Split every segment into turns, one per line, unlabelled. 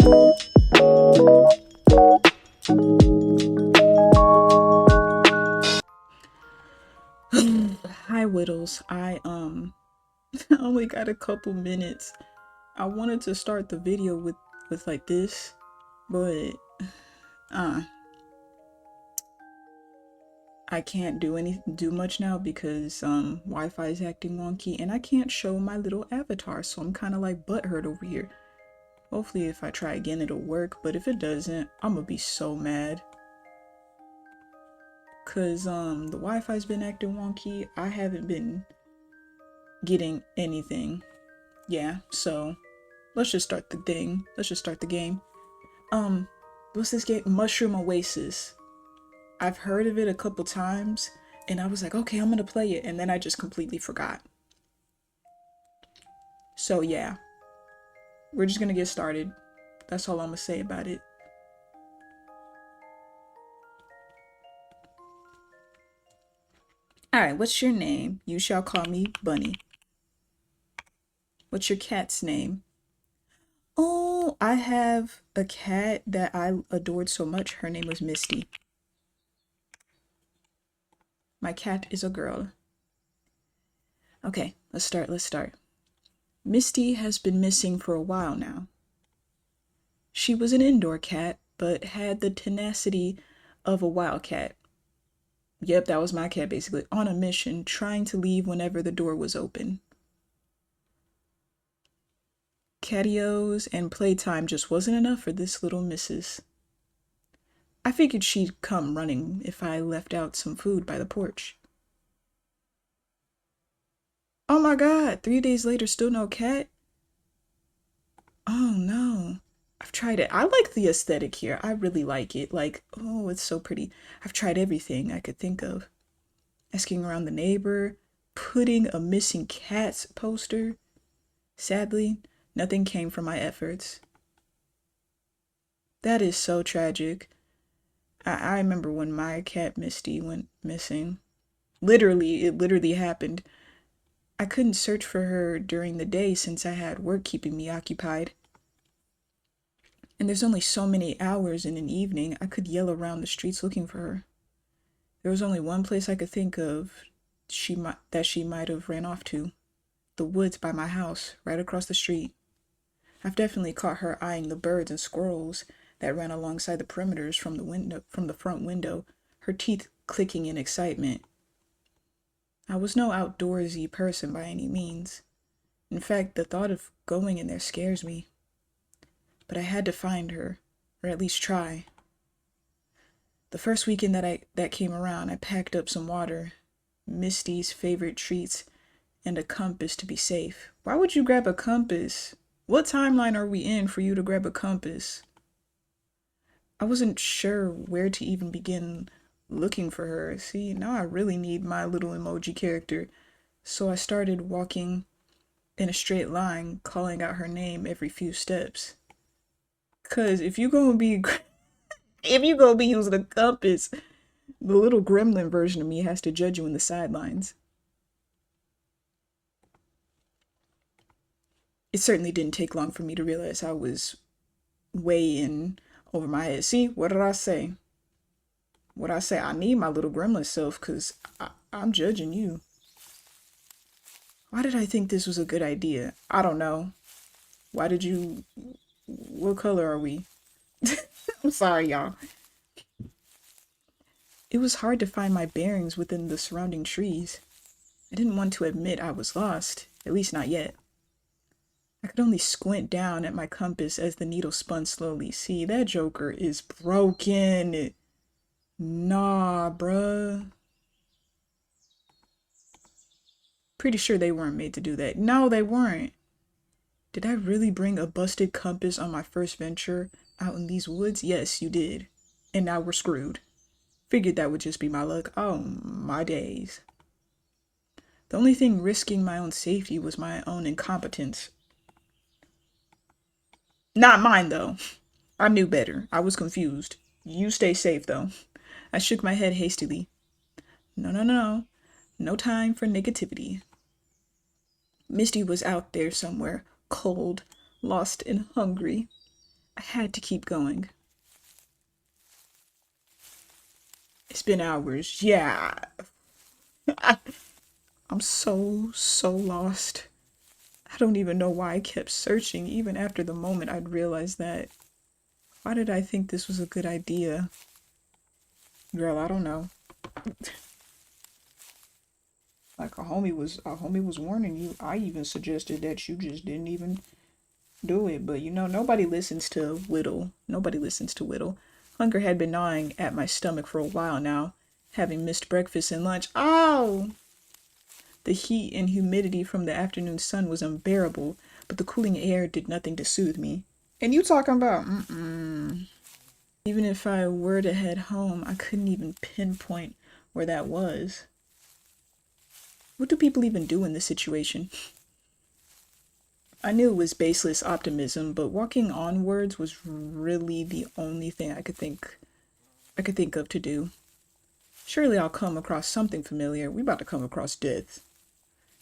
Hi Whittles. I only got a couple minutes. I wanted to start the video with like this, but uh I can't do much now because Wi-Fi is acting wonky and I can't show my little avatar, so I'm kind of like butthurt over here. Hopefully if I try again it'll work, but if it doesn't, I'm gonna be so mad. Cause the Wi-Fi's been acting wonky. I haven't been getting anything. Yeah, so let's just start the thing. Let's just start the game. Um, what's this game? Mushroom Oasis. I've heard of it a couple times, and I was like, okay, I'm gonna play it, and then I just completely forgot. So yeah, we're just gonna get started. That's all I'm gonna say about it. Alright, what's your name? You shall call me Bunny. What's your cat's name? Oh, I have a cat that I adored so much. Her name was Misty. My cat is a girl. Okay, let's start. Misty has been missing for a while now. She was an indoor cat, but had the tenacity of a wildcat. Yep, that was my cat basically, on a mission, trying to leave whenever the door was open. Catios and playtime just wasn't enough for this little missus. I figured she'd come running if I left out some food by the porch. Oh my god, 3 days later, still no cat? Oh no. I've tried it. I like the aesthetic here. I really like it. Like, oh, it's so pretty. I've tried everything I could think of. Asking around the neighbor, putting a missing cats poster. Sadly, nothing came from my efforts. That is so tragic. I remember when my cat Misty went missing. It literally happened. I couldn't search for her during the day since I had work keeping me occupied. And there's only so many hours in an evening I could yell around the streets looking for her. There was only one place I could think of that she might have ran off to. The woods by my house, right across the street. I've definitely caught her eyeing the birds and squirrels that ran alongside the perimeters from the front window, her teeth clicking in excitement. I was no outdoorsy person by any means. In fact, the thought of going in there scares me. But I had to find her, or at least try. The first weekend that came around, I packed up some water, Misty's favorite treats, and a compass to be safe. Why would you grab a compass? What timeline are we in for you to grab a compass? I wasn't sure where to even begin looking for her. See, now I really need my little emoji character. So I started walking in a straight line, calling out her name every few steps. Cause if you gonna be using a compass, the little gremlin version of me has to judge you in the sidelines. It certainly didn't take long for me to realize I was way in over my head. See, what did I say? What I say? I need my little gremlin self because I'm judging you. Why did I think this was a good idea? I don't know. Why did you... What color are we? I'm sorry, y'all. It was hard to find my bearings within the surrounding trees. I didn't want to admit I was lost, at least not yet. I could only squint down at my compass as the needle spun slowly. See, that joker is broken. Nah, bruh. Pretty sure they weren't made to do that. No, they weren't. Did I really bring a busted compass on my first venture out in these woods? Yes, you did. And now we're screwed. Figured that would just be my luck. Oh, my days. The only thing risking my own safety was my own incompetence. Not mine, though. I knew better. I was confused. You stay safe, though. I shook my head hastily. No. No time for negativity. Misty was out there somewhere, cold, lost, and hungry. I had to keep going. It's been hours. Yeah. I'm so lost. I don't even know why I kept searching, even after the moment I'd realized that. Why did I think this was a good idea? Girl, I don't know. Like a homie was warning you. I even suggested that you just didn't even do it, but nobody listens to Whittle. Nobody listens to Whittle. Hunger had been gnawing at my stomach for a while now, having missed breakfast and lunch. Oh! The heat and humidity from the afternoon sun was unbearable, but the cooling air did nothing to soothe me. And you talking about, Even if I were to head home, I couldn't even pinpoint where that was. What do people even do in this situation? I knew it was baseless optimism, but walking onwards was really the only thing I could think of to do. Surely I'll come across something familiar. We about to come across death.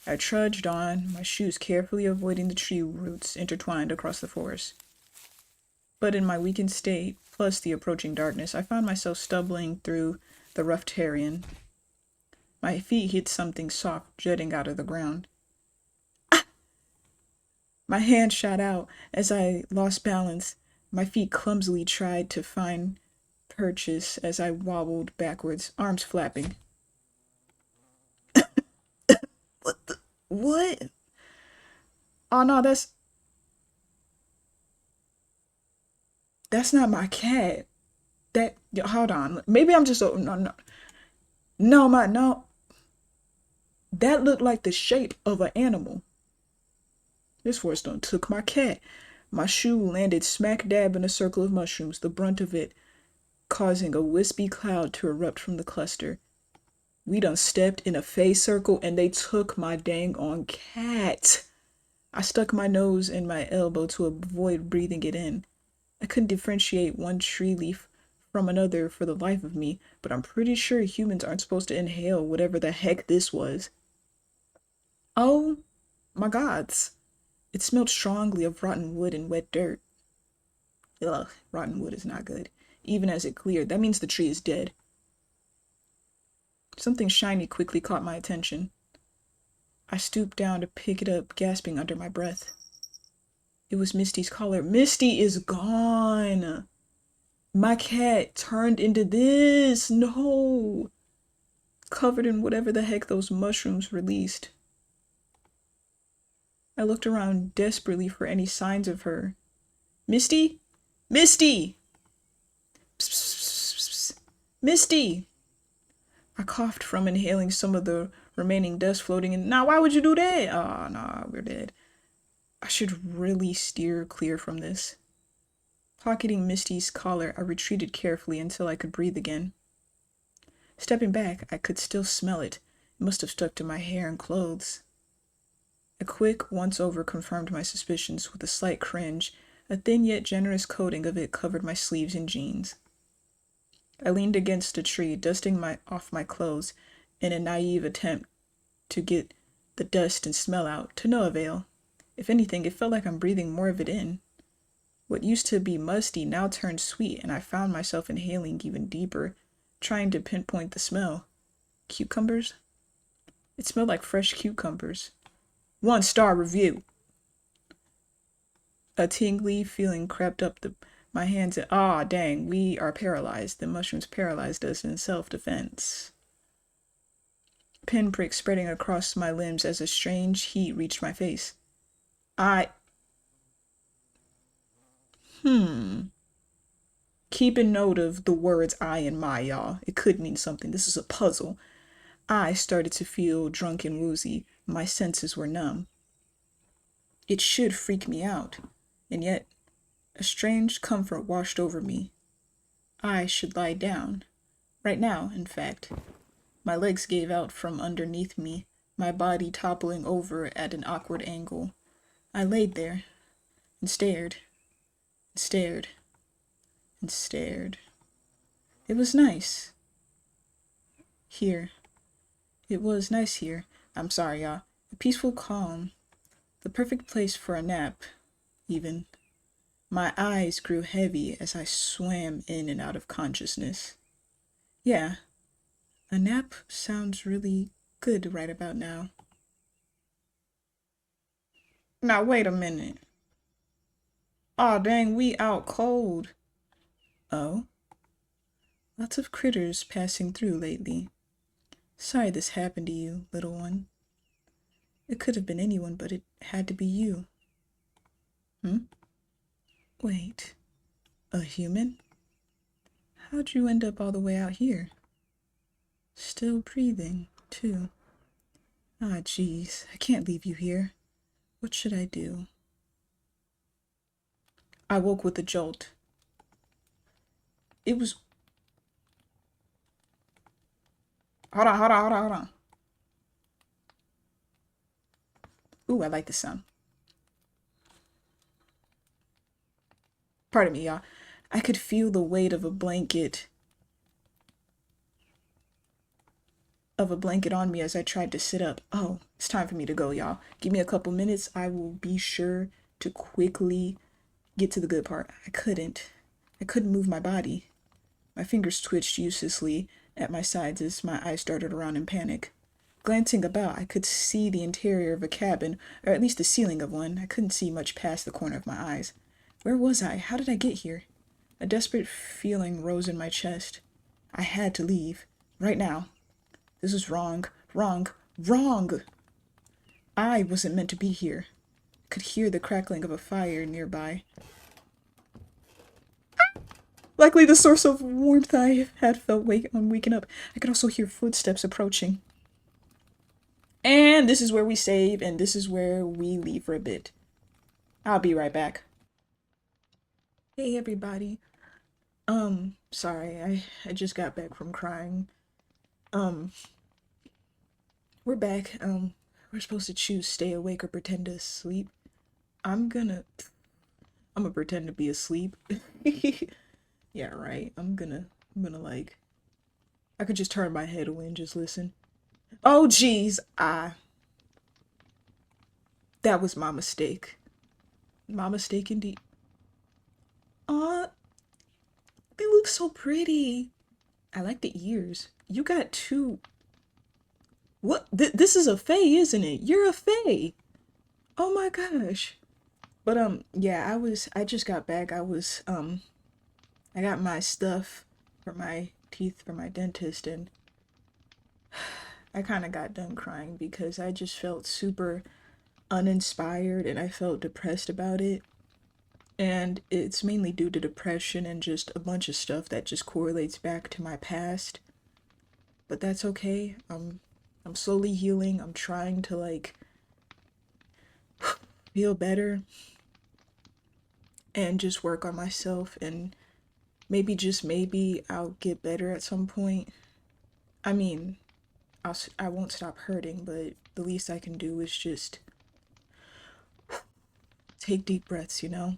I trudged on, my shoes carefully avoiding the tree roots intertwined across the forest. But in my weakened state, plus the approaching darkness, I found myself stumbling through the rough terrain. My feet hit something soft jutting out of the ground. My hand shot out as I lost balance. My feet clumsily tried to find purchase as I wobbled backwards, arms flapping. What the? What? Oh no, that's not my cat. Hold on. Maybe I'm just no. That looked like the shape of an animal. This force done took my cat. My shoe landed smack dab in a circle of mushrooms, the brunt of it causing a wispy cloud to erupt from the cluster. We done stepped in a face circle and they took my dang on cat. I stuck my nose in my elbow to avoid breathing it in. I couldn't differentiate one tree leaf from another for the life of me, but I'm pretty sure humans aren't supposed to inhale whatever the heck this was. Oh my gods. It smelled strongly of rotten wood and wet dirt. Ugh, rotten wood is not good. Even as it cleared, that means the tree is dead. Something shiny quickly caught my attention. I stooped down to pick it up, gasping under my breath. It was Misty's collar. Misty is gone. My cat turned into this. No. Covered in whatever the heck those mushrooms released. I looked around desperately for any signs of her. Misty? Misty! Psst, psst, psst, psst. Misty! I coughed from inhaling some of the remaining dust floating in. Now, why would you do that? Oh, nah, we're dead. I should really steer clear from this. Pocketing Misty's collar, I retreated carefully until I could breathe again. Stepping back, I could still smell it. It must have stuck to my hair and clothes. A quick once-over confirmed my suspicions with a slight cringe. A thin yet generous coating of it covered my sleeves and jeans. I leaned against a tree, dusting off my clothes in a naive attempt to get the dust and smell out, to no avail. If anything, it felt like I'm breathing more of it in. What used to be musty now turned sweet, and I found myself inhaling even deeper, trying to pinpoint the smell. Cucumbers? It smelled like fresh cucumbers. 1-star review. A tingly feeling crept up my hands and dang, we are paralyzed. The mushrooms paralyzed us in self-defense. Pinpricks spreading across my limbs as a strange heat reached my face. Keep a note of the words I and my, y'all. It could mean something. This is a puzzle. I started to feel drunk and woozy. My senses were numb. It should freak me out. And yet, a strange comfort washed over me. I should lie down. Right now, in fact. My legs gave out from underneath me, my body toppling over at an awkward angle. I laid there and stared and stared and stared. It was nice. Here. It was nice here. I'm sorry, y'all. A peaceful calm. The perfect place for a nap, even. My eyes grew heavy as I swam in and out of consciousness. Yeah, a nap sounds really good right about now. Now, wait a minute. Aw, dang, we out cold. Oh, lots of critters passing through lately. Sorry this happened to you, little one. It could have been anyone, but it had to be you. Hmm? Wait, a human? How'd you end up all the way out here? Still breathing, too. Ah, jeez, I can't leave you here. What should I do? I woke with a jolt. It was... Hold on. Ooh, I like the sound. Pardon me, y'all. I could feel the weight of a blanket on me as I tried to sit up. Oh, it's time for me to go, y'all. Give me a couple minutes. I will be sure to quickly get to the good part. I couldn't move my body. My fingers twitched uselessly at my sides as my eyes darted around in panic. Glancing about, I could see the interior of a cabin, or at least the ceiling of one. I couldn't see much past the corner of my eyes. Where was I? How did I get here? A desperate feeling rose in my chest. I had to leave. Right now. This was wrong. Wrong. Wrong! I wasn't meant to be here. I could hear the crackling of a fire nearby. Likely the source of warmth I had felt on waking up. I could also hear footsteps approaching. And this is where we save, and this is where we leave for a bit. I'll be right back. Hey everybody. Sorry, I just got back from crying. We're back. We're supposed to choose stay awake or pretend to sleep. I'm gonna pretend to be asleep. Yeah, right. I'm gonna like, I could just turn my head away and just listen. Oh, geez. That was my mistake. My mistake indeed. Aw, they look so pretty. I like the ears. You got two. What? This is a fae, isn't it? You're a fae. Oh my gosh. But, yeah, I just got back. I got my stuff for my teeth for my dentist, and I kind of got done crying because I just felt super uninspired and I felt depressed about it. And it's mainly due to depression and just a bunch of stuff that just correlates back to my past. But that's okay. I'm slowly healing. I'm trying to like feel better and just work on myself, and maybe just maybe I'll get better at some point. I mean, I won't stop hurting, but the least I can do is just take deep breaths, you know?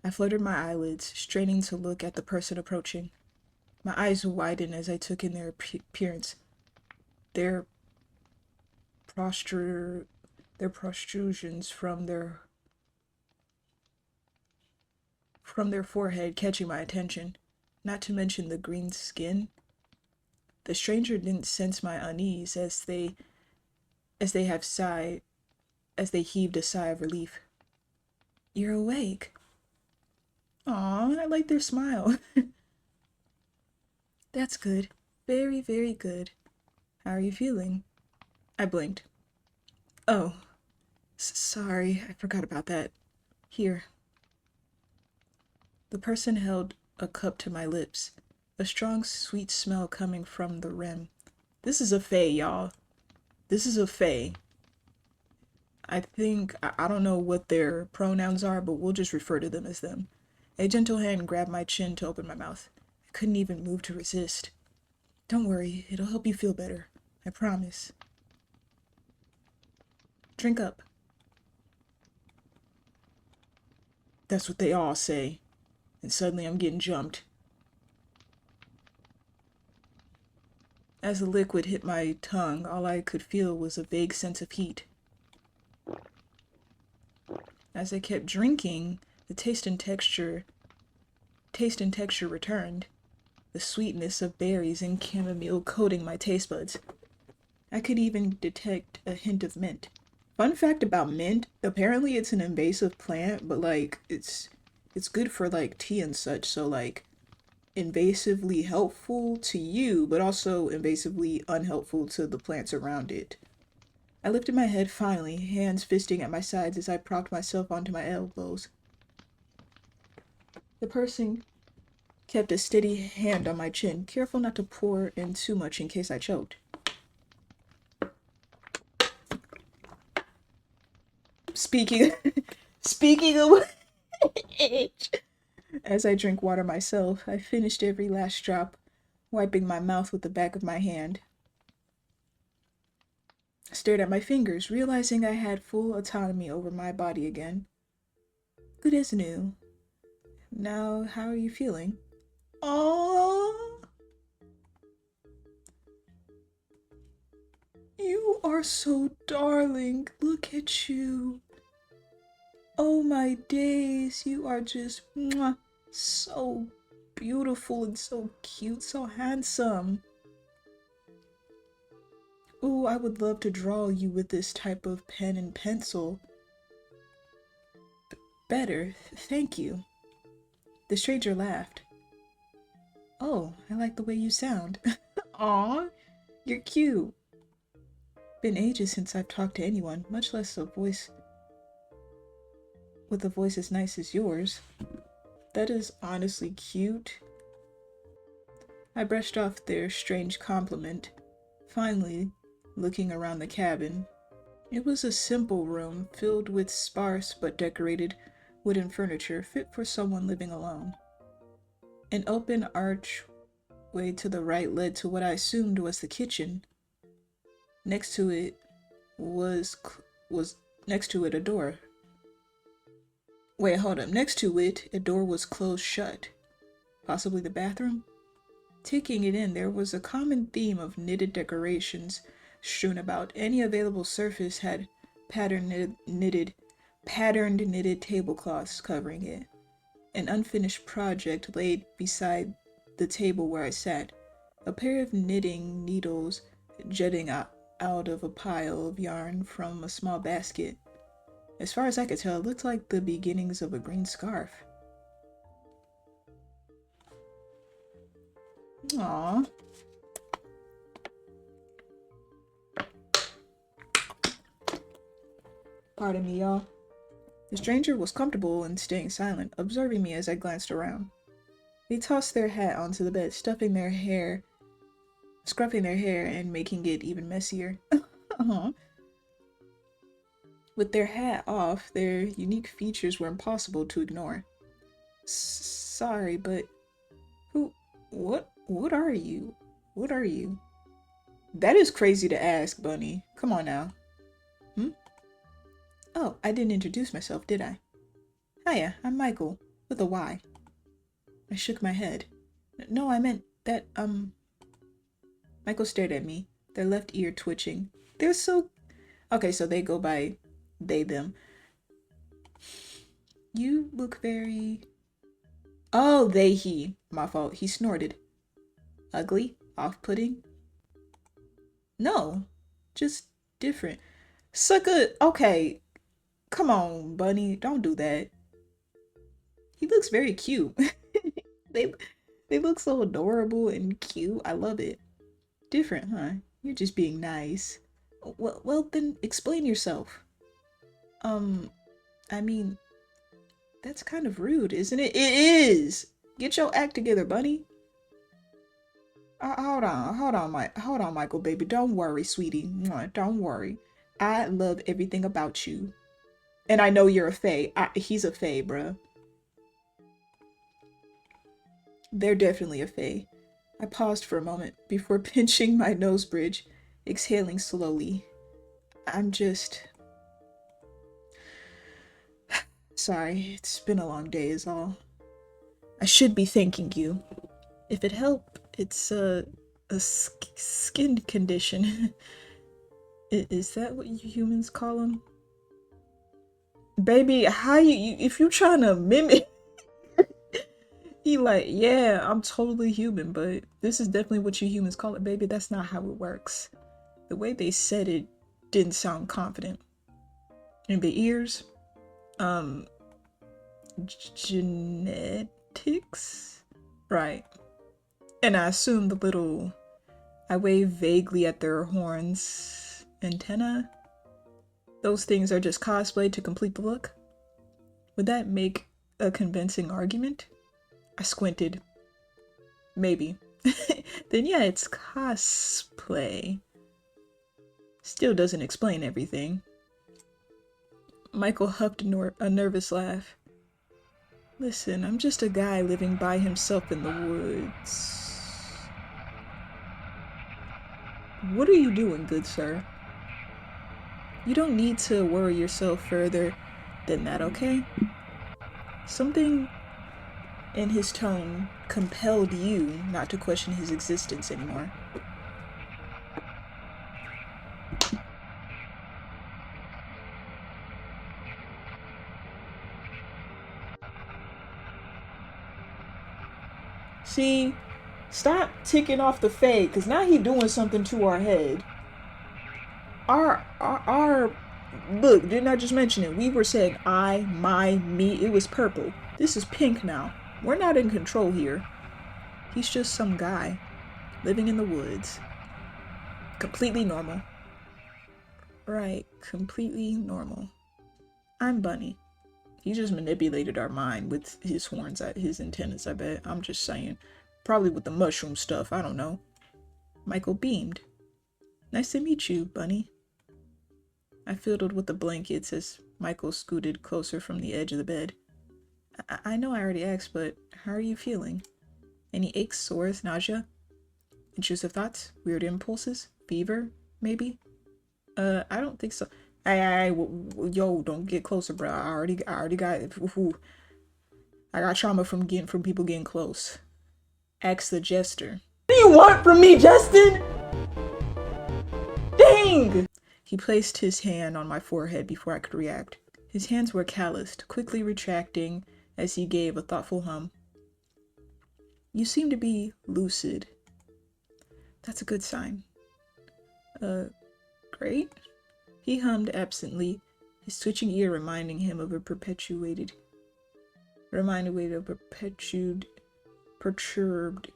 I fluttered my eyelids, straining to look at the person approaching. My eyes widened as I took in their appearance. Their protrusions from their forehead catching my attention, not to mention the green skin. The stranger didn't sense my unease as they heaved a sigh of relief. You're awake. Aw, I like their smile. That's good. Very, very good. How are you feeling? I blinked. Oh, sorry, I forgot about that. Here. The person held a cup to my lips, a strong, sweet smell coming from the rim. This is a fae, y'all. This is a fae. I think, I don't know what their pronouns are, but we'll just refer to them as them. A gentle hand grabbed my chin to open my mouth. I couldn't even move to resist. Don't worry, it'll help you feel better. I promise. Drink up. That's what they all say. And suddenly I'm getting jumped. As the liquid hit my tongue, all I could feel was a vague sense of heat. As I kept drinking, The taste and texture returned. The sweetness of berries and chamomile coating my taste buds. I could even detect a hint of mint. Fun fact about mint, apparently it's an invasive plant, but like it's good for like tea and such, so like invasively helpful to you, but also invasively unhelpful to the plants around it. I lifted my head finally, hands fisting at my sides as I propped myself onto my elbows. The person kept a steady hand on my chin, careful not to pour in too much in case I choked. Speaking speaking of age. As I drink water myself, I finished every last drop, wiping my mouth with the back of my hand. I stared at my fingers, realizing I had full autonomy over my body again. Good as new. Now, how are you feeling? Aww. You are so darling. Look at you. Oh my days, you are just mwah, so beautiful and so cute, so handsome. Ooh, I would love to draw you with this type of pen and pencil. Better, thank you. The stranger laughed. Oh, I like the way you sound. Aw, you're cute. Been ages since I've talked to anyone, much less a voice with a voice as nice as yours. That is honestly cute. I brushed off their strange compliment, finally looking around the cabin. It was a simple room filled with sparse but decorated wooden furniture fit for someone living alone. An open archway to the right led to what I assumed was the kitchen. Next to it was a door. Wait, hold up. Next to it, a door was closed shut. Possibly the bathroom? Taking it in, there was a common theme of knitted decorations strewn about. Any available surface had patterned knitted tablecloths covering it. An unfinished project laid beside the table where I sat. A pair of knitting needles jutting out of a pile of yarn from a small basket. As far as I could tell, it looked like the beginnings of a green scarf. Aww. Pardon me, y'all. The stranger was comfortable in staying silent, observing me as I glanced around. They tossed their hat onto the bed, scruffing their hair, and making it even messier. With their hat off, their unique features were impossible to ignore. Sorry, but what are you? What are you? That is crazy to ask, Bunny. Come on now. Oh, I didn't introduce myself, did I? Hiya, I'm Michael, with a Y. I shook my head. No, I meant that, Michael stared at me, their left ear twitching. They're so... Okay, so they go by they, them. You look very... Oh, they, he. My fault. He snorted. Ugly? Off-putting? No, just different. Sucker, okay. Come on, Bunny, don't do that. He looks very cute. they look so adorable and cute. I love it. Different, huh? You're just being nice. Well, then explain yourself. I mean, that's kind of rude, isn't it? It is. Get your act together, Bunny. Hold on, Michael, baby. Don't worry, sweetie. Don't worry. I love everything about you. And I know you're a fae. He's a fae, bruh. They're definitely a fae. I paused for a moment before pinching my nose bridge, exhaling slowly. I'm just... Sorry, it's been a long day is all. I should be thanking you. If it helped, it's a skin condition. Is that what you humans call them? Baby, how you if you trying to mimic, he like, yeah, I'm totally human, but this is definitely what you humans call it, baby. That's not how it works. The way they said it didn't sound confident. In the ears, um, genetics? Right. And I assume the little, I wave vaguely at their horns, antenna. Those things are just cosplay to complete the look. Would that make a convincing argument? I squinted. Maybe. Then yeah, it's cosplay. Still doesn't explain everything. Michael huffed a nervous laugh. Listen, I'm just a guy living by himself in the woods. What are you doing, good sir? You don't need to worry yourself further than that, okay? Something in his tone compelled you not to question his existence anymore. See, stop ticking off the fade, because now he doing something to our head. Our look, didn't I just mention it? We were saying I, my, me. It was purple. This is pink now. We're not in control here. He's just some guy living in the woods. Completely normal. Right, completely normal. I'm Bunny. He just manipulated our mind with his horns, his antennas, I bet. I'm just saying. Probably with the mushroom stuff, I don't know. Michael beamed. Nice to meet you, Bunny. I fiddled with the blankets as Michael scooted closer from the edge of the bed. I know I already asked, but how are you feeling? Any aches, sores, nausea? Intrusive thoughts? Weird impulses? Fever? Maybe? I don't think so. Yo, don't get closer, bro. I already got. I got trauma from people getting close. Ask the jester. What do you want from me, Justin? Dang! He placed his hand on my forehead before I could react. His hands were calloused, quickly retracting as he gave a thoughtful hum. You seem to be lucid. That's a good sign. Great? He hummed absently, his twitching ear reminding him of a perturbed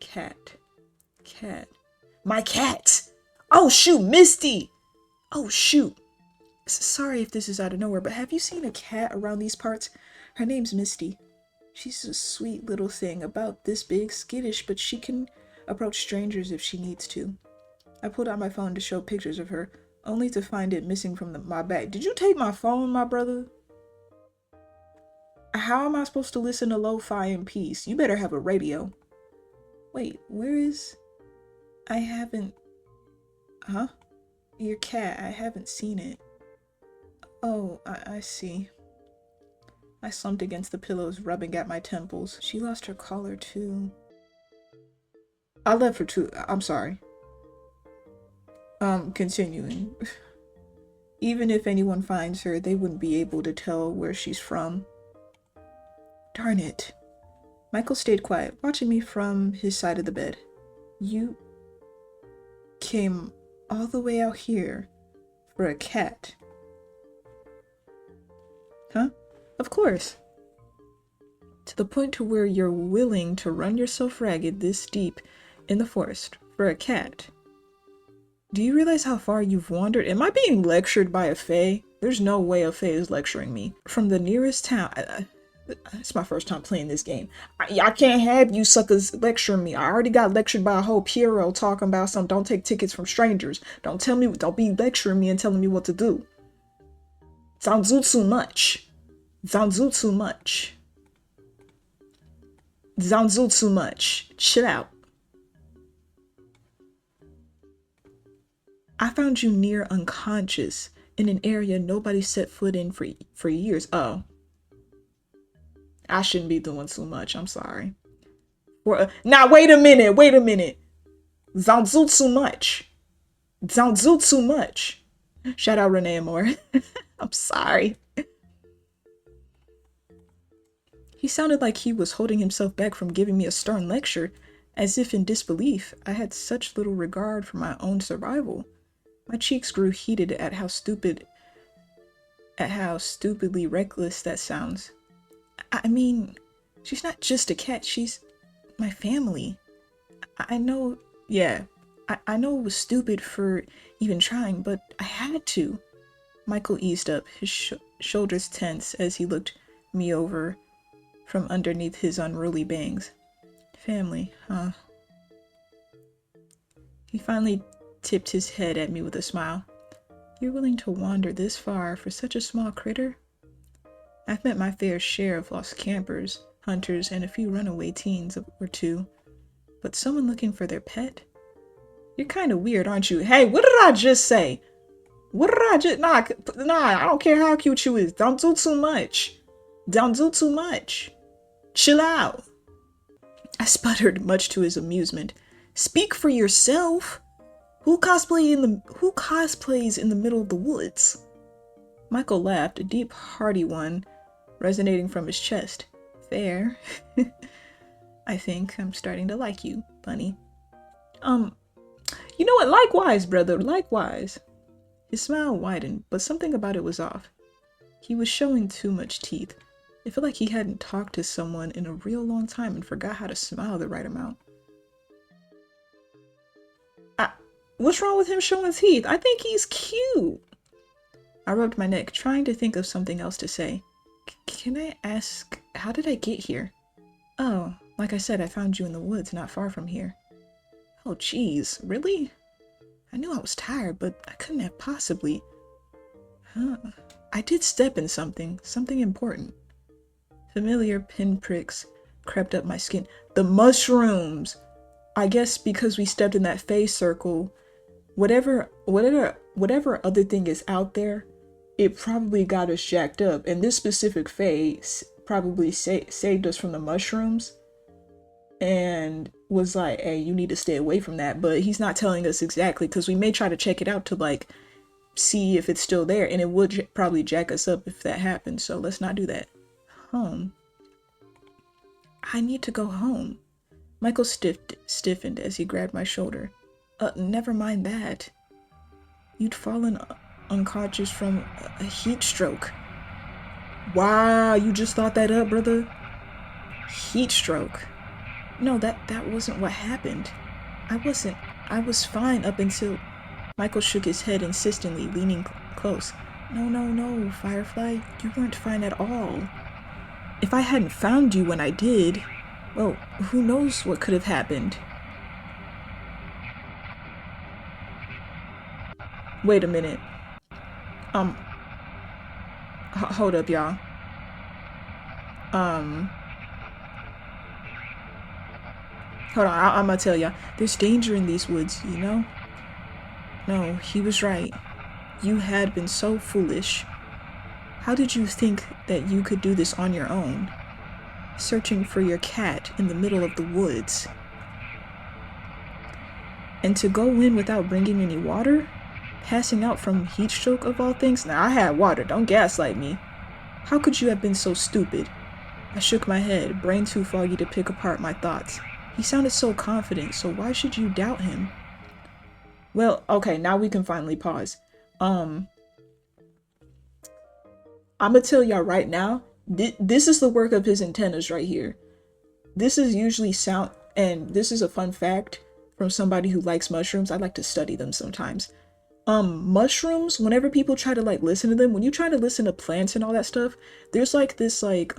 cat. My cat! Oh shoot, Misty! Oh shoot! Sorry if this is out of nowhere, but have you seen a cat around these parts? Her name's Misty. She's a sweet little thing, about this big, skittish, but she can approach strangers if she needs to. I pulled out my phone to show pictures of her, only to find it missing from my bag. Did you take my phone, my brother? How am I supposed to listen to lo-fi in peace? You better have a radio. Wait, where is... I haven't... Huh? Your cat, I haven't seen it. Oh, I see. I slumped against the pillows, rubbing at my temples. She lost her collar, too. I left her, too. I'm sorry. Continuing. Even if anyone finds her, they wouldn't be able to tell where she's from. Darn it. Michael stayed quiet, watching me from his side of the bed. You came all the way out here for a cat. Huh? Of course. To the point to where you're willing to run yourself ragged this deep in the forest for a cat. Do you realize how far you've wandered? Am I being lectured by a fae? There's no way a fae is lecturing me. From the nearest town. It's my first time playing this game. I can't have you suckers lecturing me. I already got lectured by a whole Piero talking about some don't take tickets from strangers. Don't be lecturing me and telling me what to do. Zanzutsu much. Zanzutsu much. Zanzutsu much. Chill out. I found you near unconscious in an area nobody set foot in for years. Oh. I shouldn't be doing too much. I'm sorry. Now, wait a minute. Zanzutsu much. Zanzutsu much. Shout out Renee Moore. I'm sorry. He sounded like he was holding himself back from giving me a stern lecture, as if in disbelief I had such little regard for my own survival. My cheeks grew heated at how stupidly reckless that sounds. I mean, she's not just a cat, she's my family. I know, yeah, I know it was stupid for even trying, but I had to. Michael eased up, his shoulders tense as he looked me over from underneath his unruly bangs. Family, huh? He finally tipped his head at me with a smile. You're willing to wander this far for such a small critter? I've met my fair share of lost campers, hunters, and a few runaway teens or two. But someone looking for their pet? You're kind of weird, aren't you? Hey, what did I just say? What did I just... Nah, I don't care how cute you is. Don't do too much. Don't do too much. Chill out. I sputtered, much to his amusement. Speak for yourself. Who cosplays in the middle of the woods? Michael laughed, a deep, hearty one, resonating from his chest. Fair. I think I'm starting to like you, Bunny. You know what? Likewise, brother, likewise. His smile widened, but something about it was off. He was showing too much teeth. It felt like he hadn't talked to someone in a real long time and forgot how to smile the right amount. What's wrong with him showing teeth? I think he's cute. I rubbed my neck, trying to think of something else to say. Can I ask, how did I get here? Oh, like I said, I found you in the woods not far from here. Oh, geez, really? I knew I was tired, but I couldn't have possibly. I did step in something important. Familiar pinpricks crept up my skin. The mushrooms! I guess because we stepped in that phase circle, whatever other thing is out there, it probably got us jacked up. And this specific phase probably saved us from the mushrooms and was like, hey, you need to stay away from that. But he's not telling us exactly, because we may try to check it out to like see if it's still there, and it would probably jack us up if that happened. So let's not do that. Home. I need to go home. Michael stiffened as he grabbed my shoulder. Never mind that. You'd fallen unconscious from a heat stroke. Wow, you just thought that up, brother? Heat stroke. No, that wasn't what happened. I was fine up until... Michael shook his head insistently, leaning close. No, Firefly, you weren't fine at all. If I hadn't found you when I did, well, who knows what could have happened. Wait a minute. Hold up, y'all. Hold on, I'm gonna tell y'all. There's danger in these woods, you know? No, he was right. You had been so foolish. How did you think that you could do this on your own? Searching for your cat in the middle of the woods. And to go in without bringing any water? Passing out from heat stroke of all things? Now, I had water, don't gaslight me. How could you have been so stupid? I shook my head, brain too foggy to pick apart my thoughts. He sounded so confident, so why should you doubt him? Well, okay, now we can finally pause. I'm gonna tell y'all right now, this is the work of his antennas right here. This is usually sound, and this is a fun fact from somebody who likes mushrooms. I like to study them sometimes. Mushrooms, whenever people try to like listen to them, when you try to listen to plants and all that stuff, there's like this like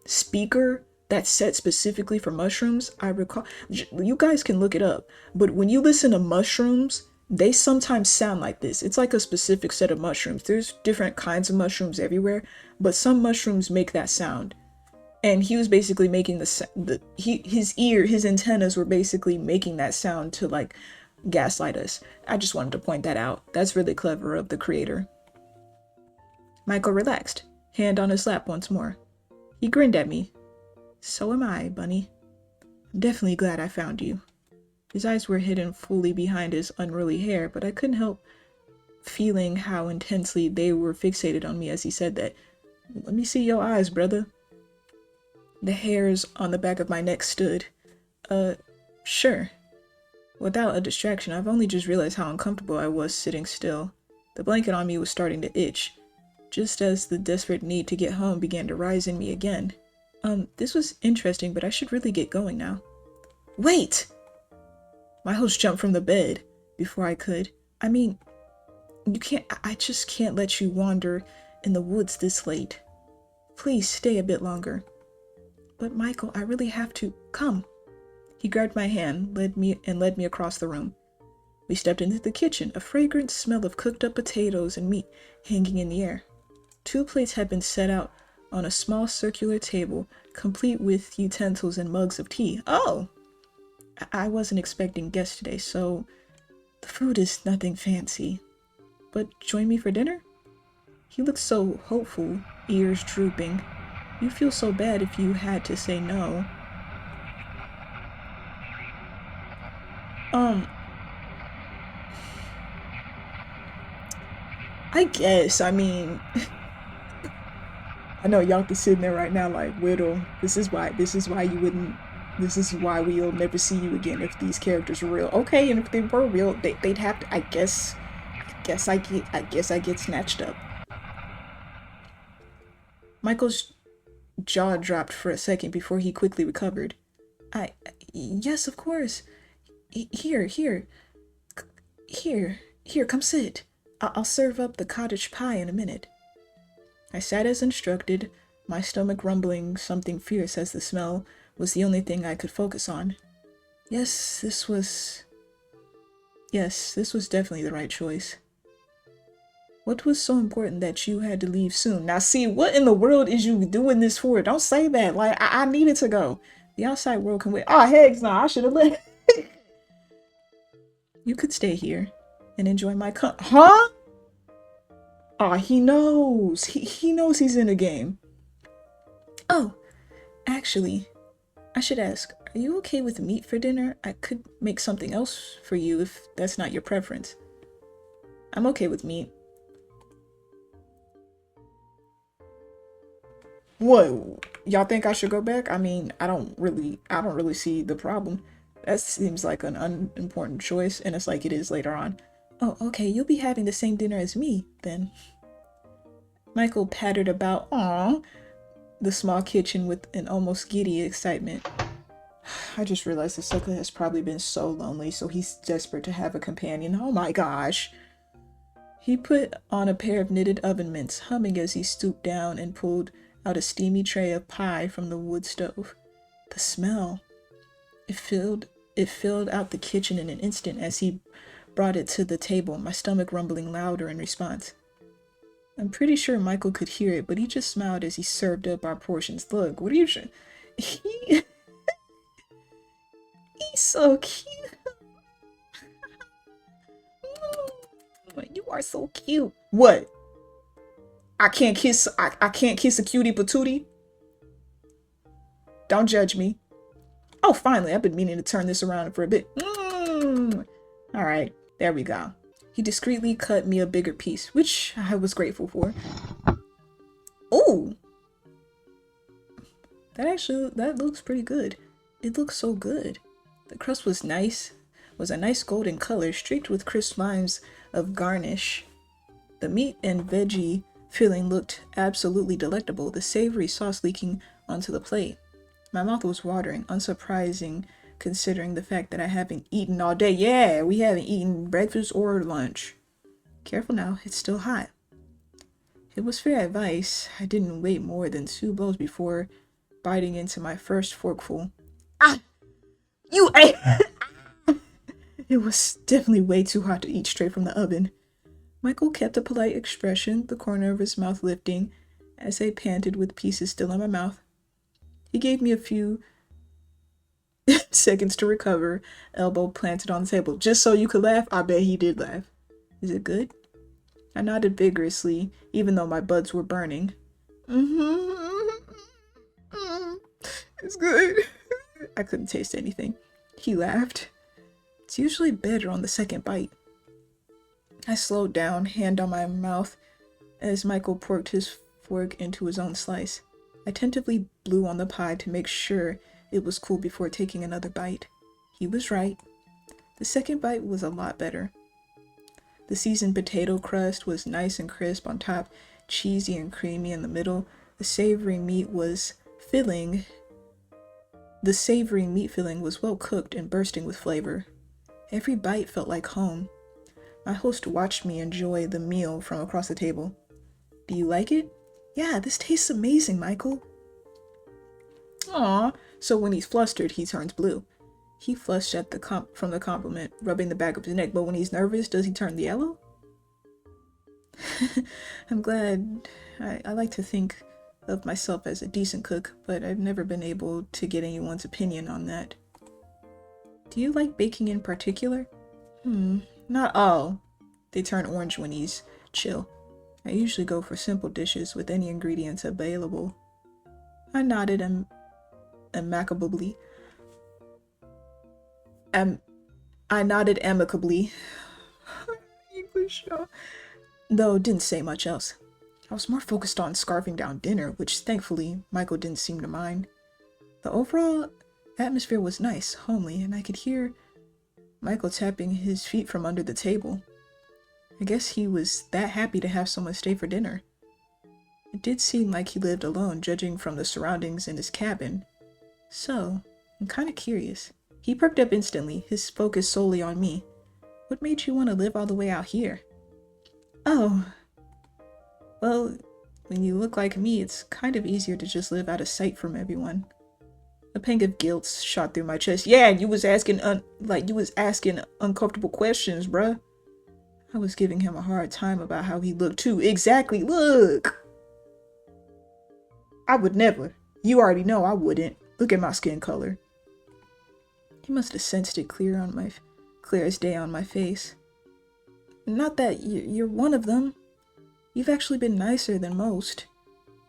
speaker that's set specifically for mushrooms. I recall, you guys can look it up, but when you listen to mushrooms, they sometimes sound like this. It's like a specific set of mushrooms. There's different kinds of mushrooms everywhere, but some mushrooms make that sound. And he was basically making his antennas were basically making that sound to like gaslight us. I just wanted to point that out. That's really clever of the creator. Michael relaxed, hand on his lap once more. He grinned at me. So am I, Bunny. I'm definitely glad I found you. His eyes were hidden fully behind his unruly hair, but I couldn't help feeling how intensely they were fixated on me as he said that. Let me see your eyes, brother. The hairs on the back of my neck stood. Sure. Without a distraction, I've only just realized how uncomfortable I was sitting still. The blanket on me was starting to itch, just as the desperate need to get home began to rise in me again. This was interesting, but I should really get going now. Wait! My host jumped from the bed before I could. I mean, I just can't let you wander in the woods this late. Please stay a bit longer. But Michael, I really have to. Come. He grabbed my hand, led me across the room. We stepped into the kitchen, a fragrant smell of cooked up potatoes and meat hanging in the air. 2 plates had been set out on a small circular table, complete with utensils and mugs of tea. Oh! I wasn't expecting guests today, so the food is nothing fancy. But join me for dinner? He looked so hopeful, ears drooping. You feel so bad if you had to say no. I guess, I mean, I know y'all be sitting there right now like, Whittle, this is why you wouldn't, this is why we'll never see you again if these characters were real. Okay, and if they were real, they'd have to, I guess I get snatched up. Michael's jaw dropped for a second before he quickly recovered. Yes, of course. Here, come sit. I'll serve up the cottage pie in a minute. I sat as instructed, my stomach rumbling something fierce as the smell was the only thing I could focus on. Yes, this was definitely the right choice. What was so important that you had to leave soon? Now see, what in the world is you doing this for? Don't say that. Like, I needed to go. The outside world can wait. Oh, heck no, I should have left. You could stay here and enjoy my Huh? Oh, he knows. He knows he's in a game. Oh, actually, I should ask, are you okay with meat for dinner? I could make something else for you if that's not your preference. I'm okay with meat. Whoa, y'all think I should go back? I mean, I don't really see the problem. That seems like an unimportant choice, and it's like it is later on. Oh, okay, you'll be having the same dinner as me, then. Michael pattered about, the small kitchen with an almost giddy excitement. I just realized the sucker has probably been so lonely, so he's desperate to have a companion. Oh my gosh. He put on a pair of knitted oven mitts, humming as he stooped down and pulled out a steamy tray of pie from the wood stove. The smell. It filled out the kitchen in an instant as he brought it to the table, my stomach rumbling louder in response. I'm pretty sure Michael could hear it, but he just smiled as he served up our portions. Look, what are you He's so cute. You are so cute. What? I can't kiss a cutie patootie? Don't judge me. Oh, finally, I've been meaning to turn this around for a bit. Alright, there we go. He discreetly cut me a bigger piece, which I was grateful for. Ooh! That looks pretty good. It looks so good. The crust was a nice golden color, streaked with crisp lines of garnish. The meat and veggie filling looked absolutely delectable, the savory sauce leaking onto the plate. My mouth was watering, unsurprising considering the fact that I haven't eaten all day. Yeah, we haven't eaten breakfast or lunch. Careful now, it's still hot. It was fair advice. I didn't wait more than 2 blows before biting into my first forkful. You ate! It was definitely way too hot to eat straight from the oven. Michael kept a polite expression, the corner of his mouth lifting as I panted with pieces still in my mouth. He gave me a few seconds to recover, elbow planted on the table. Just so you could laugh? I bet he did laugh. Is it good? I nodded vigorously, even though my buds were burning. It's good. I couldn't taste anything. He laughed. It's usually better on the second bite. I slowed down, hand on my mouth, as Michael porked his fork into his own slice. I tentatively blew on the pie to make sure it was cool before taking another bite. He was right. The second bite was a lot better. The seasoned potato crust was nice and crisp on top, cheesy and creamy in the middle. The savory meat filling was well cooked and bursting with flavor. Every bite felt like home. My host watched me enjoy the meal from across the table. Do you like it? Yeah, this tastes amazing, Michael. Aw, so when he's flustered, he turns blue. He flushed at from the compliment, rubbing the back of his neck, but when he's nervous, does he turn yellow? I'm glad. I like to think of myself as a decent cook, but I've never been able to get anyone's opinion on that. Do you like baking in particular? Not all. They turn orange when he's chill. I usually go for simple dishes with any ingredients available. I nodded amicably. I nodded amicably. English, though didn't say much else. I was more focused on scarfing down dinner, which thankfully Michael didn't seem to mind. The overall atmosphere was nice, homely, and I could hear Michael tapping his feet from under the table. I guess he was that happy to have someone stay for dinner. It did seem like he lived alone, judging from the surroundings in his cabin. So, I'm kind of curious. He perked up instantly, his focus solely on me. What made you want to live all the way out here? Oh, well, when you look like me, it's kind of easier to just live out of sight from everyone. A pang of guilt shot through my chest. Yeah, you was asking uncomfortable questions, bruh. I was giving him a hard time about how he looked too. Exactly, look! I would never. You already know I wouldn't. Look at my skin color. He must have sensed it clear as day on my face. Not that you're one of them. You've actually been nicer than most.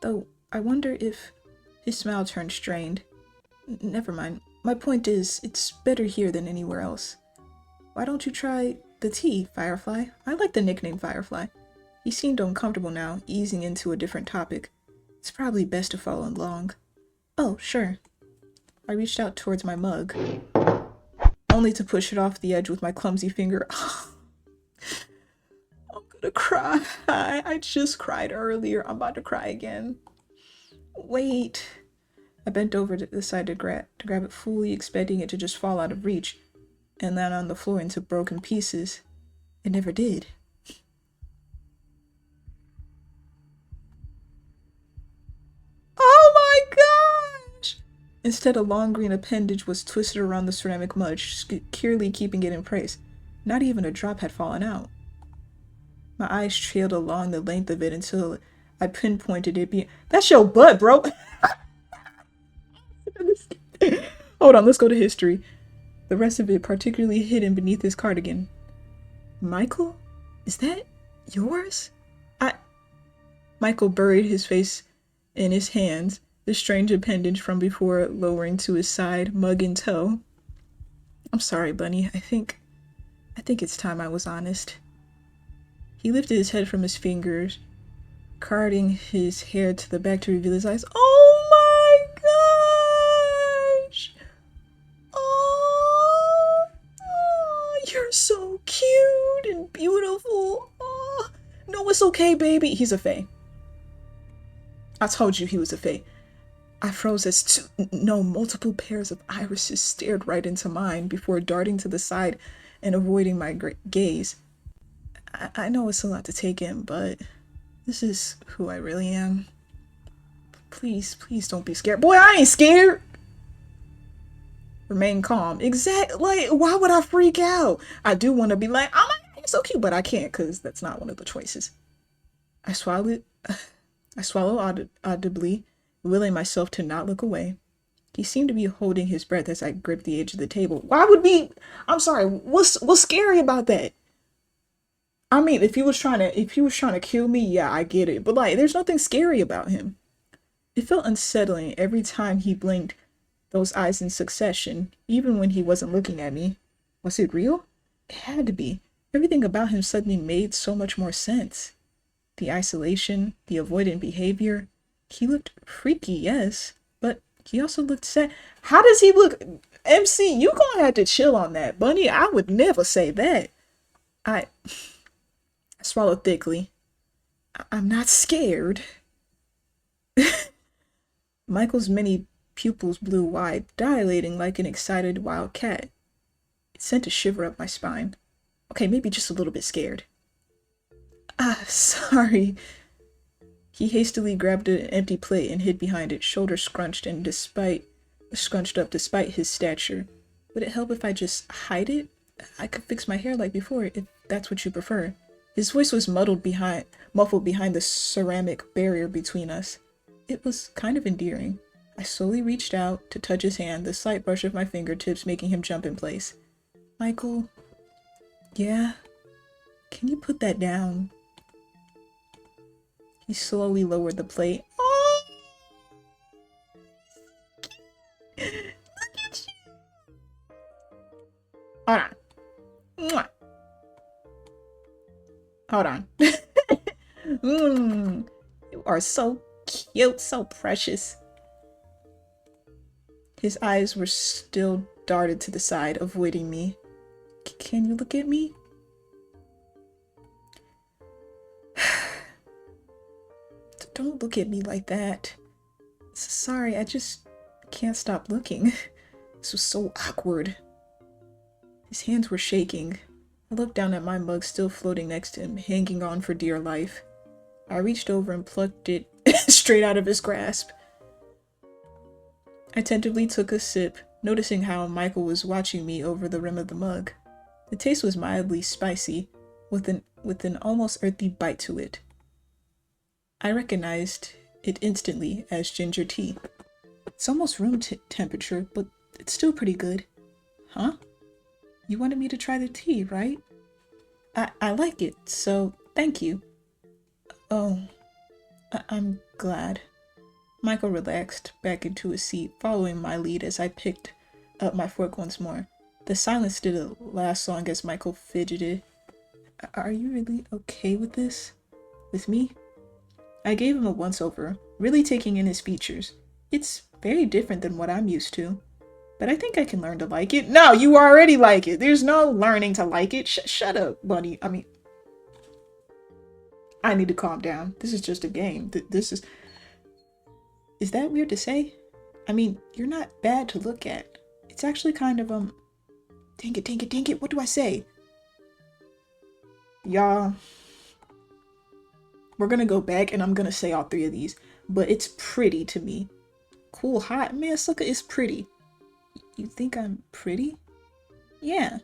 Though, I wonder if... His smile turned strained. Never mind. My point is, it's better here than anywhere else. Why don't you try the tea, Firefly? I like the nickname Firefly. He seemed uncomfortable now, easing into a different topic. It's probably best to follow along. Oh, sure. I reached out towards my mug, only to push it off the edge with my clumsy finger. I'm gonna cry. I just cried earlier. I'm about to cry again. Wait. I bent over to the side to grab it, fully expecting it to just fall out of reach and land on the floor into broken pieces. It never did. Oh my gosh! Instead, a long green appendage was twisted around the ceramic mud, securely keeping it in place. Not even a drop had fallen out. My eyes trailed along the length of it until I pinpointed it. That's your butt, bro! Hold on, let's go to history. The rest of it particularly hidden beneath his cardigan. Michael? Is that yours? Michael buried his face in his hands, the strange appendage from before lowering to his side, mug in tow. I'm sorry, Bunny. I think it's time I was honest. He lifted his head from his fingers, carding his hair to the back to reveal his eyes. Oh my gosh! Oh, you're so cute and beautiful. Oh, no, it's okay, baby. He's a fae. I told you he was a fae. I froze as multiple pairs of irises stared right into mine before darting to the side and avoiding my gaze. I know it's a lot to take in, but this is who I really am. Please don't be scared. Boy, I ain't scared! Remain calm. Like, why would I freak out? I do want to be like, oh my God, you're so cute, but I can't, because that's not one of the choices. I swallowed audibly, willing myself to not look away. He seemed to be holding his breath as I gripped the edge of the table. I'm sorry, what's scary about that? I mean, if he was trying to kill me, yeah, I get it. But like, there's nothing scary about him. It felt unsettling every time he blinked those eyes in succession, even when he wasn't looking at me. Was it real? It had to be. Everything about him suddenly made so much more sense. The isolation, the avoidant behavior, He looked freaky, yes, but he also looked sad. How does he look? MC, you gonna have to chill on that, Bunny. I would never say that. I swallowed thickly. I'm not scared. Michael's many pupils blew wide, dilating like an excited wild cat. It sent a shiver up my spine. Okay, maybe just a little bit scared. Sorry. He hastily grabbed an empty plate and hid behind it, shoulders scrunched up despite his stature. Would it help if I just hide it? I could fix my hair like before, if that's what you prefer. His voice was muffled behind the ceramic barrier between us. It was kind of endearing. I slowly reached out to touch his hand, the slight brush of my fingertips making him jump in place. Michael? Yeah? Can you put that down? He slowly lowered the plate. Oh! Look at you! Hold on. Mwah. Hold on. You are so cute, so precious. His eyes were still darted to the side, avoiding me. Can you look at me? Don't look at me like that. Sorry, I just can't stop looking. This was so awkward. His hands were shaking. I looked down at my mug still floating next to him, hanging on for dear life. I reached over and plucked it straight out of his grasp. I tentatively took a sip, noticing how Michael was watching me over the rim of the mug. The taste was mildly spicy, with an almost earthy bite to it. I recognized it instantly as ginger tea. It's almost room temperature, but it's still pretty good. Huh? You wanted me to try the tea, right? I like it, so thank you. Oh, I'm glad. Michael relaxed back into his seat, following my lead as I picked up my fork once more. The silence didn't last long as Michael fidgeted. Are you really okay with this? With me? I gave him a once-over, really taking in his features. It's very different than what I'm used to. But I think I can learn to like it. No, you already like it. There's no learning to like it. Shut up, Bunny. I need to calm down. This is just a game. This is... Is that weird to say? I mean, you're not bad to look at. It's actually kind of, Dang it, what do I say? Y'all... We're gonna go back and I'm gonna say all three of these. But it's pretty to me. Cool, hot, man, sucker, it's pretty. You think I'm pretty? Yeah.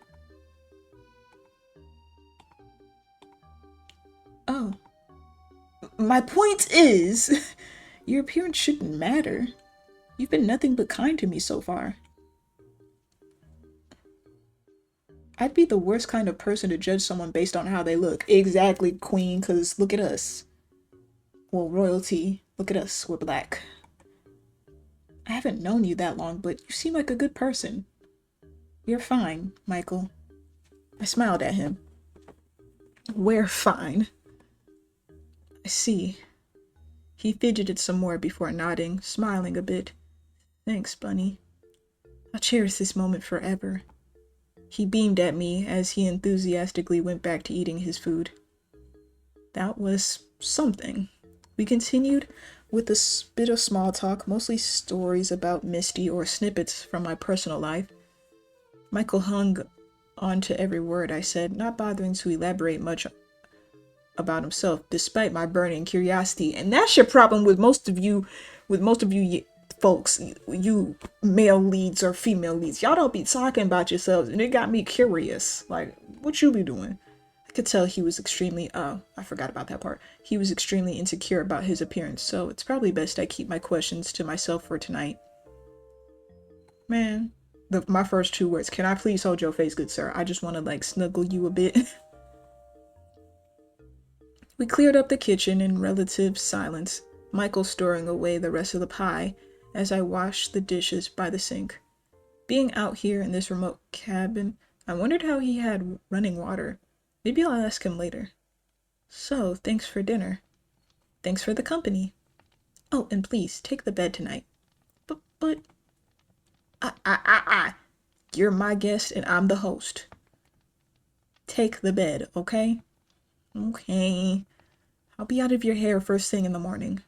Oh. My point is, your appearance shouldn't matter. You've been nothing but kind to me so far. I'd be the worst kind of person to judge someone based on how they look. Exactly, queen, because look at us. Well, royalty, look at us, we're black. I haven't known you that long, but you seem like a good person. You're fine, Michael. I smiled at him. We're fine. I see. He fidgeted some more before nodding, smiling a bit. Thanks, Bunny. I'll cherish this moment forever. He beamed at me as he enthusiastically went back to eating his food. That was something. We continued with a bit of small talk, mostly stories about Misty or snippets from my personal life. Michael hung on to every word I said, not bothering to elaborate much about himself, despite my burning curiosity. And that's your problem with most of you folks, you male leads or female leads. Y'all don't be talking about yourselves, and it got me curious. Like, what you be doing? I could tell he was extremely, I forgot about that part. He was extremely insecure about his appearance, so it's probably best I keep my questions to myself for tonight. Man, my first two words, can I please hold your face, good sir? I just want to, like, snuggle you a bit. We cleared up the kitchen in relative silence, Michael storing away the rest of the pie as I washed the dishes by the sink. Being out here in this remote cabin, I wondered how he had running water. Maybe I'll ask him later. So, thanks for dinner. Thanks for the company. Oh, and please, take the bed tonight. But, I. You're my guest and I'm the host. Take the bed, okay? Okay. I'll be out of your hair first thing in the morning.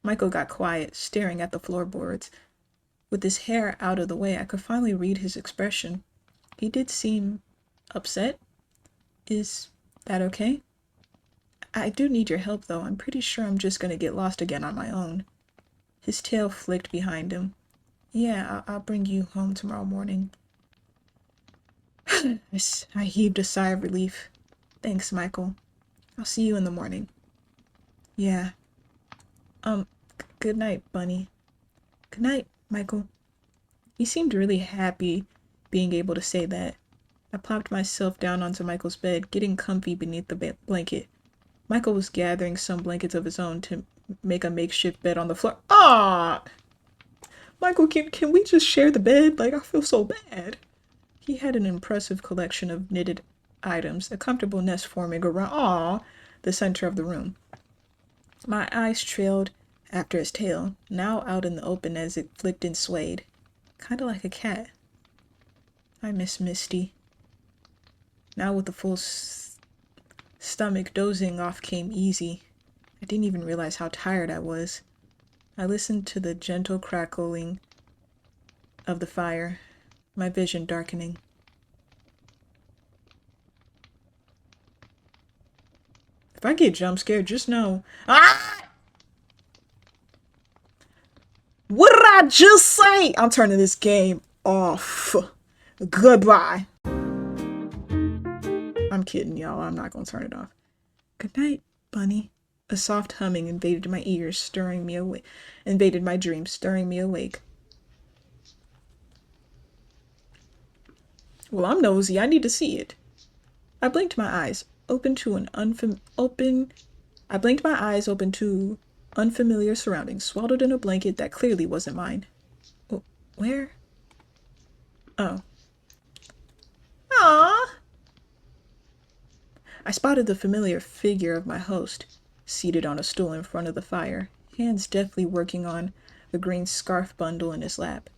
Michael got quiet, staring at the floorboards. With his hair out of the way, I could finally read his expression. He did seem upset. Is that okay? I do need your help, though. I'm pretty sure I'm just gonna get lost again on my own. His tail flicked behind him. Yeah, I'll bring you home tomorrow morning. I heaved a sigh of relief. Thanks, Michael. I'll see you in the morning. Yeah. Good night, Bunny. Good night, Michael. He seemed really happy being able to say that. I plopped myself down onto Michael's bed, getting comfy beneath the blanket. Michael was gathering some blankets of his own to make a makeshift bed on the floor. Ah! Michael, can we just share the bed? Like, I feel so bad. He had an impressive collection of knitted items, a comfortable nest forming around, the center of the room. My eyes trailed after his tail, now out in the open as it flicked and swayed. Kinda like a cat. I miss Misty. Now with a full stomach, dozing off came easy. I didn't even realize how tired I was. I listened to the gentle crackling of the fire, my vision darkening. If I get jump scared, just know. Ah! What did I just say? I'm turning this game off. Goodbye. I'm kidding, y'all. I'm not gonna turn it off. Good night, Bunny. A soft humming invaded my ears, stirring me awake. Invaded my dreams, stirring me awake. Well, I'm nosy. I need to see it. I blinked my eyes, open to unfamiliar surroundings, swaddled in a blanket that clearly wasn't mine. Where? Oh. Ah! I spotted the familiar figure of my host, seated on a stool in front of the fire, hands deftly working on the green scarf bundle in his lap.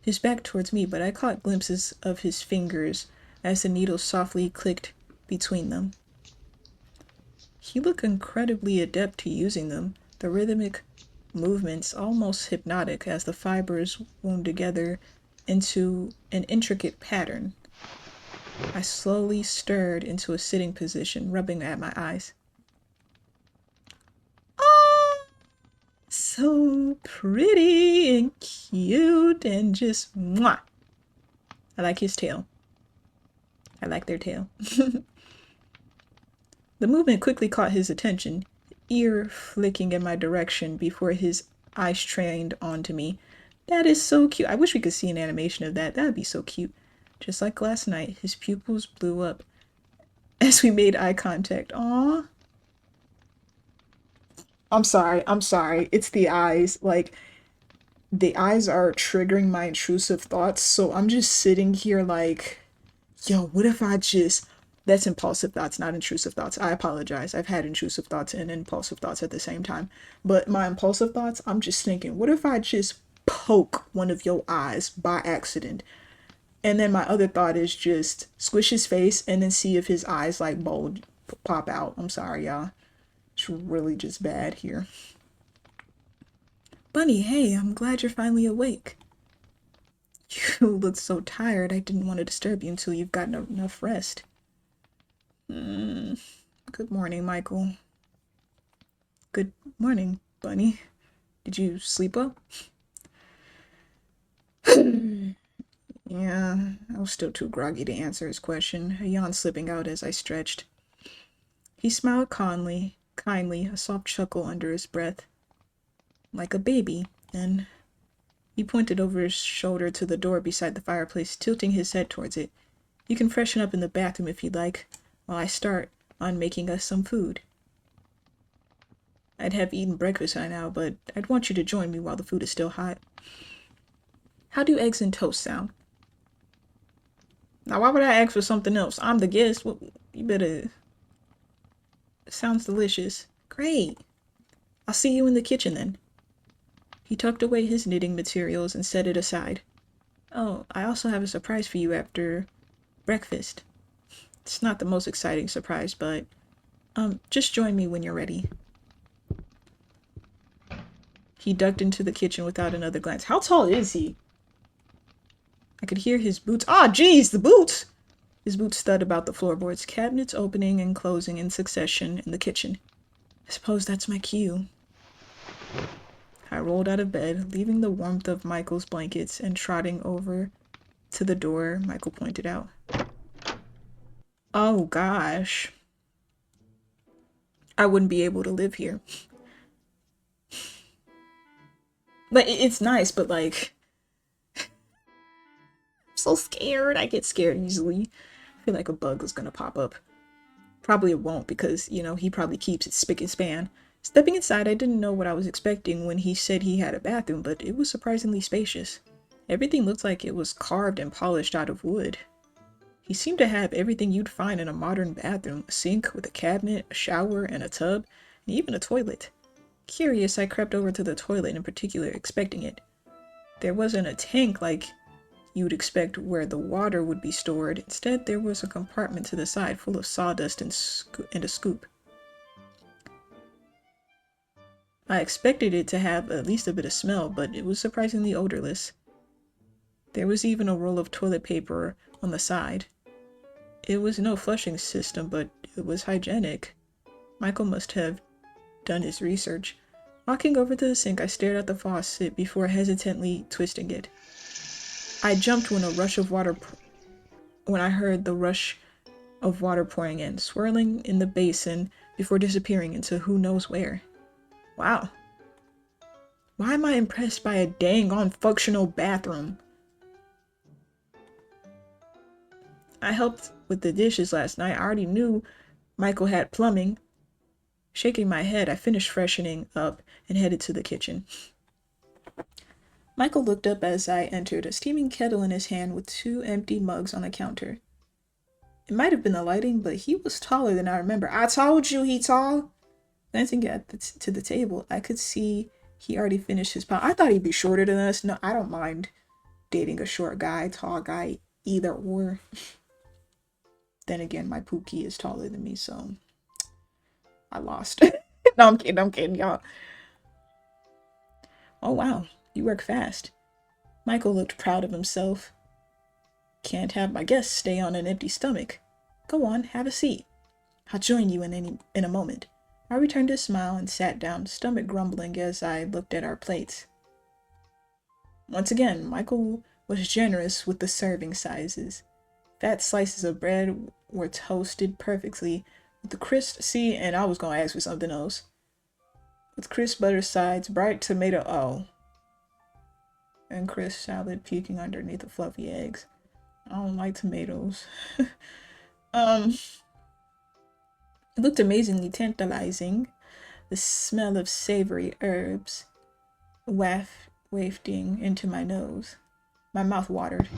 His back towards me, but I caught glimpses of his fingers as the needles softly clicked between them. He looked incredibly adept to using them, the rhythmic movements almost hypnotic as the fibers wound together into an intricate pattern. I slowly stirred into a sitting position, rubbing at my eyes. Oh, so pretty and cute and just mwah. I like his tail. I like their tail. The movement quickly caught his attention, ear flicking in my direction before his eyes trained onto me. That is so cute. I wish we could see an animation of that. That would be so cute. Just like last night, his pupils blew up as we made eye contact. Aww. I'm sorry. It's the eyes. Like, the eyes are triggering my intrusive thoughts, so I'm just sitting here like, yo, what if I just... That's impulsive thoughts, not intrusive thoughts. I apologize. I've had intrusive thoughts and impulsive thoughts at the same time. But my impulsive thoughts, I'm just thinking, what if I just poke one of your eyes by accident? And then my other thought is just squish his face and then see if his eyes like bulge, pop out. I'm sorry, y'all. It's really just bad here. Bunny, hey, I'm glad you're finally awake. You look so tired. I didn't want to disturb you until you've gotten enough rest. Good morning, Michael. Good morning, Bunny. Did you sleep well? Yeah, I was still too groggy to answer his question, a yawn slipping out as I stretched. He smiled kindly, a soft chuckle under his breath. Like a baby, then. He pointed over his shoulder to the door beside the fireplace, tilting his head towards it. You can freshen up in the bathroom if you'd like, while I start on making us some food. I'd have eaten breakfast by now, but I'd want you to join me while the food is still hot. How do eggs and toast sound? Now, why would I ask for something else? I'm the guest. Well, you better... It sounds delicious. Great. I'll see you in the kitchen then. He tucked away his knitting materials and set it aside. Oh, I also have a surprise for you after breakfast. It's not the most exciting surprise, but just join me when you're ready. He ducked into the kitchen without another glance. How tall is he? I could hear his boots. Ah, geez, the boots! His boots thud about the floorboards, cabinets opening and closing in succession in the kitchen. I suppose that's my cue. I rolled out of bed, leaving the warmth of Michael's blankets and trotting over to the door Michael pointed out. Oh gosh. I wouldn't be able to live here. But it's nice, but like, I'm so scared. I get scared easily. I feel like a bug is gonna pop up. Probably it won't because, he probably keeps it spick and span. Stepping inside, I didn't know what I was expecting when he said he had a bathroom, but it was surprisingly spacious. Everything looked like it was carved and polished out of wood. He seemed to have everything you'd find in a modern bathroom: a sink with a cabinet, a shower, and a tub, and even a toilet. Curious, I crept over to the toilet in particular, expecting it. There wasn't a tank like you'd expect where the water would be stored. Instead, there was a compartment to the side full of sawdust and a scoop. I expected it to have at least a bit of smell, but it was surprisingly odorless. There was even a roll of toilet paper on the side. It was no flushing system, but it was hygienic. Michael must have done his research. Walking over to the sink, I stared at the faucet before hesitantly twisting it. I jumped when I heard the rush of water pouring in, swirling in the basin before disappearing into who knows where. Wow. Why am I impressed by a dang on functional bathroom? I helped with the dishes last night. I already knew Michael had plumbing. Shaking my head, I finished freshening up and headed to the kitchen. Michael looked up as I entered, a steaming kettle in his hand with 2 empty mugs on the counter. It might have been the lighting, but he was taller than I remember. I told you he tall! Glancing to the table, I could see he already finished his pie. I thought he'd be shorter than us. No, I don't mind dating a short guy, tall guy, either or. Then again, my Pookie is taller than me, so I lost. No, I'm kidding, y'all. Oh wow, you work fast. Michael looked proud of himself. Can't have my guests stay on an empty stomach. Go on, have a seat. I'll join you in a moment. I returned his smile and sat down, stomach grumbling as I looked at our plates. Once again, Michael was generous with the serving sizes. Fat slices of bread were toasted perfectly with the crisp, and I was going to ask for something else. With crisp butter sides, bright tomato, and crisp salad peeking underneath the fluffy eggs. I don't like tomatoes. It looked amazingly tantalizing. The smell of savory herbs wafting into my nose. My mouth watered.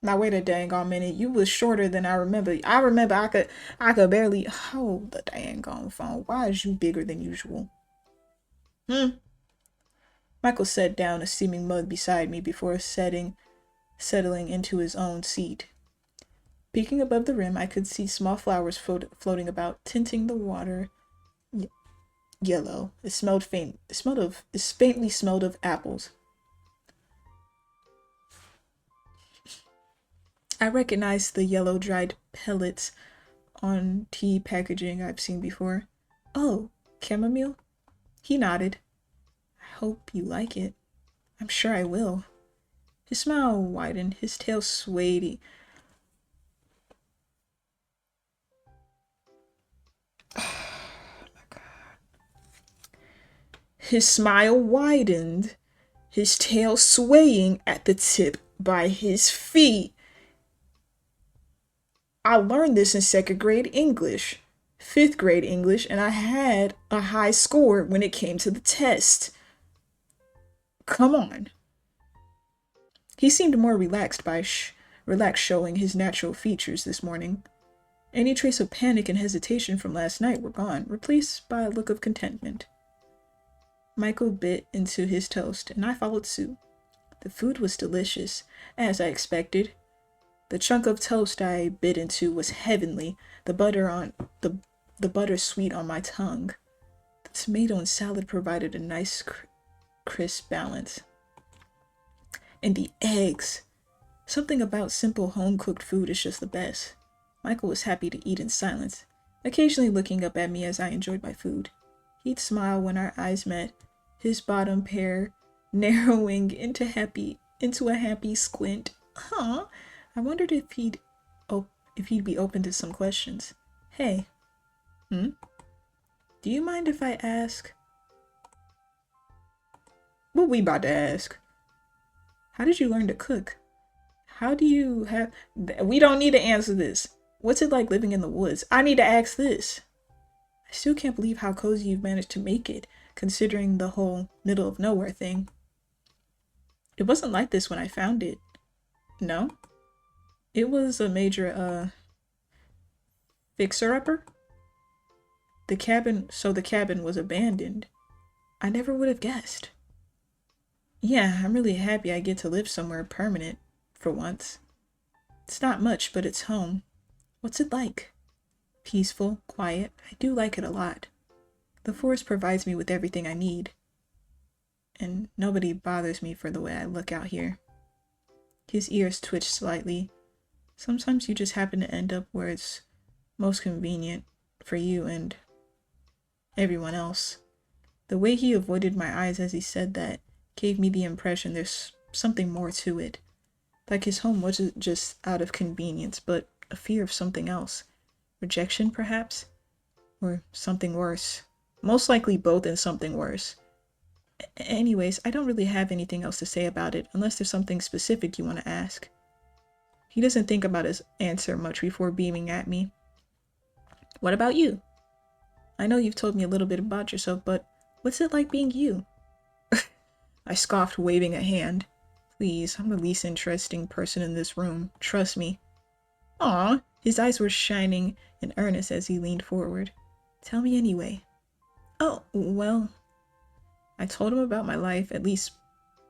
Now wait a dang on minute. You was shorter than I remember. I remember I could barely hold the dang on phone. Why is you bigger than usual? Michael set down a steaming mug beside me before settling into his own seat. Peeking above the rim, I could see small flowers floating about, tinting the water yellow. It faintly smelled of apples. I recognized the yellow dried pellets on tea packaging I've seen before. Oh, chamomile? He nodded. I hope you like it. I'm sure I will. His smile widened, his tail swayed. His smile widened, his tail swaying at the tip by his feet. I learned this in 2nd grade English, 5th grade English, and I had a high score when it came to the test. Come on. He seemed more relaxed showing his natural features this morning. Any trace of panic and hesitation from last night were gone, replaced by a look of contentment. Michael bit into his toast, and I followed suit. The food was delicious, as I expected. The chunk of toast I bit into was heavenly, the butter sweet on my tongue. The tomato and salad provided a nice crisp balance. And the eggs. Something about simple home-cooked food is just the best. Michael was happy to eat in silence, occasionally looking up at me as I enjoyed my food. He'd smile when our eyes met, his bottom pair narrowing into a happy squint. Huh? I wondered if he'd be open to some questions. Hey. Do you mind if I ask? What we about to ask? How did you learn to cook? How do you have... We don't need to answer this. What's it like living in the woods? I need to ask this. I still can't believe how cozy you've managed to make it, considering the whole middle of nowhere thing. It wasn't like this when I found it. No? It was a major, fixer-upper? The cabin was abandoned. I never would have guessed. Yeah, I'm really happy I get to live somewhere permanent, for once. It's not much, but it's home. What's it like? Peaceful, quiet. I do like it a lot. The forest provides me with everything I need. And nobody bothers me for the way I look out here. His ears twitched slightly. Sometimes you just happen to end up where it's most convenient for you and everyone else. The way he avoided my eyes as he said that gave me the impression there's something more to it. Like his home wasn't just out of convenience, but a fear of something else. Rejection, perhaps? Or something worse. Most likely both and something worse. Anyways, I don't really have anything else to say about it, unless there's something specific you want to ask. He doesn't think about his answer much before beaming at me. What about you? I know you've told me a little bit about yourself, but what's it like being you? I scoffed, waving a hand. Please, I'm the least interesting person in this room. Trust me. Aw, his eyes were shining in earnest as he leaned forward. Tell me anyway. Oh, well... I told him about my life, at least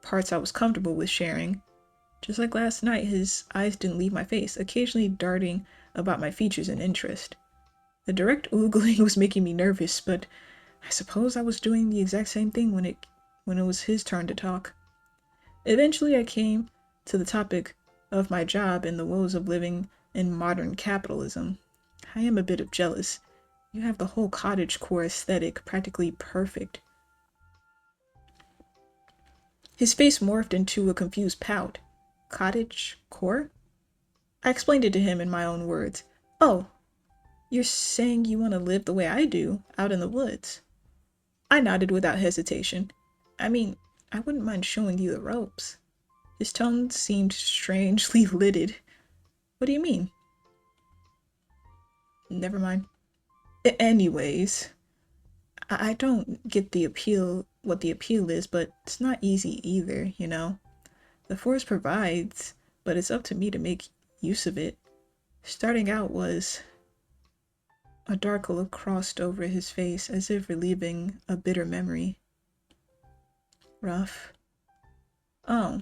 parts I was comfortable with sharing. Just like last night, his eyes didn't leave my face, occasionally darting about my features and interest. The direct oogling was making me nervous, but I suppose I was doing the exact same thing when it was his turn to talk. Eventually I came to the topic of my job and the woes of living in modern capitalism. I am a bit jealous. You have the whole cottagecore aesthetic practically perfect. His face morphed into a confused pout. Cottagecore? I explained it to him in my own words. Oh, you're saying you want to live the way I do, out in the woods? I nodded without hesitation. I mean, I wouldn't mind showing you the ropes. His tone seemed strangely lidded. What do you mean? Never mind. Anyways, I don't get what the appeal is, but it's not easy either, you know? The forest provides, but it's up to me to make use of it. Starting out was... A dark look crossed over his face as if relieving a bitter memory. Rough. Oh.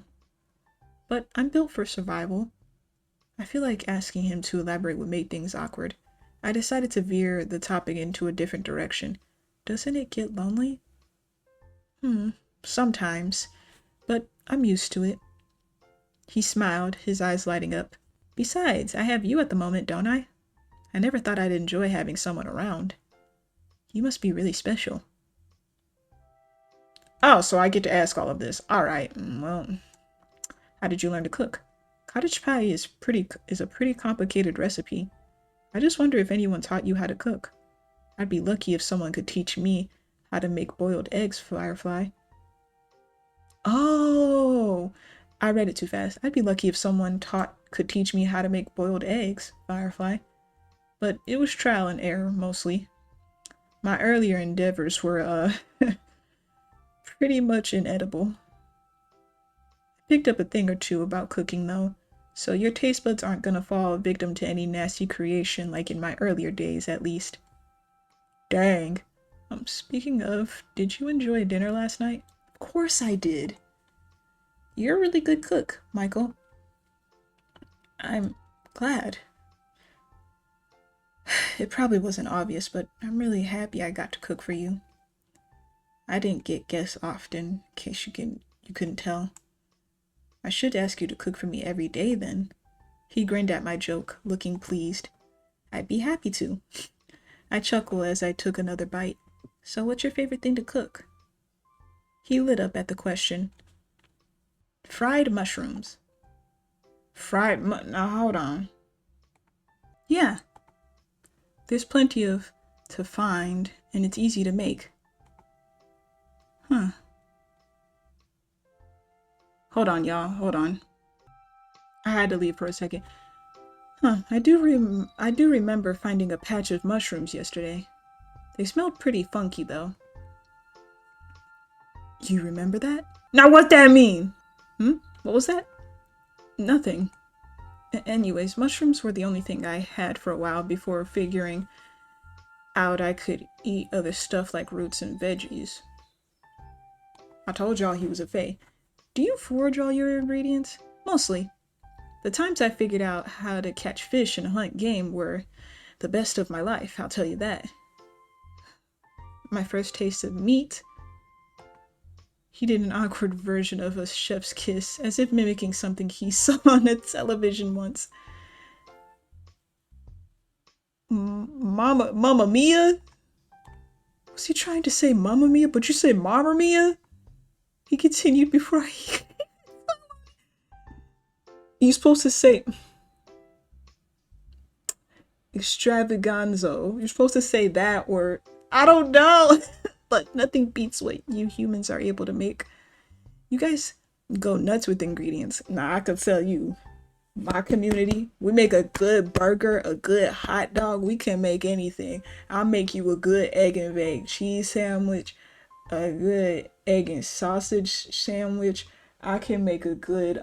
But I'm built for survival. I feel like asking him to elaborate would make things awkward. I decided to veer the topic into a different direction. Doesn't it get lonely? Sometimes. But I'm used to it. He smiled, his eyes lighting up. Besides, I have you at the moment, don't I? I never thought I'd enjoy having someone around. You must be really special. Oh, so I get to ask all of this. Alright, well, how did you learn to cook? Cottage pie is a pretty complicated recipe. I just wonder if anyone taught you how to cook. I'd be lucky if someone could teach me how to make boiled eggs, Firefly. Oh, I read it too fast. I'd be lucky if someone could teach me how to make boiled eggs, Firefly. But it was trial and error, mostly. My earlier endeavors were, pretty much inedible. I picked up a thing or two about cooking, though. So your taste buds aren't gonna fall victim to any nasty creation like in my earlier days, at least. Dang. Speaking of, did you enjoy dinner last night? Of course I did. You're a really good cook, Michael. I'm glad. It probably wasn't obvious, but I'm really happy I got to cook for you. I didn't get guests often, in case you couldn't tell. I should ask you to cook for me every day then. He grinned at my joke, looking pleased. I'd be happy to. I chuckled as I took another bite. So what's your favorite thing to cook? He lit up at the question. Fried mushrooms. Now hold on. Yeah. There's plenty of to find, and it's easy to make. Huh. Hold on, y'all. Hold on. I had to leave for a second. I do remember finding a patch of mushrooms yesterday. They smelled pretty funky, though. You remember that? Now what's that mean? What was that? Nothing. Anyways, mushrooms were the only thing I had for a while before figuring out I could eat other stuff like roots and veggies. I told y'all he was a fae. Do you forage all your ingredients? Mostly. The times I figured out how to catch fish and hunt game were the best of my life, I'll tell you that. My first taste of meat. He did an awkward version of a chef's kiss, as if mimicking something he saw on a television once. Mamma Mia? Was he trying to say Mamma Mia, but you said Mamma Mia? He continued before I... You're supposed to say... Extravaganzo. You're supposed to say that or... I don't know! But nothing beats what you humans are able to make. You guys go nuts with ingredients. Nah, I could tell you. My community, we make a good burger, a good hot dog. We can make anything. I'll make you a good egg and veg cheese sandwich, a good egg and sausage sandwich. I can make a good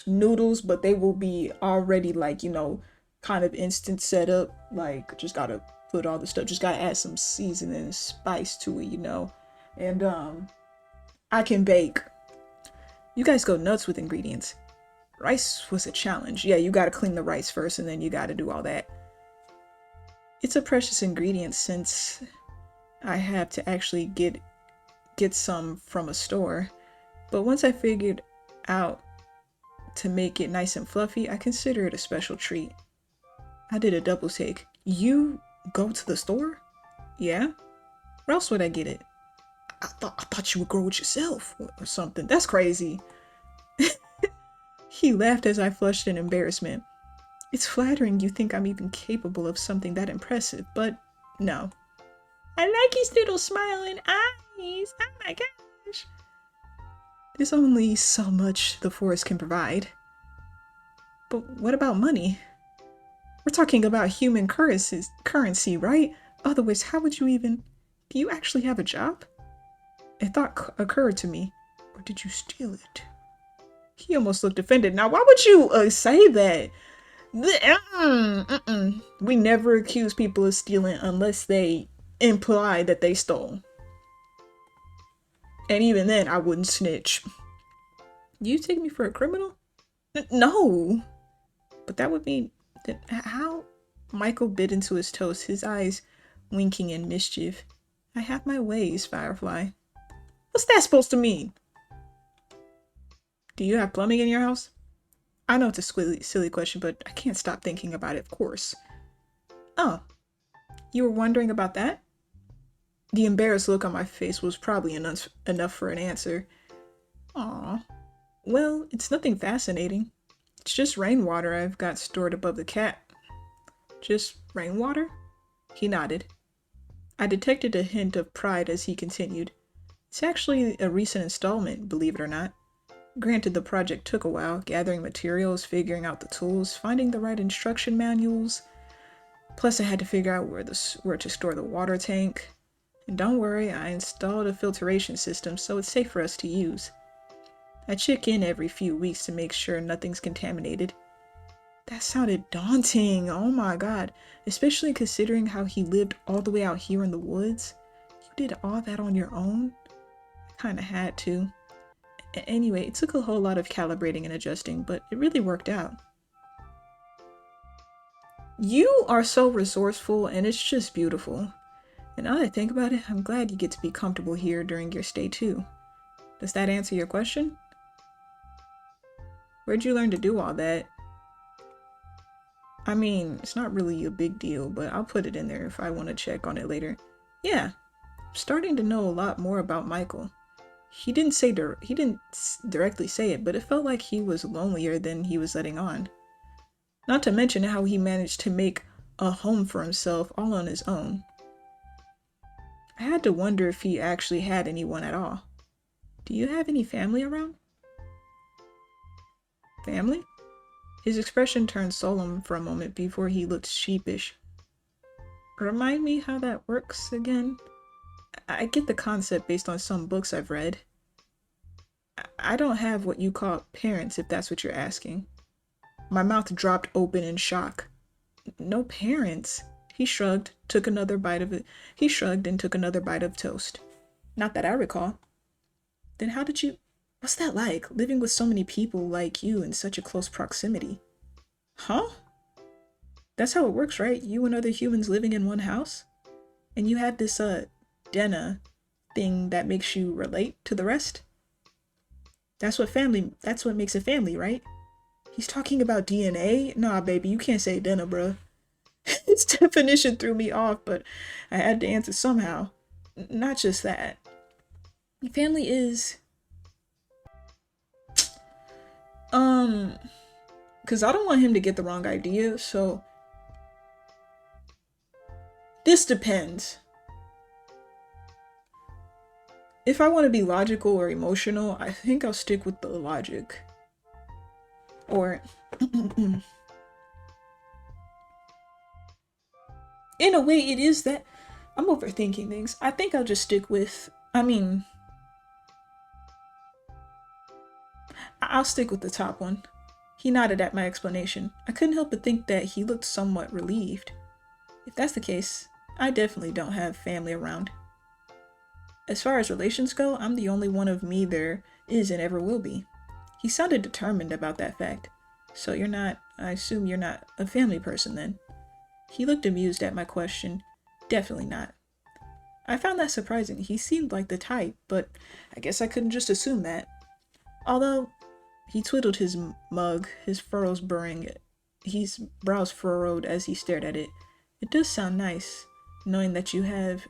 noodles, but they will be already like, you know, kind of instant setup. Like, just gotta put all the stuff, just gotta add some seasoning and spice to it, you know. And I can bake. You guys go nuts with ingredients. Rice was a challenge. Yeah, you gotta clean the rice first and then you gotta do all that. It's a precious ingredient since I have to actually get some from a store. But once I figured out to make it nice and fluffy, I consider it a special treat. I did a double take. You go to the store? Yeah? Where else would I get it? I thought you would grow it yourself or something. That's crazy. He laughed as I flushed in embarrassment. It's flattering you think I'm even capable of something that impressive, but no. I like his little smiling eyes. Oh my gosh. There's only so much the forest can provide. But what about money? We're talking about human currency, right? Otherwise, how would you even... Do you actually have a job? A thought occurred to me. Or did you steal it? He almost looked offended. Now, why would you say that? We never accuse people of stealing unless they imply that they stole. And even then, I wouldn't snitch. You take me for a criminal? No. But that would mean that how? Michael bit into his toast, his eyes winking in mischief. I have my ways, Firefly. What's that supposed to mean? Do you have plumbing in your house? I know it's a silly question, but I can't stop thinking about it, of course. Oh, you were wondering about that? The embarrassed look on my face was probably enough for an answer. Aw. Well, it's nothing fascinating. It's just rainwater I've got stored above the cat. Just rainwater? He nodded. I detected a hint of pride as he continued. It's actually a recent installment, believe it or not. Granted, the project took a while, gathering materials, figuring out the tools, finding the right instruction manuals. Plus, I had to figure out where to store the water tank. And don't worry, I installed a filtration system, so it's safe for us to use. I check in every few weeks to make sure nothing's contaminated. That sounded daunting. Oh my god. Especially considering how he lived all the way out here in the woods. You did all that on your own? I kinda had to. Anyway, it took a whole lot of calibrating and adjusting, but it really worked out. You are so resourceful, and it's just beautiful. And now that I think about it, I'm glad you get to be comfortable here during your stay too. Does that answer your question? Where'd you learn to do all that? I mean, it's not really a big deal, but I'll put it in there if I want to check on it later. Yeah, I'm starting to know a lot more about Michael. He didn't directly say it, but it felt like he was lonelier than he was letting on. Not to mention how he managed to make a home for himself all on his own. I had to wonder if he actually had anyone at all. Do you have any family around? Family? His expression turned solemn for a moment before he looked sheepish. Remind me how that works again? I get the concept based on some books I've read. I don't have what you call parents, if that's what you're asking. My mouth dropped open in shock. No parents. He shrugged and took another bite of toast. Not that I recall. Then how did you... What's that like, living with so many people like you in such a close proximity? Huh? That's how it works, right? You and other humans living in one house? And you have this, Dena thing that makes you relate to the rest? That's what makes a family, right? He's talking about DNA? Nah, baby, you can't say Dena, bruh. His definition threw me off, but I had to answer somehow. Not just that. Family is... Because I don't want him to get the wrong idea, so... This depends. If I want to be logical or emotional, I think I'll stick with the logic. Or... In a way, it is that... I'm overthinking things. I think I'll just stick with... I'll stick with the top one. He nodded at my explanation. I couldn't help but think that he looked somewhat relieved. If that's the case, I definitely don't have family around. As far as relations go, I'm the only one of me there is and ever will be. He sounded determined about that fact. So I assume you're not a family person then. He looked amused at my question. Definitely not. I found that surprising. He seemed like the type, but I guess I couldn't just assume that. Although, he twiddled his mug, his brows furrowed as he stared at it. It does sound nice, knowing that you have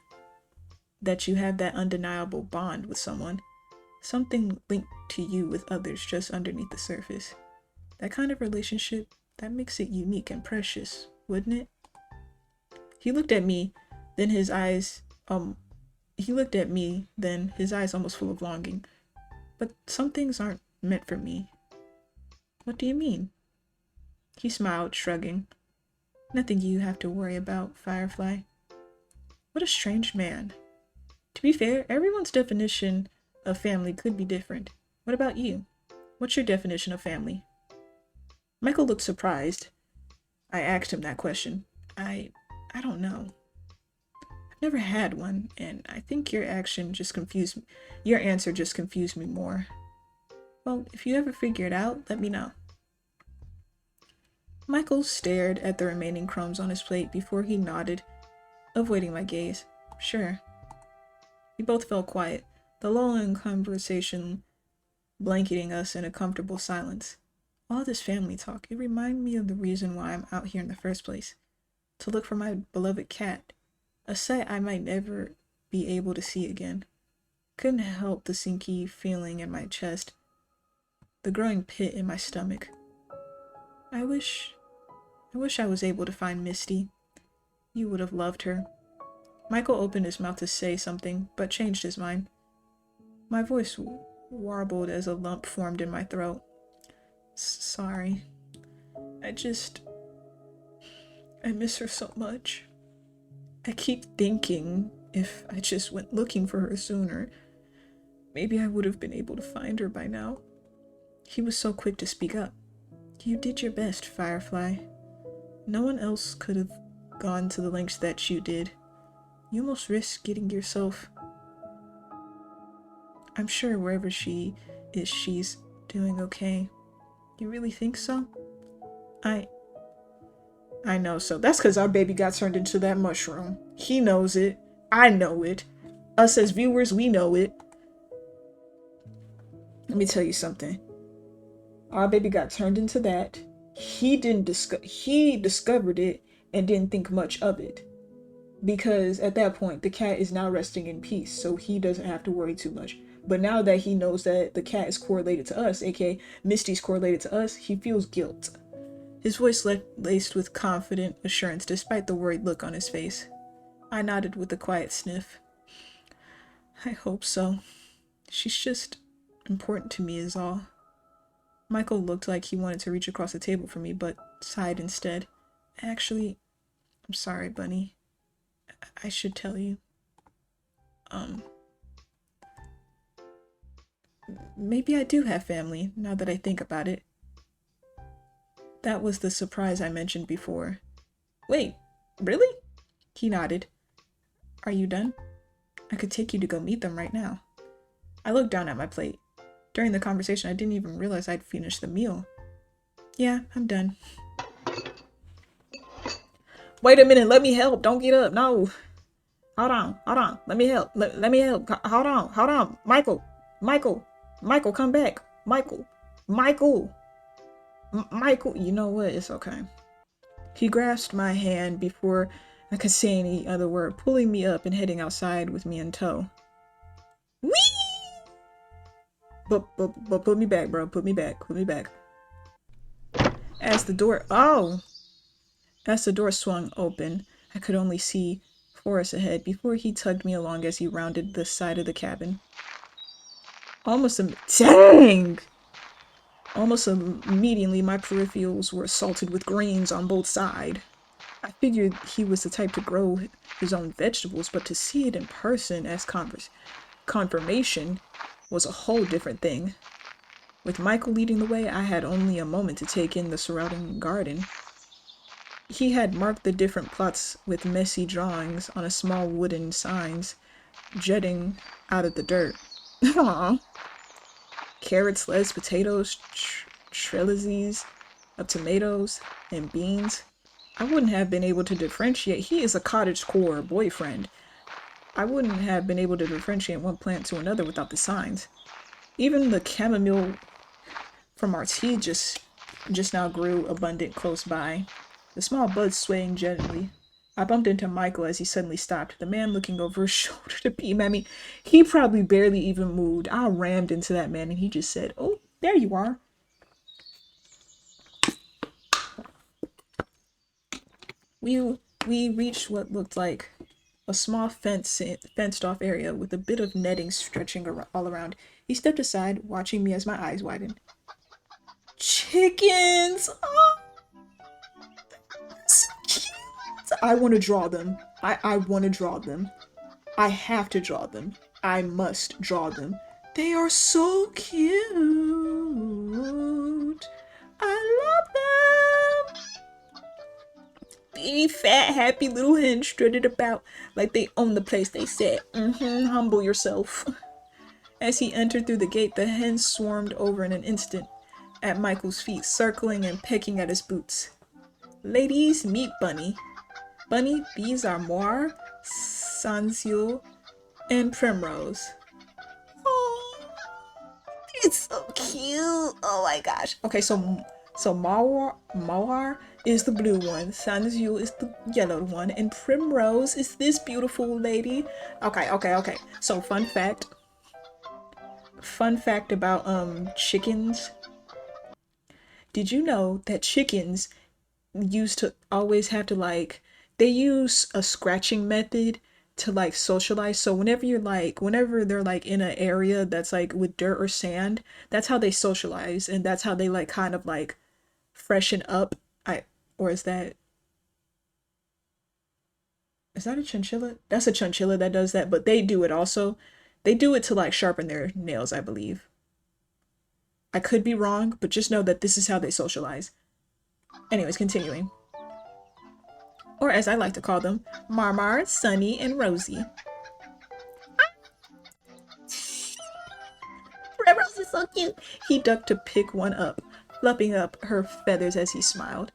that undeniable bond with someone. Something linked to you with others just underneath the surface. That kind of relationship, that makes it unique and precious, wouldn't it? He looked at me, then his eyes almost full of longing. But some things aren't meant for me. What do you mean? He smiled, shrugging. Nothing you have to worry about, Firefly. What a strange man. To be fair, everyone's definition of family could be different. What about you? What's your definition of family? Michael looked surprised. I asked him that question. I don't know. I've never had one, and I think your answer just confused me more. Well, if you ever figure it out, let me know. Michael stared at the remaining crumbs on his plate before he nodded, avoiding my gaze. Sure. We both fell quiet, the lull in conversation blanketing us in a comfortable silence. All this family talk, it reminded me of the reason why I'm out here in the first place. To look for my beloved cat. A sight I might never be able to see again. Couldn't help the sinky feeling in my chest, the growing pit in my stomach. I wish I was able to find Misty. You would have loved her. Michael opened his mouth to say something, but changed his mind. My voice warbled as a lump formed in my throat. Sorry. I miss her so much. I keep thinking if I just went looking for her sooner, maybe I would have been able to find her by now. He was so quick to speak up. You did your best, Firefly. No one else could have gone to the lengths that you did. You almost risked getting yourself... I'm sure wherever she is, she's doing okay. You really think so? I know so. That's because our baby got turned into that mushroom. He knows it. I know it. Us as viewers, we know it. Let me tell you something. Our baby got turned into that. He discovered it and didn't think much of it. Because at that point, the cat is now resting in peace, so he doesn't have to worry too much. But now that he knows that the cat is correlated to us, aka Misty's correlated to us, he feels guilt. His voice laced with confident assurance despite the worried look on his face. I nodded with a quiet sniff. I hope so. She's just important to me is all. Michael looked like he wanted to reach across the table for me, but sighed instead. Actually, I'm sorry, Bunny. I should tell you. Maybe I do have family, now that I think about it. That was the surprise I mentioned before. Wait, really? He nodded. Are you done? I could take you to go meet them right now. I looked down at my plate. During the conversation, I didn't even realize I'd finished the meal. Yeah, I'm done. Wait a minute, let me help. Don't get up. No. Hold on. Let me help. Let me help. Hold on. Michael, come back. Michael. You know what? It's okay. He grasped my hand before I could say any other word, pulling me up and heading outside with me in tow. Whee! But put me back, bro. Put me back. As the door swung open, I could only see forest ahead before he tugged me along as he rounded the side of the cabin. Almost immediately, my peripherals were assaulted with grains on both sides. I figured he was the type to grow his own vegetables, but to see it in person as confirmation was a whole different thing. With Michael leading the way, I had only a moment to take in the surrounding garden. He had marked the different plots with messy drawings on a small wooden signs jutting out of the dirt. Aww. Carrots, lettuce, potatoes, trellises of tomatoes, and beans. I wouldn't have been able to differentiate. He is a cottagecore boyfriend. I wouldn't have been able to differentiate one plant to another without the signs. Even the chamomile from our tea just now grew abundant close by, the small buds swaying gently. I bumped into Michael as he suddenly stopped, the man looking over his shoulder to beam at me. He probably barely even moved. I rammed into that man and he just said, "Oh, there you are." We reached what looked like a small fenced off area with a bit of netting stretching all around. He stepped aside, watching me as my eyes widened. Chickens! Oh, so cute! I want to draw them. I want to draw them. I have to draw them. I must draw them. They are so cute. I love them. Big, fat, happy little hens strutted about like they own the place they said. Humble yourself. As he entered through the gate, the hens swarmed over in an instant at Michael's feet, circling and pecking at his boots. Ladies, meet Bunny. Bunny, these are Moir, Sanzio, and Primrose. Oh, it's so cute. Oh my gosh. Okay, so Moir is the blue one, Sanzio is the yellow one, and Primrose is this beautiful lady. Okay. So fun fact about chickens. Did you know that chickens used to always have to they use a scratching method to socialize? So whenever they're in an area that's with dirt or sand, that's how they socialize, and that's how they kind of freshen up. Or is that a chinchilla? That's a chinchilla that does that, but they do it also. They do it to sharpen their nails, I believe. I could be wrong, but just know that this is how they socialize. Anyways, continuing. Or as I like to call them, Marmar, Sunny, and Rosie. Rose is so cute. He ducked to pick one up, fluffing up her feathers as he smiled.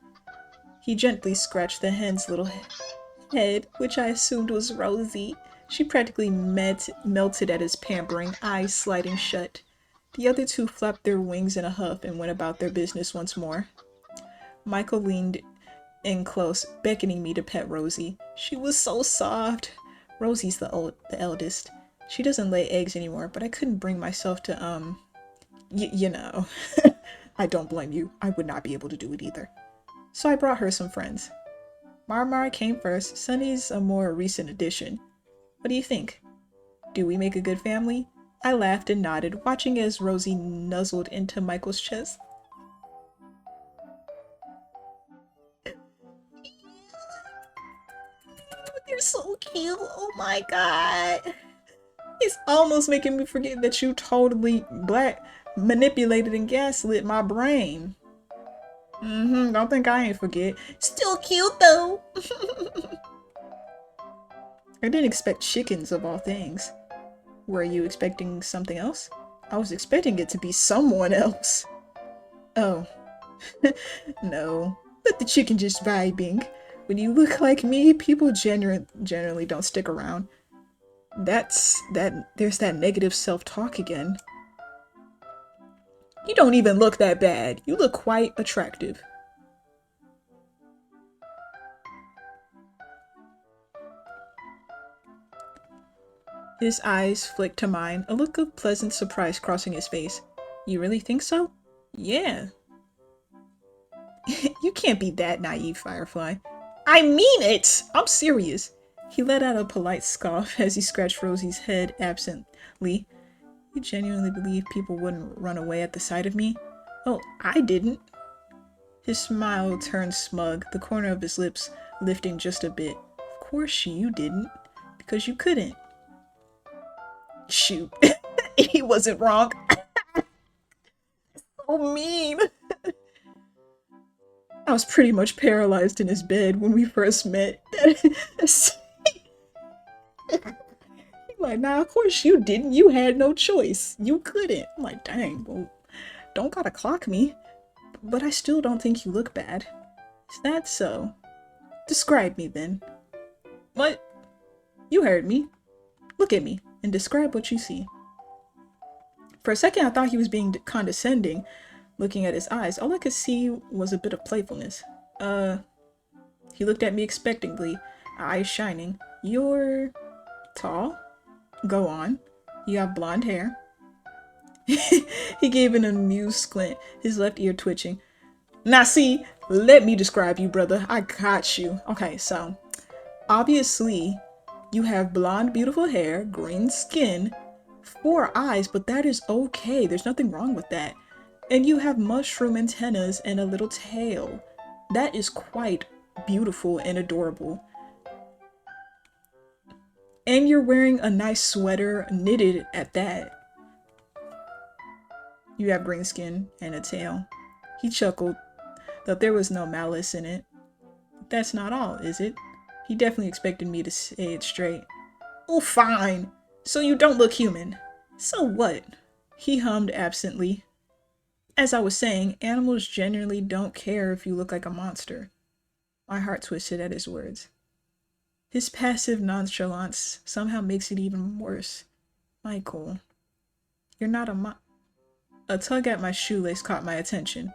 He gently scratched the hen's little head, which I assumed was Rosie. She practically melted at his pampering, eyes sliding shut. The other two flapped their wings in a huff and went about their business once more. Michael leaned in close, beckoning me to pet Rosie. She was so soft. Rosie's the eldest. She doesn't lay eggs anymore, but I couldn't bring myself to, you know. I don't blame you. I would not be able to do it either. So I brought her some friends. Marmar came first. Sunny's a more recent addition. What do you think? Do we make a good family? I laughed and nodded, watching as Rosie nuzzled into Michael's chest. They're so cute. Oh my god. It's almost making me forget that you totally manipulated and gaslit my brain. Don't think I ain't forget. Still cute though. I didn't expect chickens of all things. Were you expecting something else? I was expecting it to be someone else. Oh. No. Let the chicken just vibing. When you look like me, people generally don't stick around. There's that negative self-talk again. You don't even look that bad. You look quite attractive. His eyes flicked to mine, a look of pleasant surprise crossing his face. You really think so? Yeah. You can't be that naive, Firefly. I mean it! I'm serious. He let out a polite scoff as he scratched Rosie's head absently. You genuinely believe people wouldn't run away at the sight of me? Oh, I didn't. His smile turned smug, the corner of his lips lifting just a bit. Of course you didn't, because you couldn't. Shoot. He wasn't wrong. So mean. I was pretty much paralyzed in his bed when we first met. Like, nah, of course you didn't. You had no choice. You couldn't. I'm like, dang, well, don't gotta clock me. But I still don't think you look bad. Is that so? Describe me then. What? You heard me. Look at me and describe what you see. For a second, I thought he was being condescending, looking at his eyes. All I could see was a bit of playfulness. He looked at me expectantly, eyes shining. You're tall? Go on. You have blonde hair. He gave an amused squint, his left ear twitching. Now see, let me describe you, brother. I got you. Okay, so, obviously, you have blonde, beautiful hair, green skin, 4 eyes, but that is okay. There's nothing wrong with that. And you have mushroom antennas and a little tail. That is quite beautiful and adorable. And you're wearing a nice sweater, knitted at that. You have green skin and a tail. He chuckled, though there was no malice in it. That's not all, is it? He definitely expected me to say it straight. Oh, fine. So you don't look human. So what? He hummed absently. As I was saying, animals generally don't care if you look like a monster. My heart twisted at his words. His passive nonchalance somehow makes it even worse. Michael, you're not A tug at my shoelace caught my attention.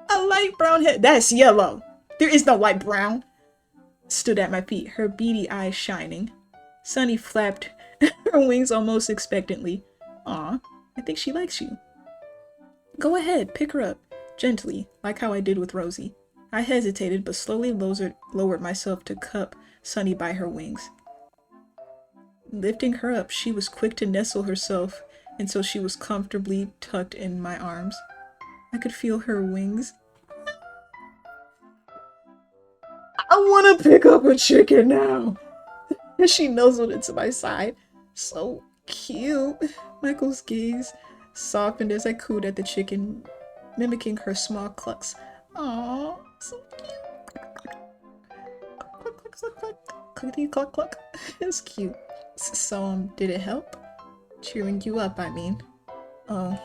A light brown head. That's yellow. There is no light brown. Stood at my feet, her beady eyes shining. Sunny flapped her wings almost expectantly. Aw, I think she likes you. Go ahead, pick her up. Gently, like how I did with Rosie. I hesitated, but slowly lowered myself to cup Sunny by her wings. Lifting her up, she was quick to nestle herself until she was comfortably tucked in my arms. I could feel her wings. I want to pick up a chicken now. As she nuzzled into my side. So Cute. Michael's gaze softened as I cooed at the chicken, mimicking her small clucks. Aww, so cute. Cluck, cluck, cluck, cluck. Cluckety, cluck, cluck. It's cute. So, did it help? Cheering you up, I mean. Oh,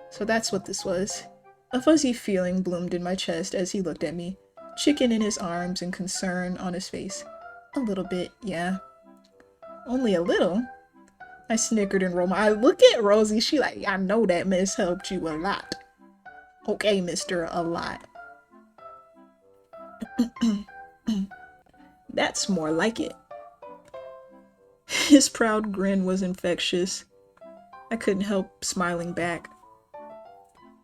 so that's what this was. A fuzzy feeling bloomed in my chest as he looked at me, chicken in his arms and concern on his face. A little bit, yeah. Only a little? I snickered and rolled my eyes. Look at Rosie. She like, I know that miss helped you a lot. Okay, mister, a lot. That's more like it. His proud grin was infectious. I couldn't help smiling back.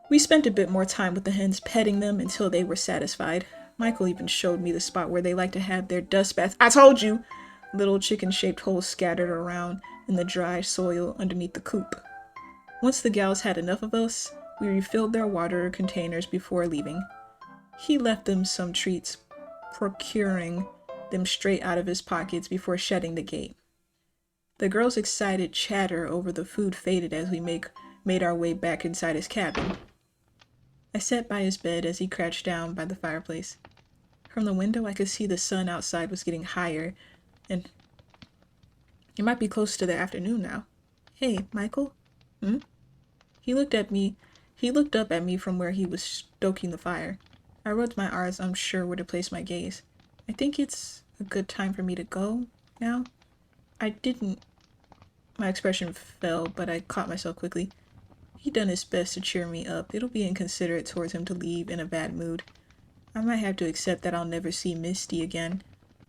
We spent a bit more time with the hens, petting them until they were satisfied. Michael even showed me the spot where they like to have their dust baths. I told you! Little chicken-shaped holes scattered around in the dry soil underneath the coop. Once the gals had enough of us, we refilled their water containers before leaving. He left them some treats, procuring them straight out of his pockets before shutting the gate. The girls' excited chatter over the food faded as we made our way back inside his cabin. I sat by his bed as he crouched down by the fireplace. From the window, I could see the sun outside was getting higher, and it might be close to the afternoon now. Hey, Michael? Hmm? He looked up at me from where he was stoking the fire. I rubbed my eyes, unsure where to place my gaze. I think it's a good time for me to go now. My expression fell, but I caught myself quickly. He'd done his best to cheer me up. It'll be inconsiderate towards him to leave in a bad mood. I might have to accept that I'll never see Misty again,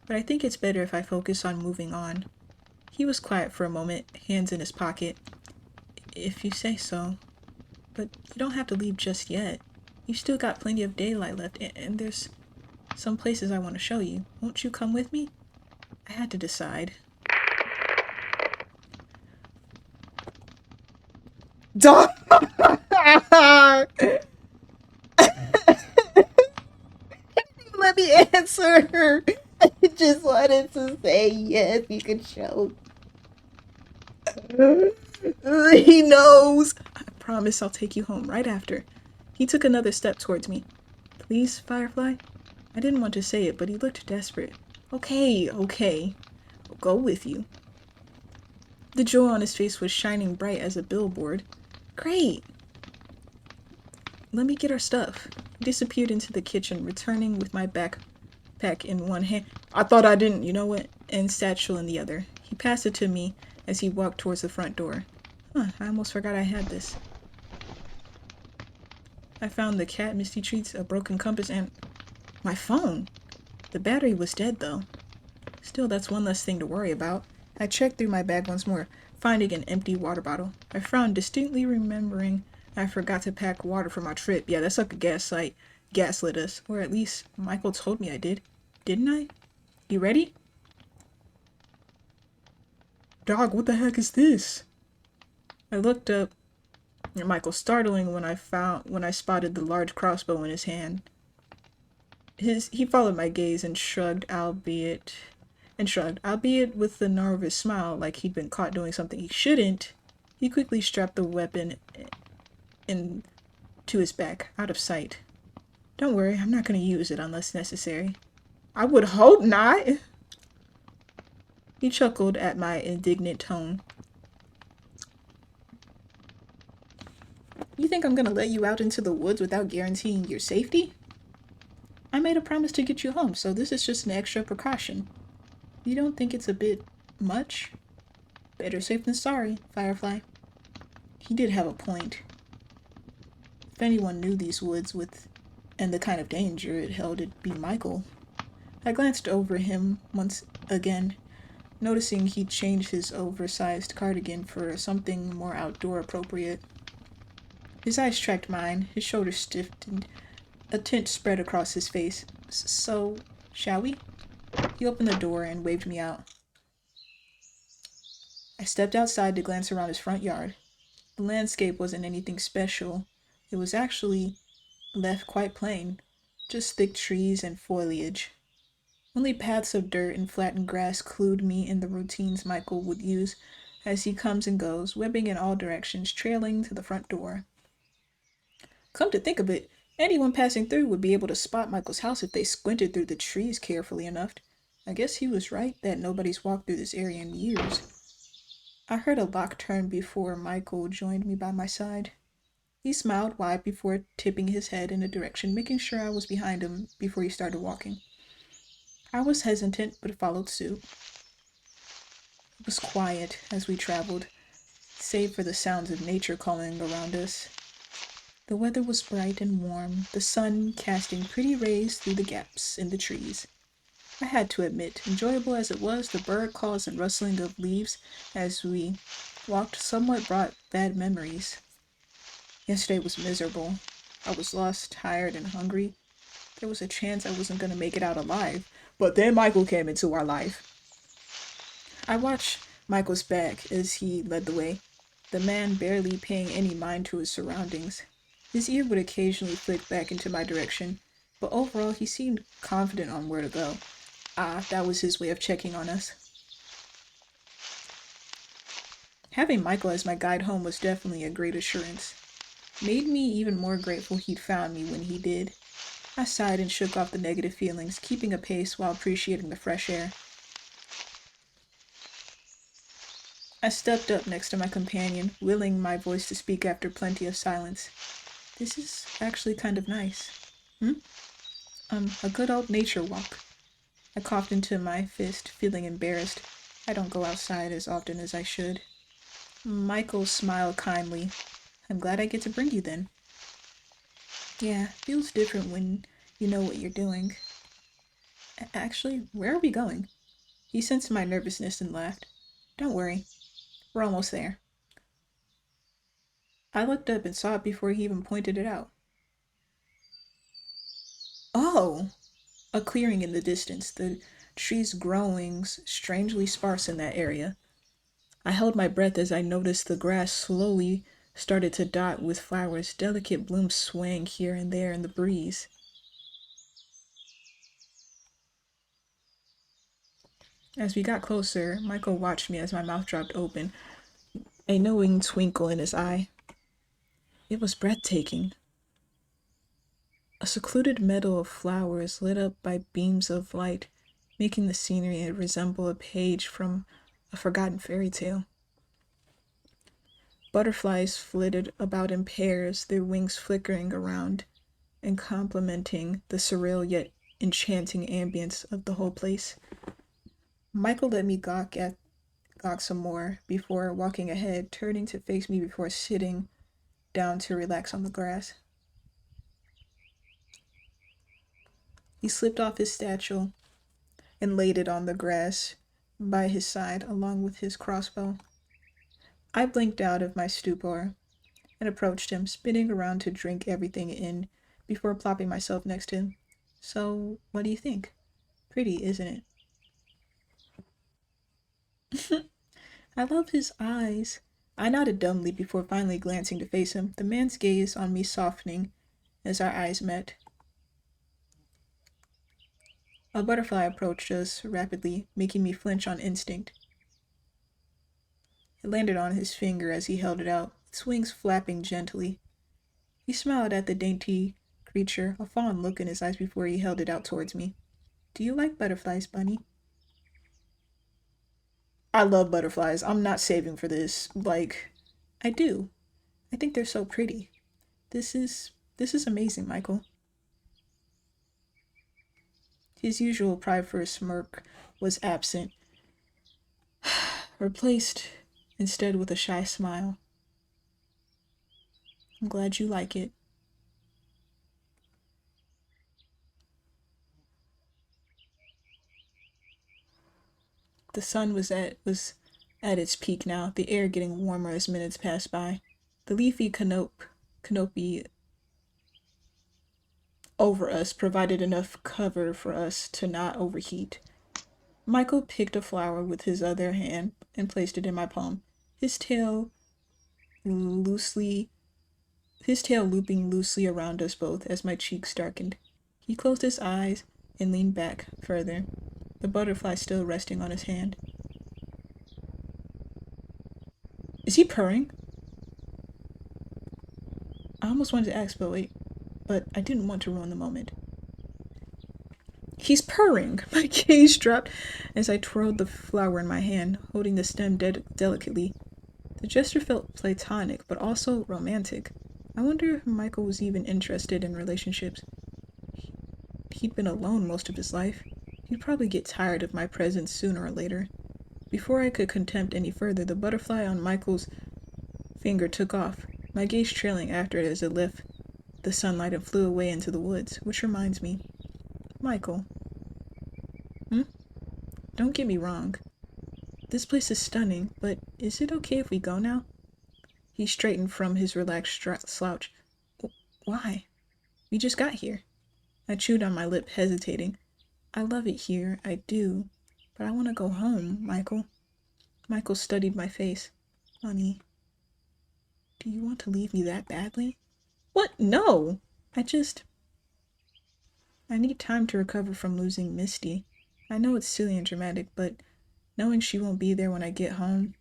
but I think it's better if I focus on moving on. He was quiet for a moment, hands in his pocket. If you say so. But you don't have to leave just yet. You've still got plenty of daylight left, and there's some places I want to show you. Won't you come with me? I had to decide. Dog! Let me answer. I just wanted to say yes, you can show. He knows. I promise I'll take you home right after. He took another step towards me. Please, Firefly? I didn't want to say it, but he looked desperate. Okay. I'll go with you. The joy on his face was shining bright as a billboard. Great! Let me get our stuff. He disappeared into the kitchen, returning with my backpack in one hand. I thought I didn't, you know what? And satchel in the other. He passed it to me as he walked towards the front door. I almost forgot I had this. I found the cat Misty treats, a broken compass, and my phone. The battery was dead, though. Still, that's one less thing to worry about. I checked through my bag once more, finding an empty water bottle. I frowned, distinctly remembering I forgot to pack water for my trip. Yeah, that's like a gaslit us. Or at least Michael told me I did. Didn't I? You ready? Dog, what the heck is this? I looked up at Michael, startling when I spotted the large crossbow in his hand. He followed my gaze and shrugged, albeit with the nervous smile, like he'd been caught doing something he shouldn't. He quickly strapped the weapon to his back, out of sight. Don't worry, I'm not going to use it unless necessary. I would hope not. He chuckled at my indignant tone. You think I'm going to let you out into the woods without guaranteeing your safety? I made a promise to get you home, so this is just an extra precaution. You don't think it's a bit much? Better safe than sorry, Firefly. He did have a point. If anyone knew these woods and the kind of danger it held, it'd be Michael. I glanced over him once again, noticing he'd changed his oversized cardigan for something more outdoor appropriate. His eyes tracked mine, his shoulders stiffened, a tint spread across his face. So, shall we? He opened the door and waved me out. I stepped outside to glance around his front yard. The landscape wasn't anything special. It was actually left quite plain, just thick trees and foliage. Only paths of dirt and flattened grass clued me in the routines Michael would use as he comes and goes, webbing in all directions, trailing to the front door. Come to think of it, anyone passing through would be able to spot Michael's house if they squinted through the trees carefully enough. I guess he was right that nobody's walked through this area in years. I heard a lock turn before Michael joined me by my side. He smiled wide before tipping his head in a direction, making sure I was behind him before he started walking. I was hesitant, but followed suit. It was quiet as we traveled, save for the sounds of nature calling around us. The weather was bright and warm, the sun casting pretty rays through the gaps in the trees. I had to admit, enjoyable as it was, the bird calls and rustling of leaves as we walked somewhat brought bad memories. Yesterday was miserable. I was lost, tired, and hungry. There was a chance I wasn't going to make it out alive. But then Michael came into our life. I watched Michael's back as he led the way, the man barely paying any mind to his surroundings. His ear would occasionally flick back into my direction, but overall he seemed confident on where to go. That was his way of checking on us. Having Michael as my guide home was definitely a great assurance. Made me even more grateful he'd found me when he did. I sighed and shook off the negative feelings, keeping a pace while appreciating the fresh air. I stepped up next to my companion, willing my voice to speak after plenty of silence. This is actually kind of nice. A good old nature walk. I coughed into my fist, feeling embarrassed. I don't go outside as often as I should. Michael smiled kindly. I'm glad I get to bring you then. Yeah, feels different when you know what you're doing. Actually, where are we going? He sensed my nervousness and laughed. Don't worry, we're almost there. I looked up and saw it before he even pointed it out. Oh! A clearing in the distance, the trees growing strangely sparse in that area. I held my breath as I noticed the grass slowly started to dot with flowers, delicate blooms swaying here and there in the breeze. As we got closer, Michael watched me as my mouth dropped open, a knowing twinkle in his eye. It was breathtaking. A secluded meadow of flowers lit up by beams of light, making the scenery resemble a page from a forgotten fairy tale. Butterflies flitted about in pairs, their wings flickering around and complementing the surreal yet enchanting ambience of the whole place. Michael let me gawk some more before walking ahead, turning to face me before sitting down to relax on the grass. He slipped off his satchel and laid it on the grass by his side along with his crossbow. I blinked out of my stupor and approached him, spinning around to drink everything in before plopping myself next to him. So, what do you think? Pretty, isn't it? I love his eyes. I nodded dumbly before finally glancing to face him, the man's gaze on me softening as our eyes met. A butterfly approached us rapidly, making me flinch on instinct. It landed on his finger as he held it out, its wings flapping gently. He smiled at the dainty creature, a fond look in his eyes before he held it out towards me. Do you like butterflies, Bunny? I love butterflies. I'm not saving for this. I do. I think they're so pretty. This is amazing, Michael. His usual pride for a smirk was absent, replaced instead with a shy smile. I'm glad you like it. The sun was at its peak now, the air getting warmer as minutes passed by. The leafy canopy over us provided enough cover for us to not overheat. Michael picked a flower with his other hand and placed it in my palm, his tail loosely his tail looping loosely around us both as my cheeks darkened. He closed his eyes and leaned back further, the butterfly still resting on his hand. Is he purring? I almost wanted to ask, but I didn't want to ruin the moment. He's purring. My gaze dropped as I twirled the flower in my hand, holding the stem delicately. The gesture felt platonic, but also romantic. I wonder if Michael was even interested in relationships. He'd been alone most of his life. He'd probably get tired of my presence sooner or later. Before I could contempt any further, the butterfly on Michael's finger took off, my gaze trailing after it as it left the sunlight and flew away into the woods, which reminds me. Michael. Don't get me wrong. This place is stunning, but is it okay if we go now? He straightened from his relaxed slouch. Why? We just got here. I chewed on my lip, hesitating. I love it here, I do. But I want to go home, Michael. Michael studied my face. Honey, do you want to leave me that badly? What? No! I need time to recover from losing Misty. I know it's silly and dramatic, but knowing she won't be there when I get home,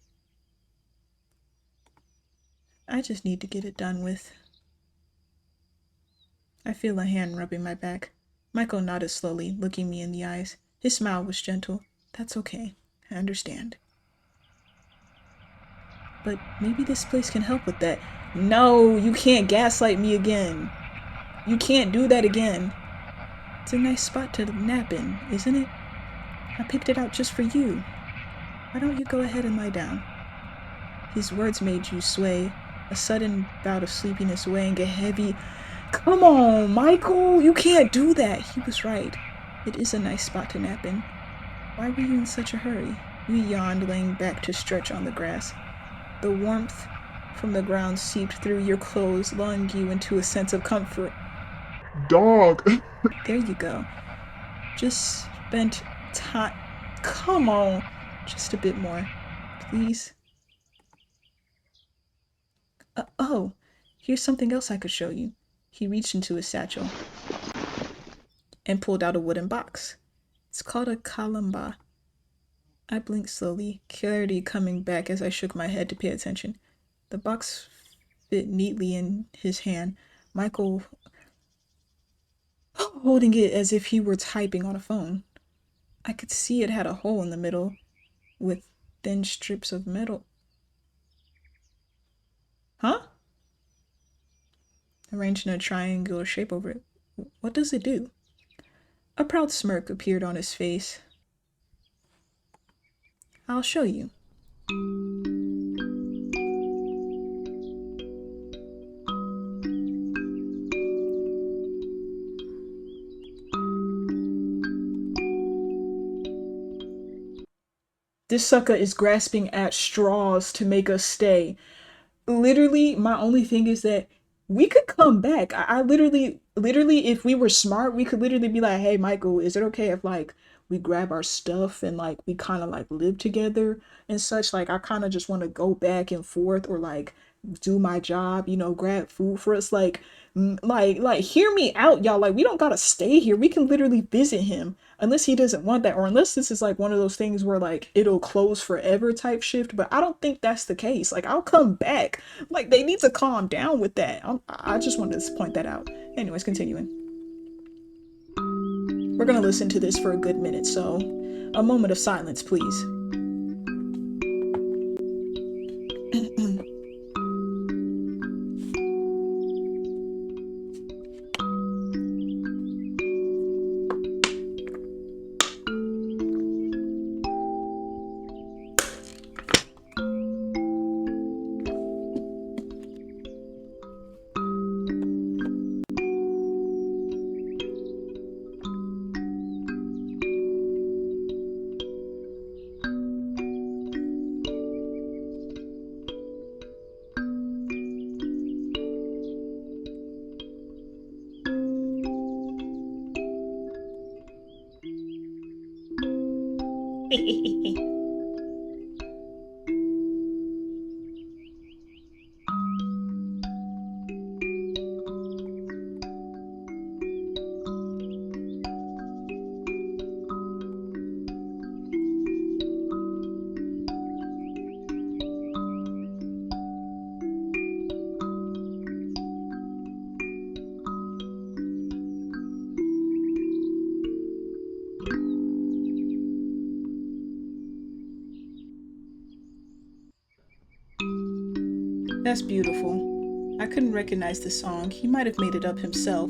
I just need to get it done with. I feel a hand rubbing my back. Michael nodded slowly, looking me in the eyes. His smile was gentle. That's okay. I understand. But maybe this place can help with that. No, you can't gaslight me again. You can't do that again. It's a nice spot to nap in, isn't it? I picked it out just for you. Why don't you go ahead and lie down? His words made you sway, a sudden bout of sleepiness weighing a heavy... Come on, Michael, you can't do that. He was right. It is a nice spot to nap in. Why were you in such a hurry? You yawned, laying back to stretch on the grass. The warmth from the ground seeped through your clothes, lulling you into a sense of comfort.
Dog!
There you go. Just spent time. Come on. Just a bit more. Please. Oh, here's something else I could show you. He reached into his satchel and pulled out a wooden box. It's called a kalimba. I blinked slowly, clarity coming back as I shook my head to pay attention. The box fit neatly in his hand, Michael holding it as if he were typing on a phone. I could see it had a hole in the middle with thin strips of metal. Huh? Arranged in a triangular shape over it. What does it do? A proud smirk appeared on his face. I'll show you. This sucker is grasping at straws to make us stay. Literally, my only thing is that we could come back. I literally, if we were smart, we could literally be like, hey, Michael, is it okay if like we grab our stuff and like we kind of like live together and such? Like, I kind of just want to go back and forth or like do my job, grab food for us. Like, hear me out, y'all. Like, we don't gotta stay here. We can literally visit him unless he doesn't want that, or unless this is like one of those things where like it'll close forever type shift. But I don't think that's the case. Like, I'll come back. Like, they need to calm down with that. I just wanted to point that out. Anyways, continuing. We're gonna listen to this for a good minute, so a moment of silence, please. That's beautiful. I couldn't recognize the song. He might have made it up himself.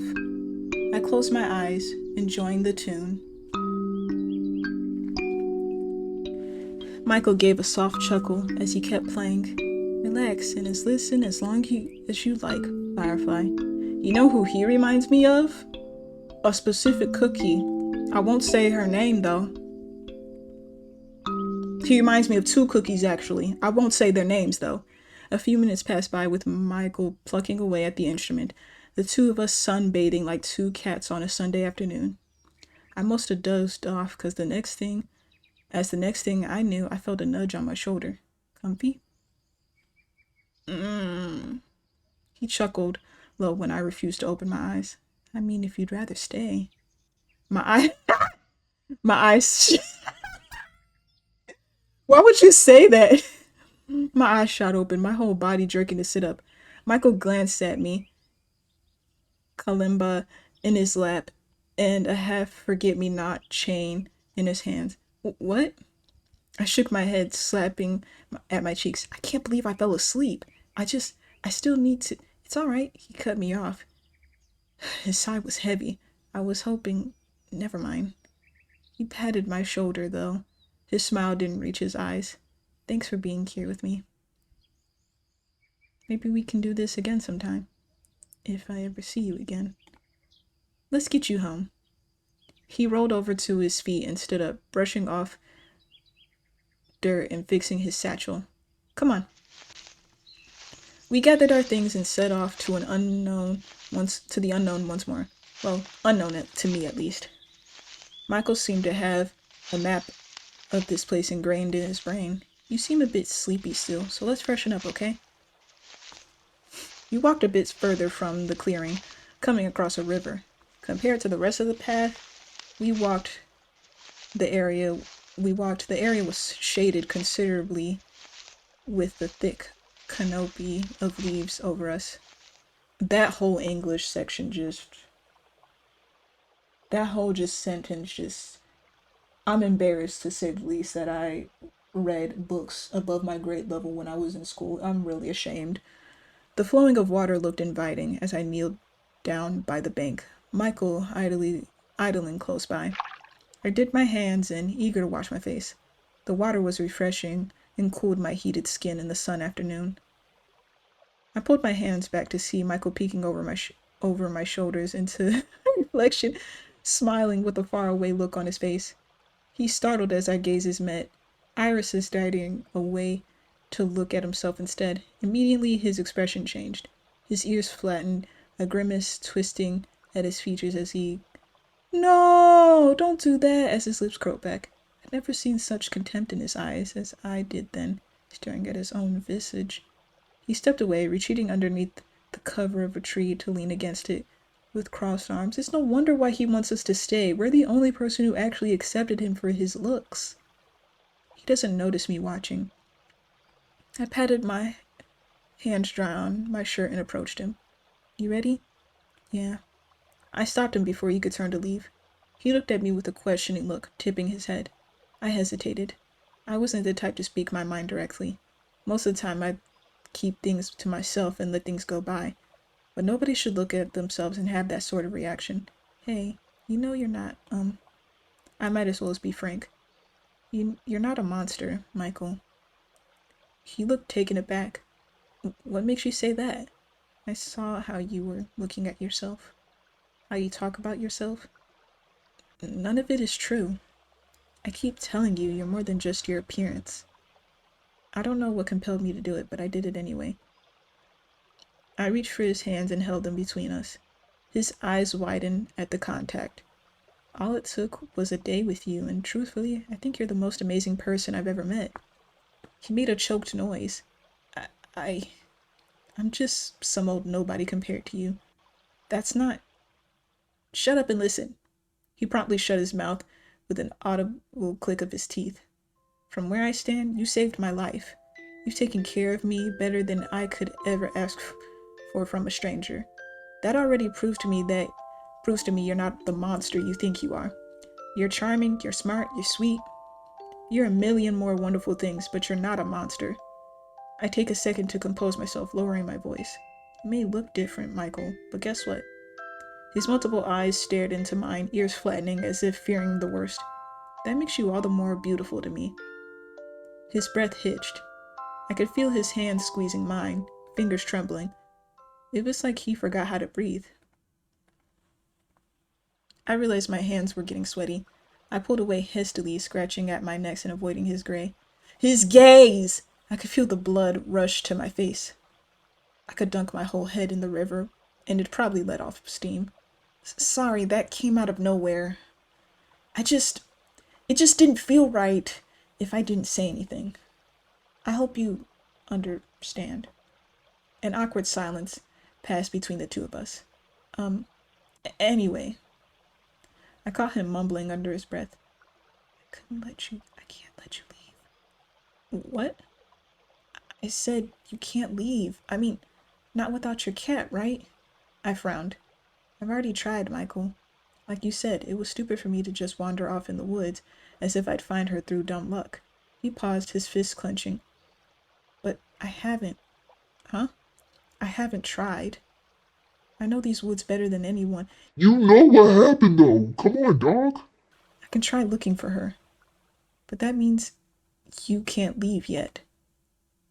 I closed my eyes, enjoying the tune. Michael gave a soft chuckle as he kept playing. Relax and listen as long as you like, Firefly. You know who he reminds me of? A specific cookie. I won't say her name though. He reminds me of two cookies actually. I won't say their names though. A few minutes passed by with Michael plucking away at the instrument, the two of us sunbathing like two cats on a Sunday afternoon. I must have dozed off because the next thing I knew, I felt a nudge on my shoulder. Comfy? He chuckled low when I refused to open my eyes. I mean, if you'd rather stay. My eye, my eyes. Why would you say that? My eyes shot open, my whole body jerking to sit up. Michael glanced at me, kalimba in his lap, and a half forget me not chain in his hands. What? I shook my head, slapping at my cheeks. I can't believe I fell asleep. I still need to. It's all right. He cut me off. His sigh was heavy. I was hoping. Never mind. He patted my shoulder, though. His smile didn't reach his eyes. Thanks for being here with me. Maybe we can do this again sometime. If I ever see you again. Let's get you home. He rolled over to his feet and stood up, brushing off dirt and fixing his satchel. Come on. We gathered our things and set off to the unknown once more. Well, unknown to me at least. Michael seemed to have a map of this place ingrained in his brain. You seem a bit sleepy still, so let's freshen up, okay? We walked a bit further from the clearing, coming across a river. Compared to the rest of the path, the area was shaded considerably with the thick canopy of leaves over us. That whole sentence, I'm embarrassed to say the least that I read books above my grade level when I was in school. I'm really ashamed. The flowing of water looked inviting as I kneeled down by the bank, Michael idling close by. I dipped my hands in, eager to wash my face. The water was refreshing and cooled my heated skin in the sun afternoon. I pulled my hands back to see Michael peeking over my shoulders into reflection, smiling with a faraway look on his face. He startled as our gazes met, irises darting away to look at himself instead. Immediately his expression changed. His ears flattened, a grimace twisting at his features as he, "No, don't do that," as his lips curled back. I'd never seen such contempt in his eyes as I did then, staring at his own visage. He stepped away, retreating underneath the cover of a tree to lean against it with crossed arms. It's no wonder why he wants us to stay. We're the only person who actually accepted him for his looks. He doesn't notice me watching. I patted my hands dry on my shirt and approached him. You ready? Yeah. I stopped him before he could turn to leave. He looked at me with a questioning look, tipping his head. I hesitated. I wasn't the type to speak my mind directly. Most of the time I'd keep things to myself and let things go by. But nobody should look at themselves and have that sort of reaction. Hey, you know you're not, I might as well be frank. You're not a monster, Michael. He looked taken aback. What makes you say that? I saw how you were looking at yourself. How you talk about yourself. None of it is true. I keep telling you you're more than just your appearance. I don't know what compelled me to do it, but I did it anyway. I reached for his hands and held them between us. His eyes widened at the contact. All it took was a day with you, and truthfully, I think you're the most amazing person I've ever met. He made a choked noise. I'm just some old nobody compared to you. That's not... Shut up and listen. He promptly shut his mouth with an audible click of his teeth. From where I stand, you saved my life. You've taken care of me better than I could ever ask for from a stranger. That already proves to me you're not the monster you think you are. You're charming, you're smart, you're sweet. You're a million more wonderful things, but you're not a monster. I take a second to compose myself, lowering my voice. It may look different, Michael, but guess what? His multiple eyes stared into mine, ears flattening as if fearing the worst. That makes you all the more beautiful to me. His breath hitched. I could feel his hands squeezing mine, fingers trembling. It was like he forgot how to breathe. I realized my hands were getting sweaty. I pulled away hastily, scratching at my neck and avoiding his gray. His gaze! I could feel the blood rush to my face. I could dunk my whole head in the river, and it'd probably let off steam. Sorry, that came out of nowhere. It just didn't feel right if I didn't say anything. I hope you understand. An awkward silence passed between the two of us. Anyway, I caught him mumbling under his breath. I can't let you leave. What? I said you can't leave. I mean, not without your cat, right? I frowned. I've already tried, Michael. Like you said, it was stupid for me to just wander off in the woods as if I'd find her through dumb luck. He paused, his fist clenching. But I haven't. Huh? I haven't tried. I know these woods better than anyone.
You know what happened though. Come on, dog.
I can try looking for her. But that means you can't leave yet.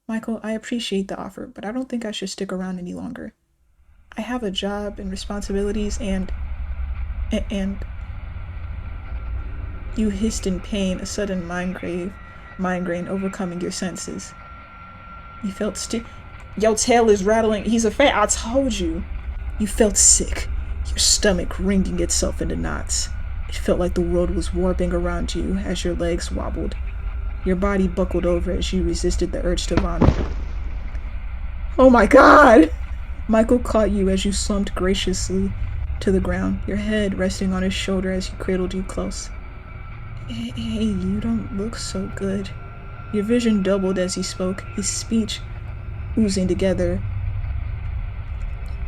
Michael, I appreciate the offer, but I don't think I should stick around any longer. I have a job and responsibilities and you hissed in pain, a sudden migraine overcoming your senses. You felt your tail is rattling. He's a fan. I told you. You felt sick, your stomach wringing itself into knots. It felt like the world was warping around you as your legs wobbled. Your body buckled over as you resisted the urge to vomit. Oh my God! Michael caught you as you slumped graciously to the ground, your head resting on his shoulder as he cradled you close. Hey, you don't look so good. Your vision doubled as he spoke, his speech oozing together,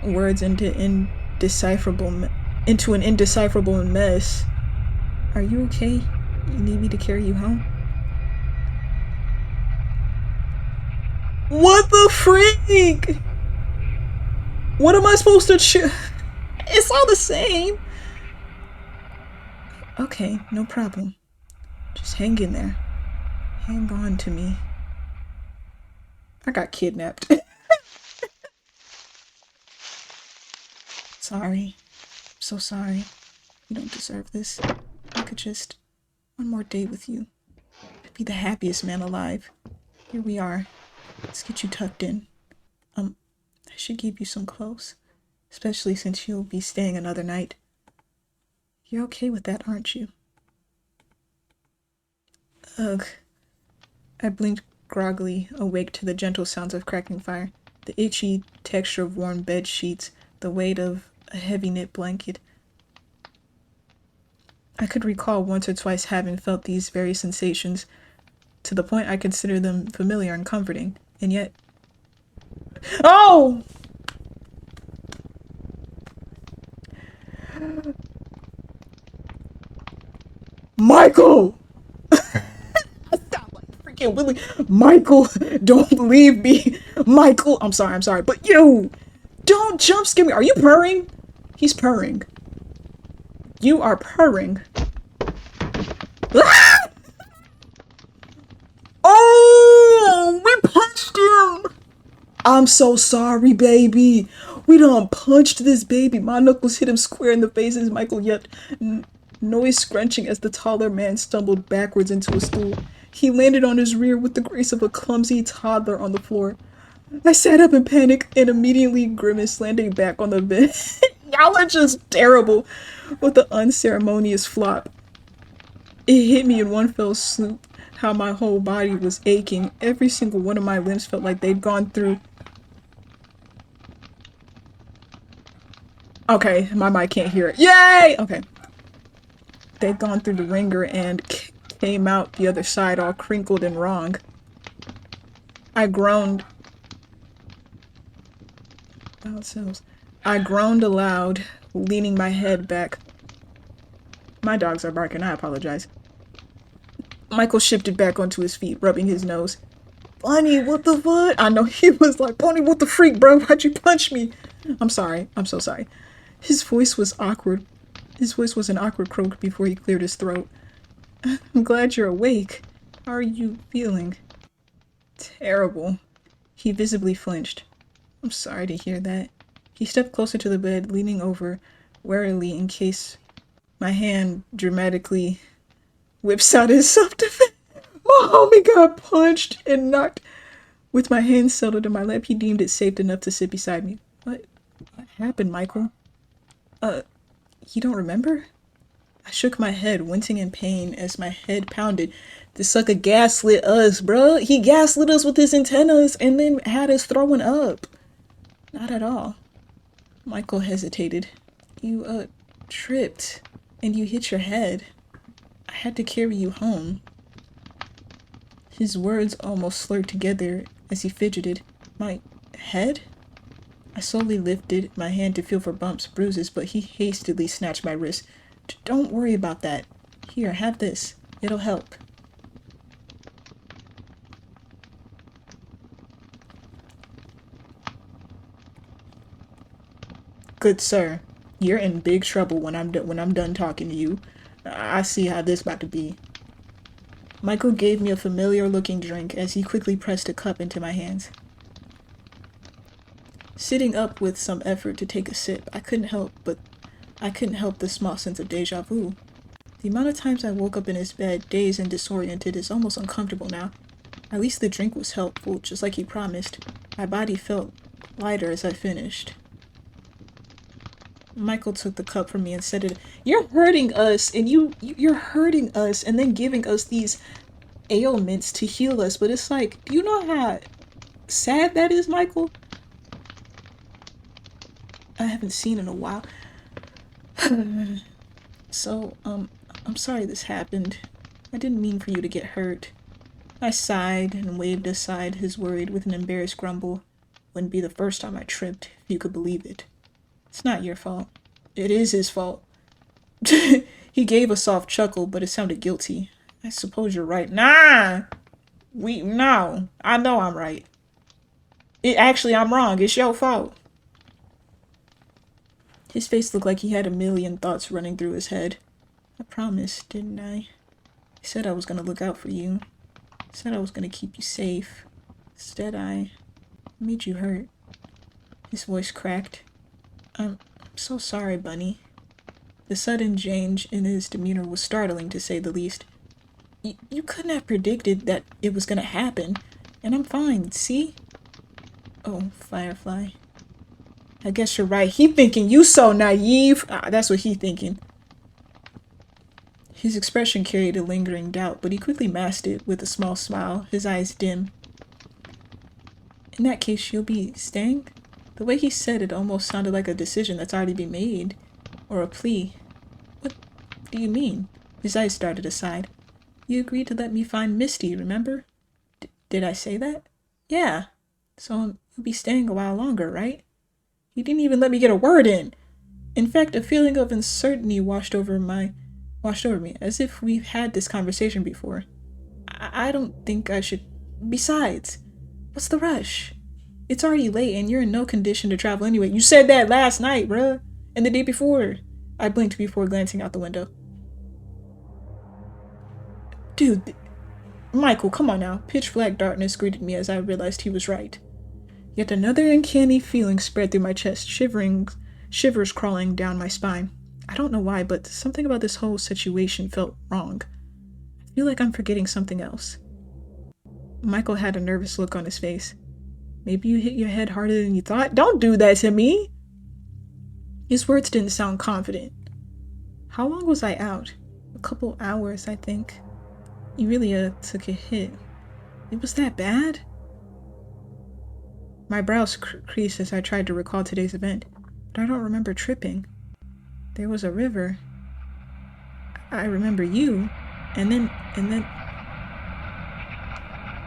words into an indecipherable mess. Are you okay? You need me to carry you home? What the freak? What am I supposed to choose? It's all the same. Okay, no problem. Just hang in there. Hang on to me. I got kidnapped. Sorry. I'm so sorry. You don't deserve this. I could just... one more day with you. I'd be the happiest man alive. Here we are. Let's get you tucked in. I should give you some clothes. Especially since you'll be staying another night. You're okay with that, aren't you? Ugh. I blinked groggily, awake to the gentle sounds of cracking fire, the itchy texture of warm bed sheets, the weight of a heavy knit blanket. I could recall once or twice having felt these very sensations, to the point I considered them familiar and comforting, and yet... Oh! Michael! Willie. Michael, don't leave me. Michael, I'm sorry, but you don't jump scare me. Are you purring? He's purring. You are purring. Ah! Oh, we punched him. I'm so sorry, baby. We done punched this baby. My knuckles hit him square in the face as Michael yelped, noise scrunching as the taller man stumbled backwards into a stool. He landed on his rear with the grace of a clumsy toddler on the floor. I sat up in panic and immediately grimaced, landing back on the bed. Y'all are just terrible with the unceremonious flop. It hit me in one fell swoop how my whole body was aching. Every single one of my limbs felt like they'd gone through... Okay, my mic can't hear it. Yay! Okay. They'd gone through the ringer and came out the other side all crinkled and wrong. I groaned. I groaned aloud, leaning my head back. My dogs are barking, I apologize. Michael shifted back onto his feet, rubbing his nose. Bunny, what the fuck? I know he was like, Bunny, what the freak, bro? Why'd you punch me? I'm sorry. I'm so sorry. His voice was awkward. His voice was an awkward croak before he cleared his throat. I'm glad you're awake. How are you feeling? Terrible. He visibly flinched. I'm sorry to hear that. He stepped closer to the bed, leaning over warily in case my hand dramatically whips out his self-defense. My homie got punched and knocked. With my hand settled in my lap, he deemed it safe enough to sit beside me. What happened, Michael? You don't remember? I shook my head, wincing in pain as my head pounded. The sucker gaslit us, bruh. He gaslit us with his antennas and then had us throwing up. Not at all. Michael hesitated. You, tripped. And you hit your head. I had to carry you home. His words almost slurred together as he fidgeted. My head? I slowly lifted my hand to feel for bumps, bruises, but he hastily snatched my wrist. Don't worry about that. Here, have this. It'll help. Good sir, you're in big trouble when I'm done talking to you. I see how this about to be. Michael gave me a familiar-looking drink as he quickly pressed a cup into my hands. Sitting up with some effort to take a sip, I couldn't help the small sense of deja vu. The amount of times I woke up in his bed, dazed and disoriented, is almost uncomfortable now. At least the drink was helpful, just like he promised. My body felt lighter as I finished. Michael took the cup from me and said it. You're hurting us, and you're hurting us, and then giving us these ailments to heal us. But it's like, do you know how sad that is, Michael? I haven't seen in a while. So, I'm sorry this happened. I didn't mean for you to get hurt. I sighed and waved aside his worried with an embarrassed grumble. Wouldn't be the first time I tripped, if you could believe it. It's not your fault. It is his fault. He gave a soft chuckle, but it sounded guilty. I suppose you're right. Nah! No. I know I'm right. I'm wrong. It's your fault. His face looked like he had a million thoughts running through his head. I promised, didn't I? I said I was gonna look out for you. I said I was gonna keep you safe. Instead, I made you hurt. His voice cracked. I'm so sorry, Bunny. The sudden change in his demeanor was startling, to say the least. You couldn't have predicted that it was gonna happen, and I'm fine, see? Oh, Firefly. I guess you're right. He thinking you so naive. That's what he thinking. His expression carried a lingering doubt, but he quickly masked it with a small smile, his eyes dim. In that case, you'll be staying? The way he said it almost sounded like a decision that's already been made. Or a plea. What do you mean? His eyes started aside. You agreed to let me find Misty, remember? Did I say that? Yeah. So you'll be staying a while longer, right? You didn't even let me get a word in. In fact, a feeling of uncertainty washed over me, as if we've had this conversation before. I don't think I should. Besides, what's the rush? It's already late and you're in no condition to travel anyway. You said that last night, bruh. And the day before. I blinked before glancing out the window. Dude, Michael, come on now. Pitch black darkness greeted me as I realized he was right. Yet another uncanny feeling spread through my chest, shivers crawling down my spine. I don't know why, but something about this whole situation felt wrong. I feel like I'm forgetting something else. Michael had a nervous look on his face. Maybe you hit your head harder than you thought? Don't do that to me! His words didn't sound confident. How long was I out? A couple hours, I think. You really, took a hit. It was that bad? My brows creased as I tried to recall today's event, but I don't remember tripping. There was a river. I remember you, and then...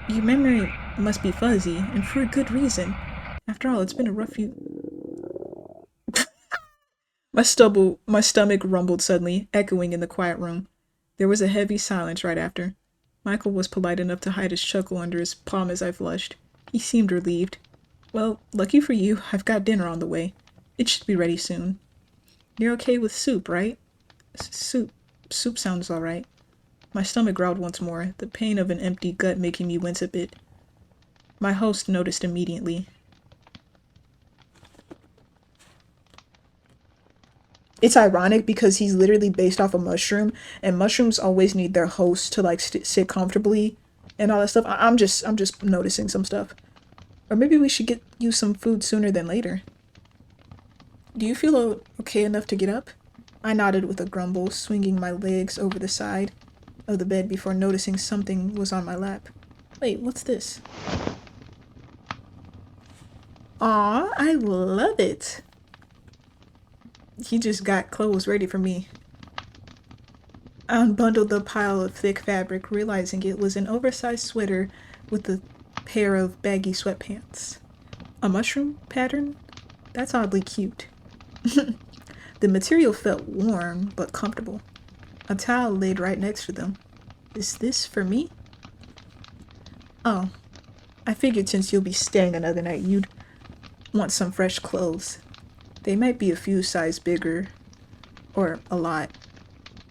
Your memory must be fuzzy, and for a good reason. After all, it's been a rough few... My stomach rumbled suddenly, echoing in the quiet room. There was a heavy silence right after. Michael was polite enough to hide his chuckle under his palm as I flushed. He seemed relieved. Well, lucky for you, I've got dinner on the way. It should be ready soon. You're okay with soup, right? Soup. Soup sounds alright. My stomach growled once more, the pain of an empty gut making me wince a bit. My host noticed immediately. It's ironic because he's literally based off a mushroom, and mushrooms always need their host to like sit comfortably and all that stuff. I'm just noticing some stuff. Or maybe we should get you some food sooner than later. Do you feel okay enough to get up? I nodded with a grumble, swinging my legs over the side of the bed before noticing something was on my lap. Wait, what's this? Aw, I love it. He just got clothes ready for me. I unbundled the pile of thick fabric, realizing it was an oversized sweater with a pair of baggy sweatpants. A mushroom pattern? That's oddly cute. The material felt warm but comfortable. A towel laid right next to them. Is this for me? Oh, I figured since you'll be staying another night, you'd want some fresh clothes. They might be a few sizes bigger, or a lot.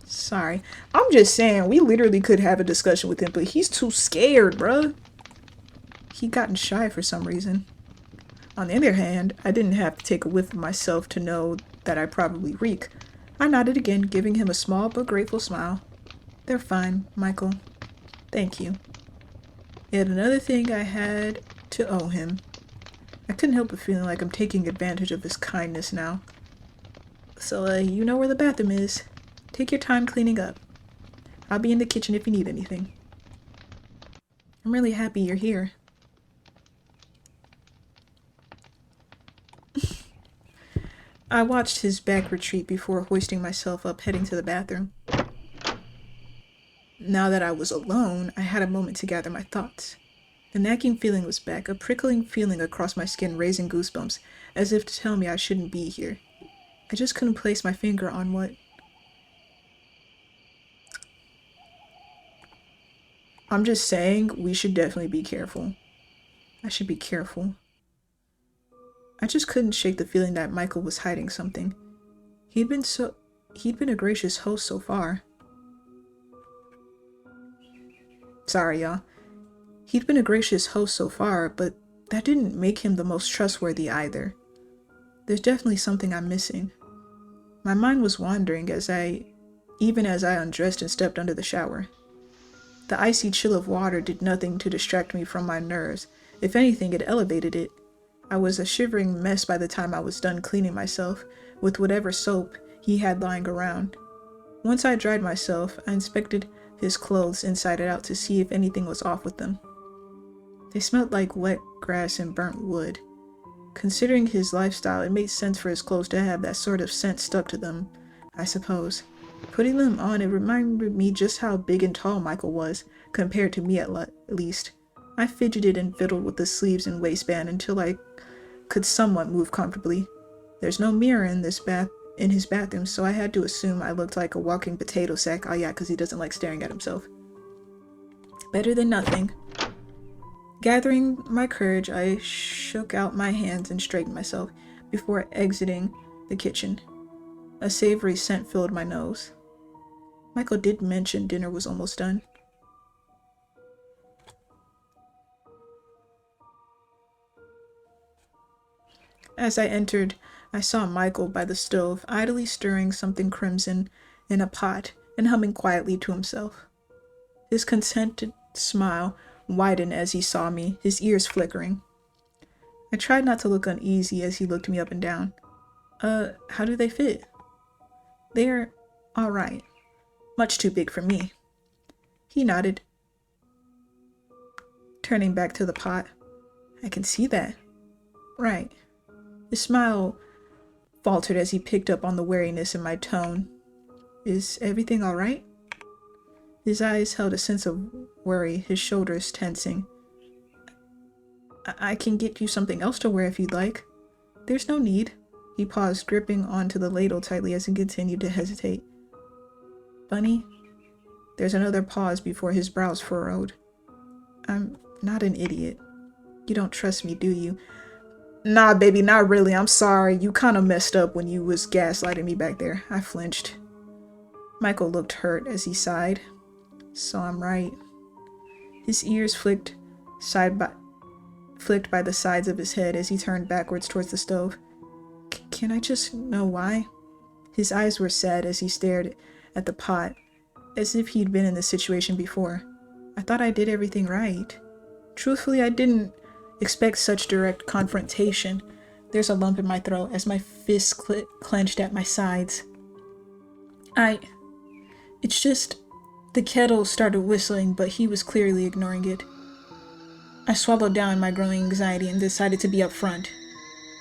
Sorry. I'm just saying, we literally could have a discussion with him, but he's too scared, bruh. He'd gotten shy for some reason. On the other hand, I didn't have to take a whiff of myself to know that I probably reek. I nodded again, giving him a small but grateful smile. They're fine, Michael. Thank you. Yet another thing I had to owe him. I couldn't help but feeling like I'm taking advantage of his kindness now. So, you know where the bathroom is. Take your time cleaning up. I'll be in the kitchen if you need anything. I'm really happy you're here. I watched his back retreat before hoisting myself up, heading to the bathroom. Now that I was alone, I had a moment to gather my thoughts. The nagging feeling was back, a prickling feeling across my skin, raising goosebumps, as if to tell me I shouldn't be here. I just couldn't place my finger on what. I'm just saying, we should definitely be careful. I should be careful. I just couldn't shake the feeling that Michael was hiding something. He'd been a gracious host so far. Sorry, y'all. He'd been a gracious host so far, but that didn't make him the most trustworthy either. There's definitely something I'm missing. My mind was wandering even as I undressed and stepped under the shower. The icy chill of water did nothing to distract me from my nerves. If anything, it elevated it. I was a shivering mess by the time I was done cleaning myself with whatever soap he had lying around. Once I dried myself, I inspected his clothes inside and out to see if anything was off with them. They smelled like wet grass and burnt wood. Considering his lifestyle, it made sense for his clothes to have that sort of scent stuck to them, I suppose. Putting them on, it reminded me just how big and tall Michael was, compared to me at least. I fidgeted and fiddled with the sleeves and waistband until I could somewhat move comfortably. There's no mirror in his bathroom, so I had to assume I looked like a walking potato sack. Oh yeah, because he doesn't like staring at himself. Better than nothing. Gathering my courage, I shook out my hands and straightened myself before exiting the kitchen. A savory scent filled my nose. Michael did mention dinner was almost done. As I entered, I saw Michael by the stove, idly stirring something crimson in a pot and humming quietly to himself. His contented smile widened as he saw me, his ears flickering. I tried not to look uneasy as he looked me up and down. How do they fit? They're all right. Much too big for me. He nodded, turning back to the pot. I can see that. Right. His smile faltered as he picked up on the wariness in my tone. Is everything all right? His eyes held a sense of worry, his shoulders tensing. I can get you something else to wear if you'd like. There's no need. He paused, gripping onto the ladle tightly as he continued to hesitate. Bunny, There's another pause before his brows furrowed. I'm not an idiot. You don't trust me, do you? Nah, baby, not really. I'm sorry. You kind of messed up when you was gaslighting me back there. I flinched. Michael looked hurt as he sighed. So I'm right. His ears flicked by the sides of his head as he turned backwards towards the stove. Can I just know why? His eyes were sad as he stared at the pot, as if he'd been in this situation before. I thought I did everything right. Truthfully, I didn't expect such direct confrontation. There's a lump in my throat as my fists clenched at my sides. It's just... The kettle started whistling, but he was clearly ignoring it. I swallowed down my growing anxiety and decided to be upfront.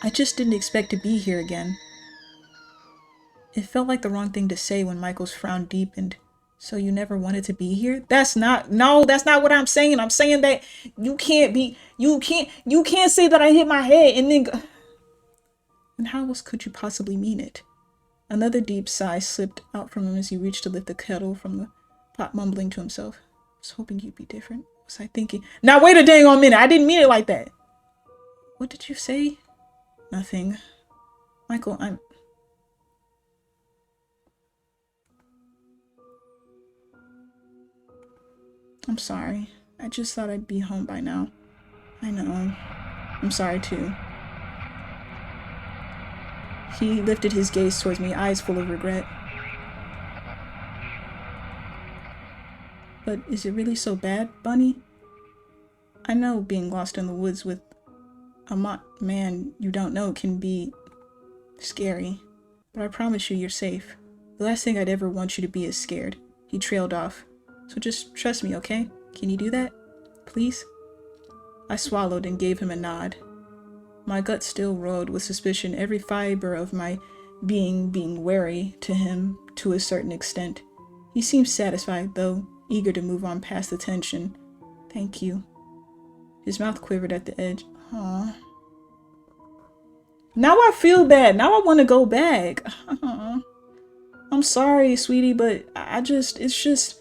I just didn't expect to be here again. It felt like the wrong thing to say when Michael's frown deepened. So you never wanted to be here? That's not what I'm saying. I'm saying that you can't say that I hit my head and then And how else could you possibly mean it? Another deep sigh slipped out from him as he reached to lift the kettle from the pot, mumbling to himself. I was hoping you'd be different. Was I thinking? Now wait a dang on minute. I didn't mean it like that. What did you say? Nothing. Michael, I'm sorry. I just thought I'd be home by now. I know. I'm sorry too. He lifted his gaze towards me, eyes full of regret. But is it really so bad, Bunny? I know being lost in the woods with a man you don't know can be scary, but I promise you're safe. The last thing I'd ever want you to be is scared. He trailed off. So just trust me, okay? Can you do that? Please? I swallowed and gave him a nod. My gut still roiled with suspicion, every fiber of my being wary to him to a certain extent. He seemed satisfied, though, eager to move on past the tension. Thank you. His mouth quivered at the edge. Aww. Now I feel bad. Now I want to go back. Aww. I'm sorry, sweetie, but it's just...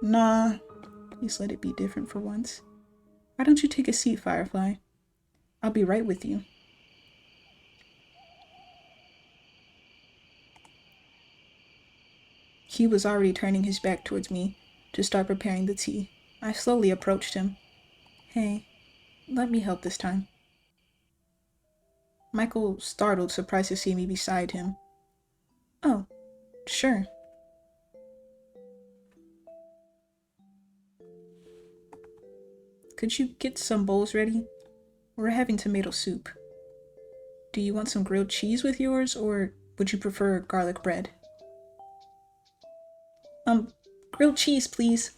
Nah. Please let it be different for once. Why don't you take a seat, Firefly? I'll be right with you. He was already turning his back towards me to start preparing the tea. I slowly approached him. Hey, let me help this time. Michael startled, surprised to see me beside him. Oh, sure. Could you get some bowls ready? We're having tomato soup. Do you want some grilled cheese with yours, or would you prefer garlic bread? Grilled cheese, please.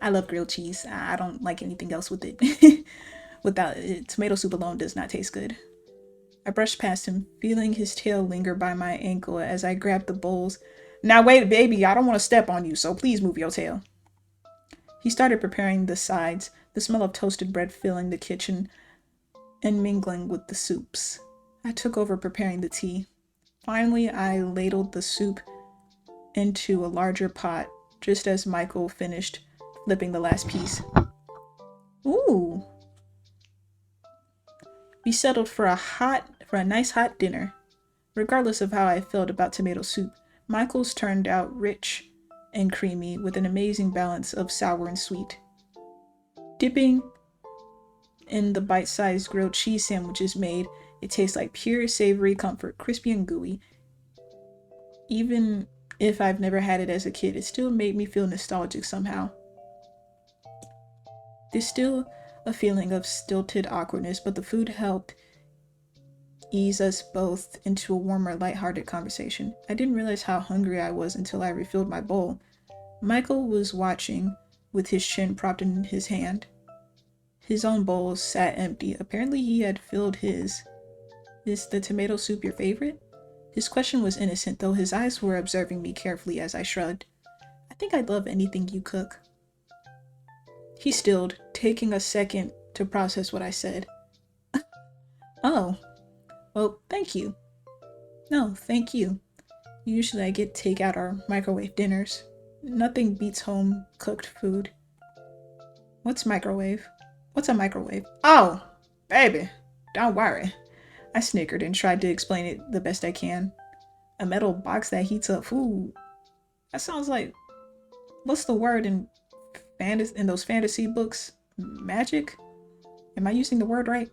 I love grilled cheese. I don't like anything else with it. Without it, tomato soup alone does not taste good. I brushed past him, feeling his tail linger by my ankle as I grabbed the bowls. Now wait, baby, I don't want to step on you, so please move your tail. He started preparing the sides, the smell of toasted bread filling the kitchen and mingling with the soups. I took over preparing the tea. Finally, I ladled the soup into a larger pot, just as Michael finished flipping the last piece. Ooh! We settled for a nice hot dinner. Regardless of how I felt about tomato soup, Michael's turned out rich and creamy with an amazing balance of sour and sweet. Dipping in the bite-sized grilled cheese sandwiches made, it tastes like pure savory comfort, crispy and gooey. Even if I've never had it as a kid, it still made me feel nostalgic somehow. There's still a feeling of stilted awkwardness, but the food helped ease us both into a warmer, lighthearted conversation. I didn't realize how hungry I was until I refilled my bowl. Michael was watching with his chin propped in his hand. His own bowl sat empty. Apparently he had filled his. Is the tomato soup your favorite? His question was innocent, though his eyes were observing me carefully as I shrugged. I think I'd love anything you cook. He stilled, taking a second to process what I said. Oh, well, thank you. No, thank you. Usually I get takeout or microwave dinners. Nothing beats home cooked food. What's microwave? What's a microwave? Oh, baby, don't worry. I snickered and tried to explain it the best I can. A metal box that heats up food. That sounds like, what's the word in those fantasy books? Magic? Am I using the word right?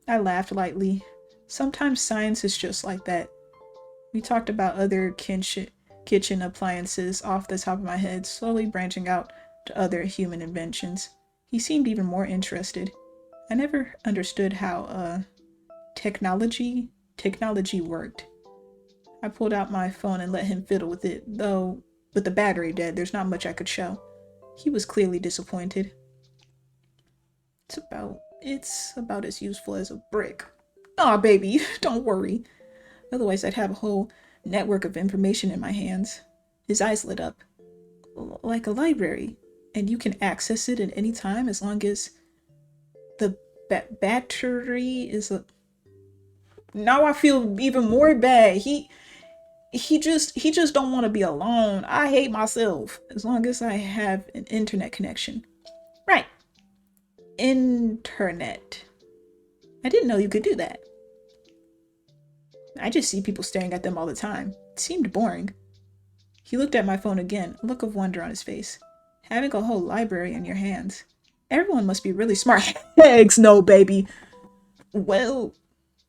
I laughed lightly. Sometimes science is just like that. We talked about other kitchen appliances off the top of my head, slowly branching out to other human inventions. He seemed even more interested. I never understood how technology worked. I pulled out my phone and let him fiddle with it, though with the battery dead, there's not much I could show. He was clearly disappointed. It's about as useful as a brick. Aw, baby, don't worry. Otherwise, I'd have a whole network of information in my hands. His eyes lit up. Like a library. And you can access it at any time as long as the battery is a... Now I feel even more bad. He just don't want to be alone. I hate myself as long as I have an internet connection. Right. Internet. I didn't know you could do that. I just see people staring at them all the time. It seemed boring. He looked at my phone again, a look of wonder on his face. Having a whole library in your hands. Everyone must be really smart. Heck no, baby. Well,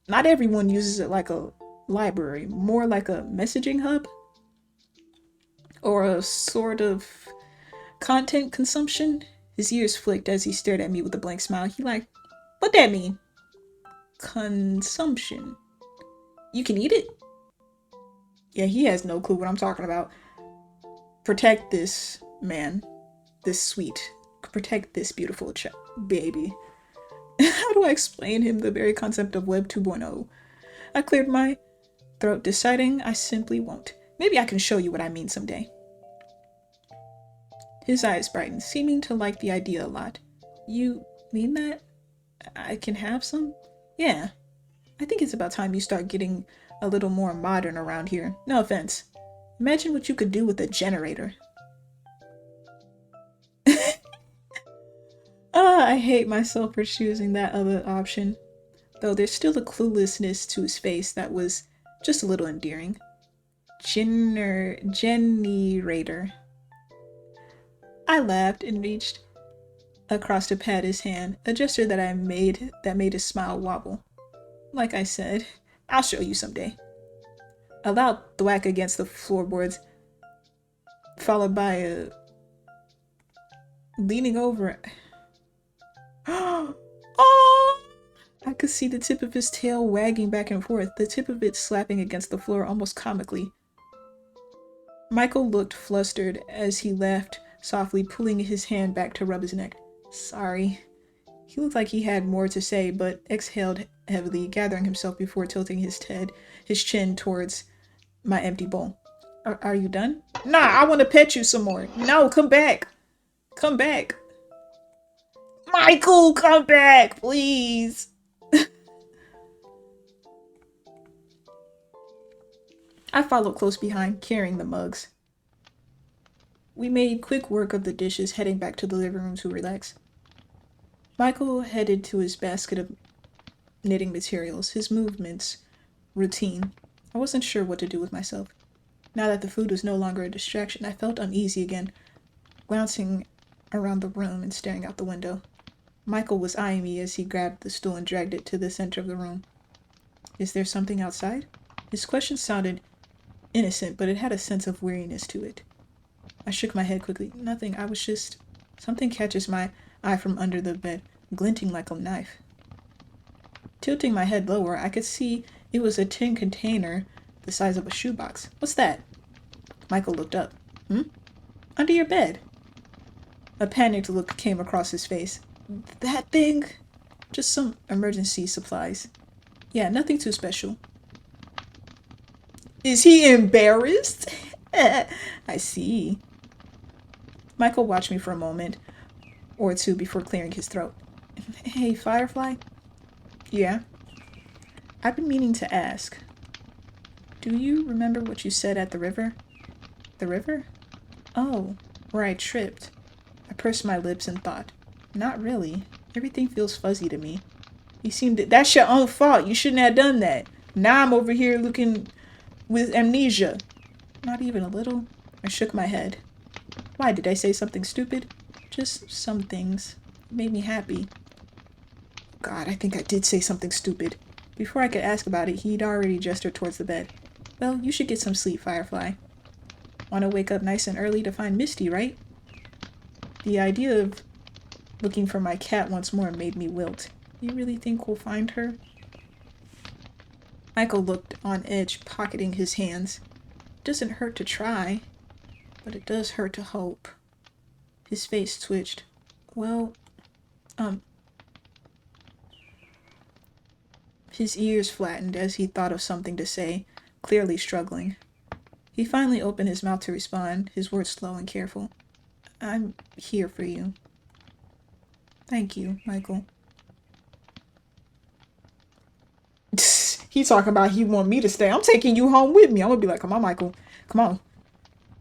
not everyone uses it like a library, more like a messaging hub. Or a sort of content consumption. His ears flicked as he stared at me with a blank smile. He like, what that mean? Consumption. You can eat it? Yeah, he has no clue what I'm talking about. Protect this man. This sweet. Protect this beautiful baby. How do I explain him the very concept of Web 2.0? I cleared my throat, deciding I simply won't. Maybe I can show you what I mean someday. His eyes brightened, seeming to like the idea a lot. You mean that? I can have some? Yeah. I think it's about time you start getting a little more modern around here. No offense. Imagine what you could do with a generator. I hate myself for choosing that other option. Though there's still a cluelessness to his face that was just a little endearing. Generator. I laughed and reached across to pat his hand, a gesture that made his smile wobble. Like I said, I'll show you someday. A loud thwack against the floorboards, followed by a leaning over. Oh! I could see the tip of his tail wagging back and forth, the tip of it slapping against the floor almost comically. Michael looked flustered as he laughed softly, pulling his hand back to rub his neck. Sorry. He looked like he had more to say, but exhaled heavily, gathering himself before tilting his chin towards my empty bowl. Are you done? Nah, I want to pet you some more. No, come back. Come back. Michael, come back, please. I followed close behind, carrying the mugs. We made quick work of the dishes, heading back to the living room to relax. Michael headed to his basket of knitting materials, his movements routine. I wasn't sure what to do with myself. Now that the food was no longer a distraction, I felt uneasy again, glancing around the room and staring out the window. Michael was eyeing me as he grabbed the stool and dragged it to the center of the room. Is there something outside? His question sounded innocent, but it had a sense of weariness to it. I shook my head quickly. Nothing, I was just... Something catches my eye from under the bed, glinting like a knife. Tilting my head lower, I could see it was a tin container the size of a shoebox. What's that? Michael looked up. Under your bed. A panicked look came across his face. That thing? Just some emergency supplies. Yeah, nothing too special. Is he embarrassed? I see. Michael watched me for a moment or two before clearing his throat. Hey, Firefly? Yeah? I've been meaning to ask. Do you remember what you said at the river? The river? Oh, where I tripped. I pursed my lips and thought. Not really. Everything feels fuzzy to me. You seemed to, that's your own fault. You shouldn't have done that. Now I'm over here looking with amnesia. Not even a little. I shook my head. Why, did I say something stupid? Just some things. It made me happy. God, I think I did say something stupid. Before I could ask about it, he'd already gestured towards the bed. Well, you should get some sleep, Firefly. Want to wake up nice and early to find Misty, right? The idea of looking for my cat once more made me wilt. You really think we'll find her? Michael looked on edge, pocketing his hands. It doesn't hurt to try, but it does hurt to hope. His face twitched. Well, His ears flattened as he thought of something to say, clearly struggling. He finally opened his mouth to respond, his words slow and careful. I'm here for you. Thank you, Michael. He talking about he want me to stay. I'm taking you home with me. I'm gonna be like, come on, Michael. Come on.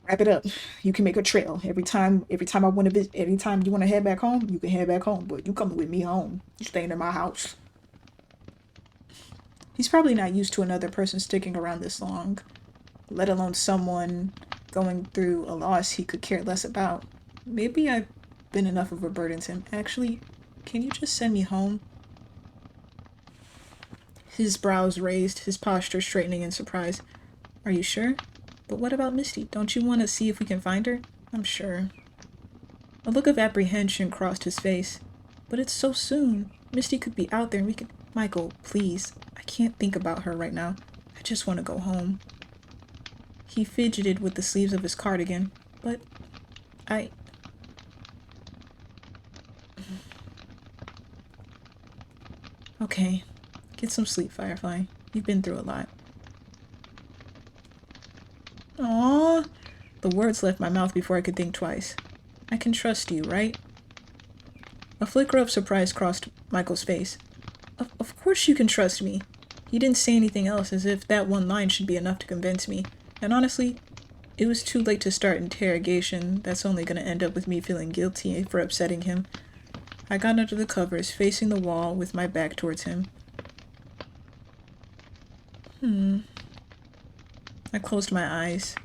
Wrap it up. You can make a trail. Every time I want to visit, every time you want to head back home, you can head back home. But you coming with me home. You staying in my house. He's probably not used to another person sticking around this long, let alone someone going through a loss he could care less about. Maybe I've been enough of a burden to him. Actually, can you just send me home? His brows raised, his posture straightening in surprise. Are you sure? But what about Misty? Don't you want to see if we can find her? I'm sure. A look of apprehension crossed his face. But it's so soon. Misty could be out there and we could... Michael, please. I can't think about her right now. I just want to go home. He fidgeted with the sleeves of his cardigan. But... Okay. Get some sleep, Firefly. You've been through a lot. Aww. The words left my mouth before I could think twice. I can trust you, right? A flicker of surprise crossed Michael's face. Of course you can trust me. He didn't say anything else, as if that one line should be enough to convince me. And honestly, it was too late to start interrogation. That's only going to end up with me feeling guilty for upsetting him. I got under the covers, facing the wall with my back towards him. I closed my eyes.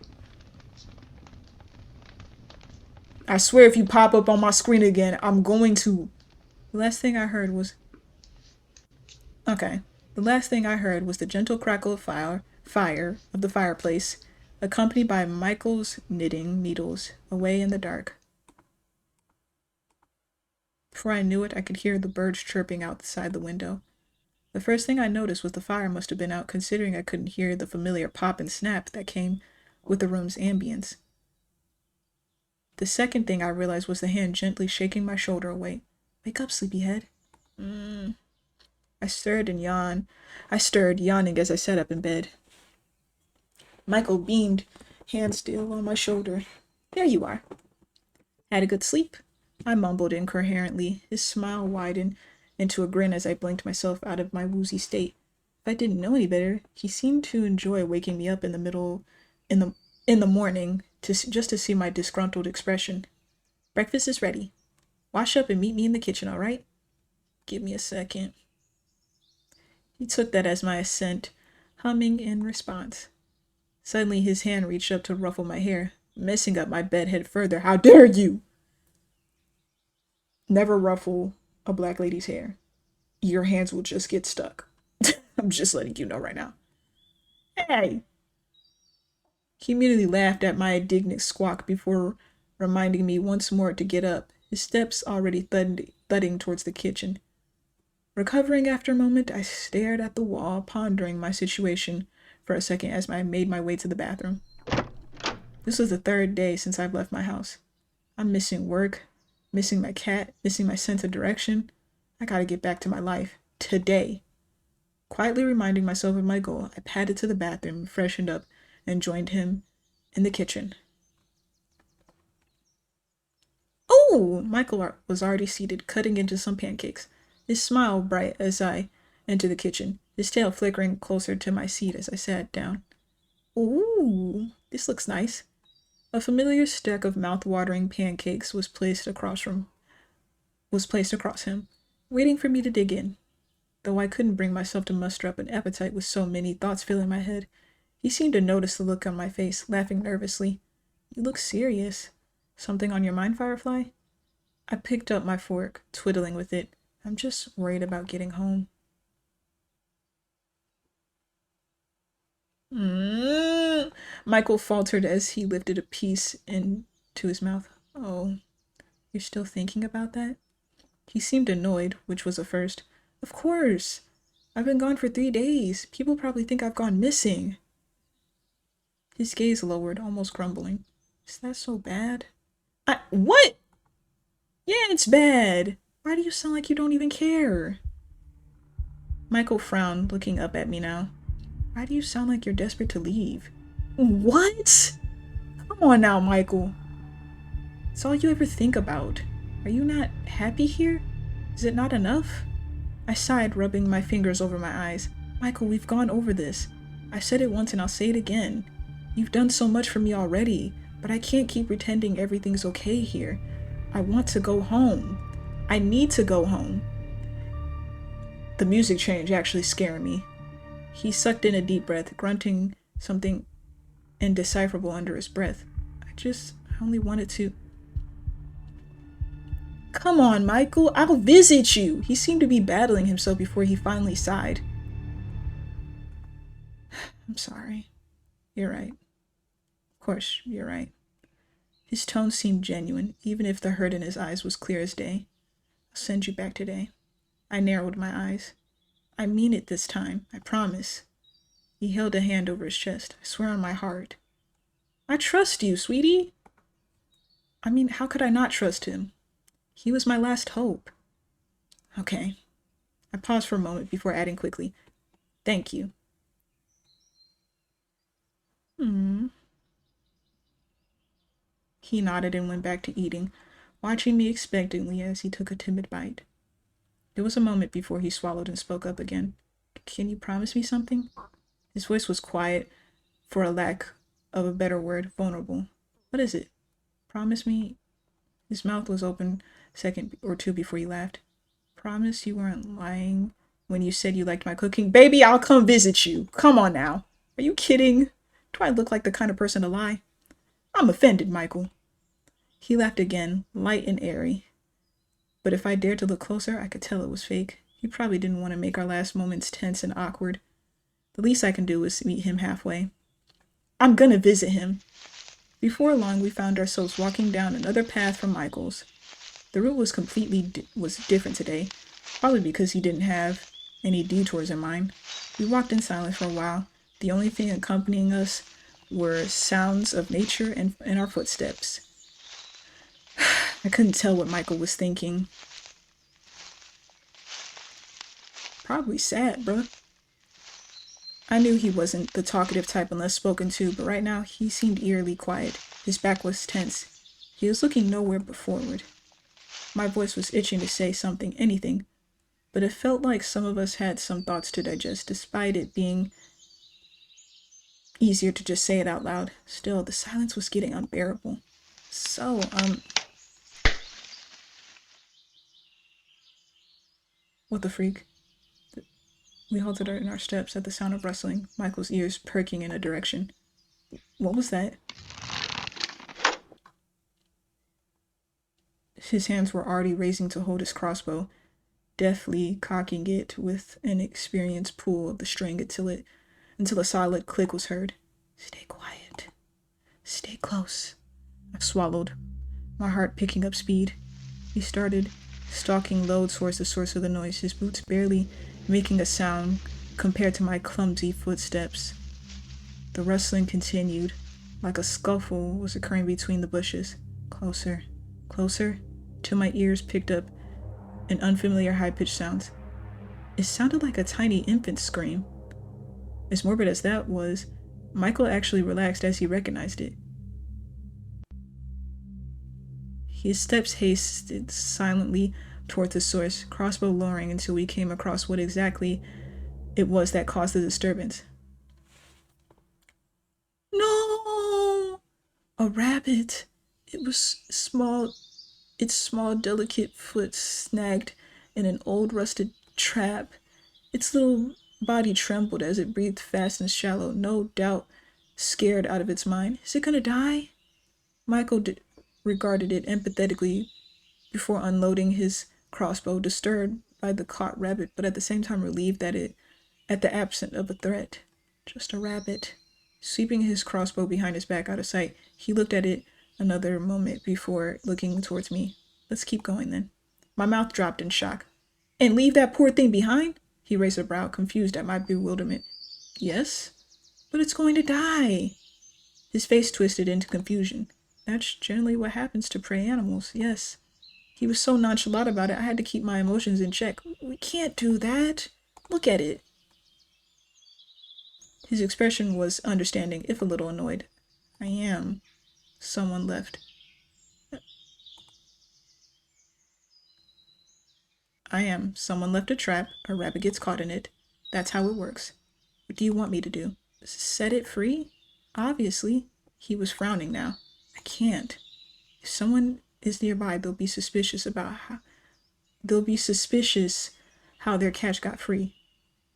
I swear if you pop up on my screen again, I'm going to... The last thing I heard was the gentle crackle of fire of the fireplace, accompanied by Michael's knitting needles away in the dark. Before I knew it, I could hear the birds chirping outside the window. The first thing I noticed was the fire must have been out, considering I couldn't hear the familiar pop and snap that came with the room's ambience. The second thing I realized was the hand gently shaking my shoulder away. Wake up, sleepyhead. I stirred, yawning as I sat up in bed. Michael beamed, hand still on my shoulder. There you are. Had a good sleep? I mumbled incoherently, his smile widened into a grin as I blinked myself out of my woozy state. If I didn't know any better, he seemed to enjoy waking me up in the morning just to see my disgruntled expression. Breakfast is ready. Wash up and meet me in the kitchen, all right? Give me a second. He took that as my assent, humming in response. Suddenly his hand reached up to ruffle my hair, messing up my bed head further. How dare you! Never ruffle a black lady's hair. Your hands will just get stuck. I'm just letting you know right now. Hey! He immediately laughed at my indignant squawk before reminding me once more to get up, his steps already thudding towards the kitchen. Recovering after a moment, I stared at the wall, pondering my situation for a second as I made my way to the bathroom. This was the third day since I've left my house. I'm missing work, missing my cat, missing my sense of direction. I gotta get back to my life. Today. Quietly reminding myself of my goal, I padded to the bathroom, freshened up, and joined him in the kitchen. Oh! Michael was already seated, cutting into some pancakes. His smile bright as I entered the kitchen, his tail flickering closer to my seat as I sat down. Ooh, this looks nice. A familiar stack of mouth-watering pancakes was placed across him, waiting for me to dig in. Though I couldn't bring myself to muster up an appetite with so many thoughts filling my head, he seemed to notice the look on my face, laughing nervously. You look serious. Something on your mind, Firefly? I picked up my fork, twiddling with it. I'm just worried about getting home. Mm. Michael faltered as he lifted a piece into his mouth. Oh, you're still thinking about that? He seemed annoyed, which was a first. Of course. I've been gone for 3 days. People probably think I've gone missing. His gaze lowered, almost grumbling. Is that so bad? What? Yeah, it's bad. Why do you sound like you don't even care? Michael frowned, looking up at me now. Why do you sound like you're desperate to leave? What? Come on now, Michael. It's all you ever think about. Are you not happy here? Is it not enough? I sighed, rubbing my fingers over my eyes. Michael, we've gone over this. I said it once and I'll say it again. You've done so much for me already, but I can't keep pretending everything's okay here. I want to go home. I need to go home. The music change actually scared me. He sucked in a deep breath, grunting something indecipherable under his breath. I only wanted to. Come on, Michael, I'll visit you. He seemed to be battling himself before he finally sighed. I'm sorry. You're right. Of course, you're right. His tone seemed genuine, even if the hurt in his eyes was clear as day. I'll send you back today. I narrowed my eyes. I mean it this time, I promise. He held a hand over his chest. I swear on my heart. I trust you, sweetie. I mean, how could I not trust him? He was my last hope. Okay. I paused for a moment before adding quickly. Thank you. Hmm. He nodded and went back to eating, watching me expectantly as he took a timid bite. There was a moment before he swallowed and spoke up again. Can you promise me something? His voice was quiet, for a lack of a better word, vulnerable. What is it? Promise me. His mouth was open a second or two before he laughed. Promise you weren't lying when you said you liked my cooking? Baby, I'll come visit you. Come on now. Are you kidding? Do I look like the kind of person to lie? I'm offended, Michael. He laughed again, light and airy. But if I dared to look closer, I could tell it was fake. He probably didn't want to make our last moments tense and awkward. The least I can do was meet him halfway. I'm gonna visit him. Before long, we found ourselves walking down another path from Michael's. The route was was different today, probably because he didn't have any detours in mind. We walked in silence for a while. The only thing accompanying us were sounds of nature and our footsteps. I couldn't tell what Michael was thinking. Probably sad, bruh. I knew he wasn't the talkative type unless spoken to, but right now he seemed eerily quiet. His back was tense. He was looking nowhere but forward. My voice was itching to say something, anything, but it felt like some of us had some thoughts to digest, despite it being easier to just say it out loud. Still, the silence was getting unbearable. So, what the freak? We halted in our steps at the sound of rustling, Michael's ears perking in a direction. What was that? His hands were already raising to hold his crossbow, deftly cocking it with an experienced pull of the string until a solid click was heard. Stay quiet. Stay close. I swallowed, my heart picking up speed. He started stalking low towards the source of the noise, his boots barely making a sound compared to my clumsy footsteps. The rustling continued, like a scuffle was occurring between the bushes. Closer, closer, till my ears picked up an unfamiliar high-pitched sound. It sounded like a tiny infant's scream. As morbid as that was, Michael actually relaxed as he recognized it. His steps hasted silently toward the source, crossbow lowering until we came across what exactly it was that caused the disturbance. A rabbit. It was small, its small, delicate foot snagged in an old rusted trap. Its little body trembled as it breathed fast and shallow, no doubt scared out of its mind. Is it gonna die? Regarded it empathetically before unloading his crossbow, disturbed by the caught rabbit, but at the same time relieved at the absence of a threat. Just a rabbit. Sweeping his crossbow behind his back out of sight, he looked at it another moment before looking towards me. Let's keep going then. My mouth dropped in shock. And leave that poor thing behind? He raised a brow, confused at my bewilderment. Yes, but it's going to die. His face twisted into confusion. That's generally what happens to prey animals, yes. He was so nonchalant about it, I had to keep my emotions in check. We can't do that. Look at it. His expression was understanding, if a little annoyed. I am. Someone left. I am. Someone left a trap. A rabbit gets caught in it. That's how it works. What do you want me to do? Set it free? Obviously. He was frowning now. I can't. If someone is nearby, they'll be suspicious how their catch got free.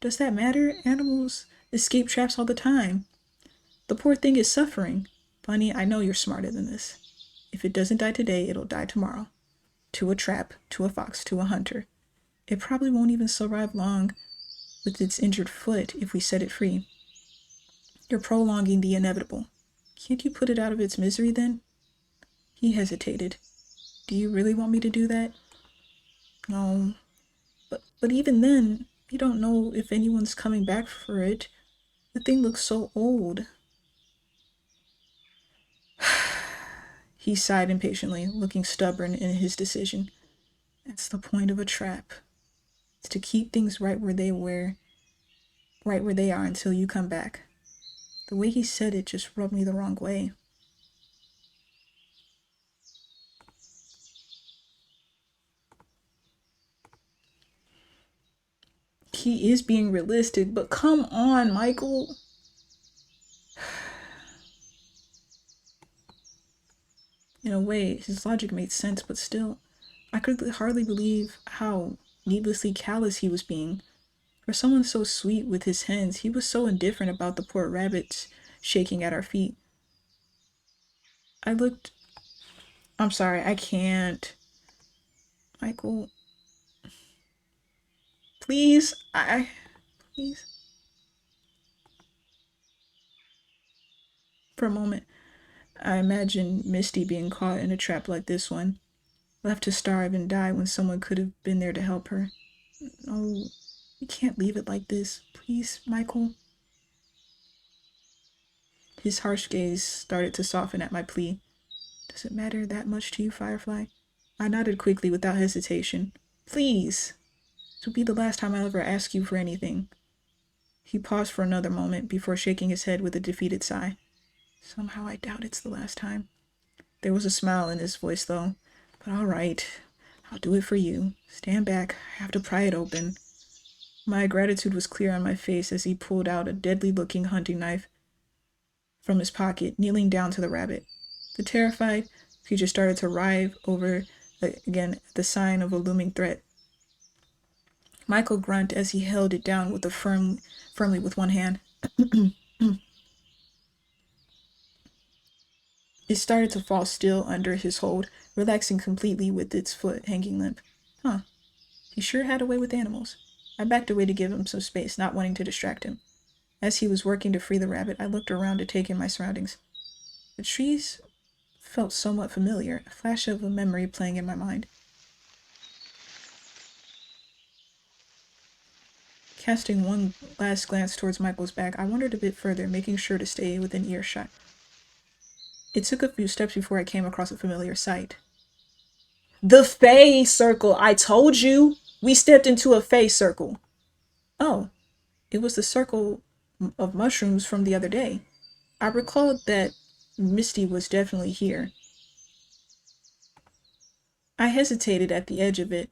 Does that matter? Animals escape traps all the time. The poor thing is suffering. Bunny, I know you're smarter than this. If it doesn't die today, it'll die tomorrow. To a trap, to a fox, to a hunter. It probably won't even survive long with its injured foot if we set it free. You're prolonging the inevitable. Can't you put it out of its misery then? He hesitated. Do you really want me to do that? No. But even then, you don't know if anyone's coming back for it. The thing looks so old. He sighed impatiently, looking stubborn in his decision. That's the point of a trap. It's to keep things right where they are until you come back. The way he said it just rubbed me the wrong way. He is being realistic, but come on, Michael. In a way, his logic made sense, but still, I could hardly believe how needlessly callous he was being. For someone so sweet with his hens, he was so indifferent about the poor rabbits shaking at our feet. I looked. I'm sorry, I can't. Michael. Please, please. For a moment, I imagined Misty being caught in a trap like this one, left to starve and die when someone could have been there to help her. No, we can't leave it like this. Please, Michael. His harsh gaze started to soften at my plea. Does it matter that much to you, Firefly? I nodded quickly without hesitation. Please. This will be the last time I'll ever ask you for anything. He paused for another moment before shaking his head with a defeated sigh. Somehow I doubt it's the last time. There was a smile in his voice, though. But all right, I'll do it for you. Stand back. I have to pry it open. My gratitude was clear on my face as he pulled out a deadly-looking hunting knife from his pocket, kneeling down to the rabbit. The terrified creature started to writhe over again at the sign of a looming threat. Michael grunted as he held it down with firmly with one hand. It started to fall still under his hold, relaxing completely with its foot hanging limp. Huh. He sure had a way with animals. I backed away to give him some space, not wanting to distract him. As he was working to free the rabbit, I looked around to take in my surroundings. The trees felt somewhat familiar, a flash of a memory playing in my mind. Casting one last glance towards Michael's back, I wandered a bit further, making sure to stay within earshot. It took a few steps before I came across a familiar sight. The Fae Circle! I told you! We stepped into a Fae Circle! Oh, it was the circle of mushrooms from the other day. I recalled that Misty was definitely here. I hesitated at the edge of it,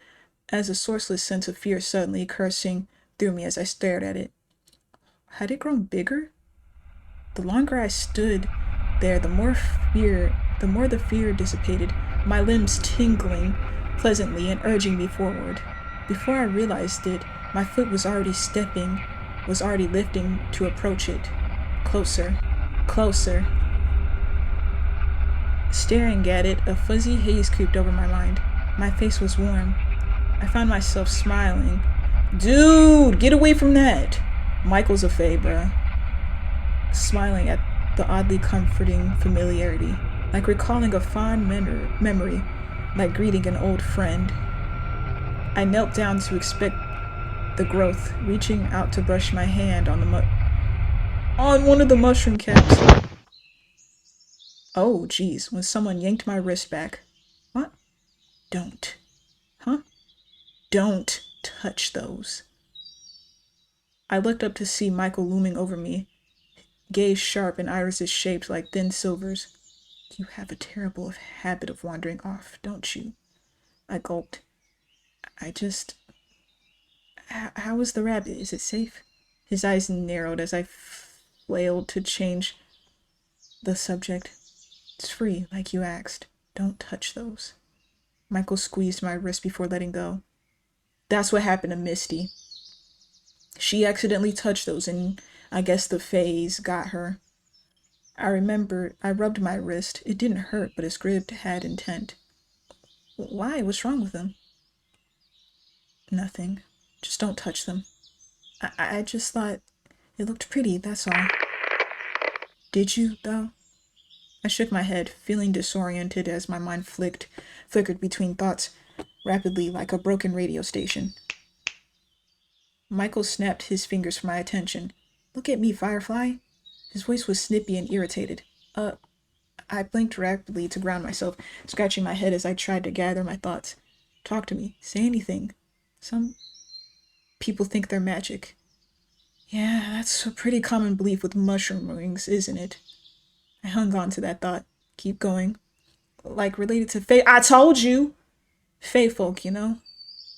as a sourceless sense of fear suddenly coursing through me as I stared at it. Had it grown bigger? The longer I stood there, the more the fear dissipated, my limbs tingling pleasantly and urging me forward. Before I realized it, my foot was already lifting to approach it. Closer, closer. Staring at it, a fuzzy haze creeped over my mind. My face was warm. I found myself smiling. Dude, get away from that! Michael's a fae, bruh. Smiling at the oddly comforting familiarity, like recalling a fond memory, like greeting an old friend. I knelt down to inspect the growth, reaching out to brush my hand on one of the mushroom caps. Oh, geez, when someone yanked my wrist back. What? Don't. Huh? Don't touch those. I looked up to see Michael looming over me, gaze sharp and irises shaped like thin silvers. You have a terrible habit of wandering off, don't you? I gulped. I just. How is the rabbit? Is it safe? His eyes narrowed as I flailed to change the subject. It's free, like you asked. Don't touch those. Michael squeezed my wrist before letting go. That's what happened to Misty. She accidentally touched those, and I guess the phase got her. I remember I rubbed my wrist. It didn't hurt, but his grip had intent. Why? What's wrong with him? Nothing. Just don't touch them. I just thought it looked pretty, that's all. Did you, though? I shook my head, feeling disoriented as my mind flickered between thoughts rapidly like a broken radio station. Michael snapped his fingers for my attention. Look at me, Firefly. His voice was snippy and irritated. I blinked rapidly to ground myself, scratching my head as I tried to gather my thoughts. Talk to me. Say anything. Some people think they're magic. Yeah, that's a pretty common belief with mushroom rings, isn't it? I hung on to that thought. Keep going. Like related to fae. I told you! Fae folk, you know?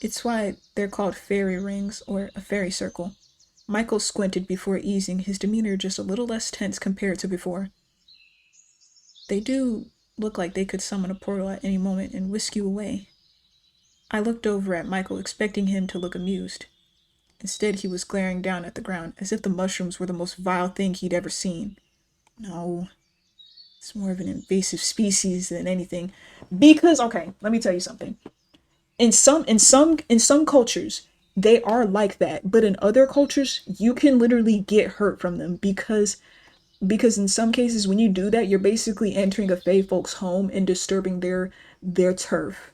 It's why they're called fairy rings or a fairy circle. Michael squinted before easing, his demeanor just a little less tense compared to before. They do look like they could summon a portal at any moment and whisk you away. I looked over at Michael, expecting him to look amused. Instead, he was glaring down at the ground, as if the mushrooms were the most vile thing he'd ever seen. No, it's more of an invasive species than anything. Because, okay, let me tell you something. In some cultures, they are like that, but in other cultures, you can literally get hurt from them because in some cases when you do that, you're basically entering a fae folk's home and disturbing their turf.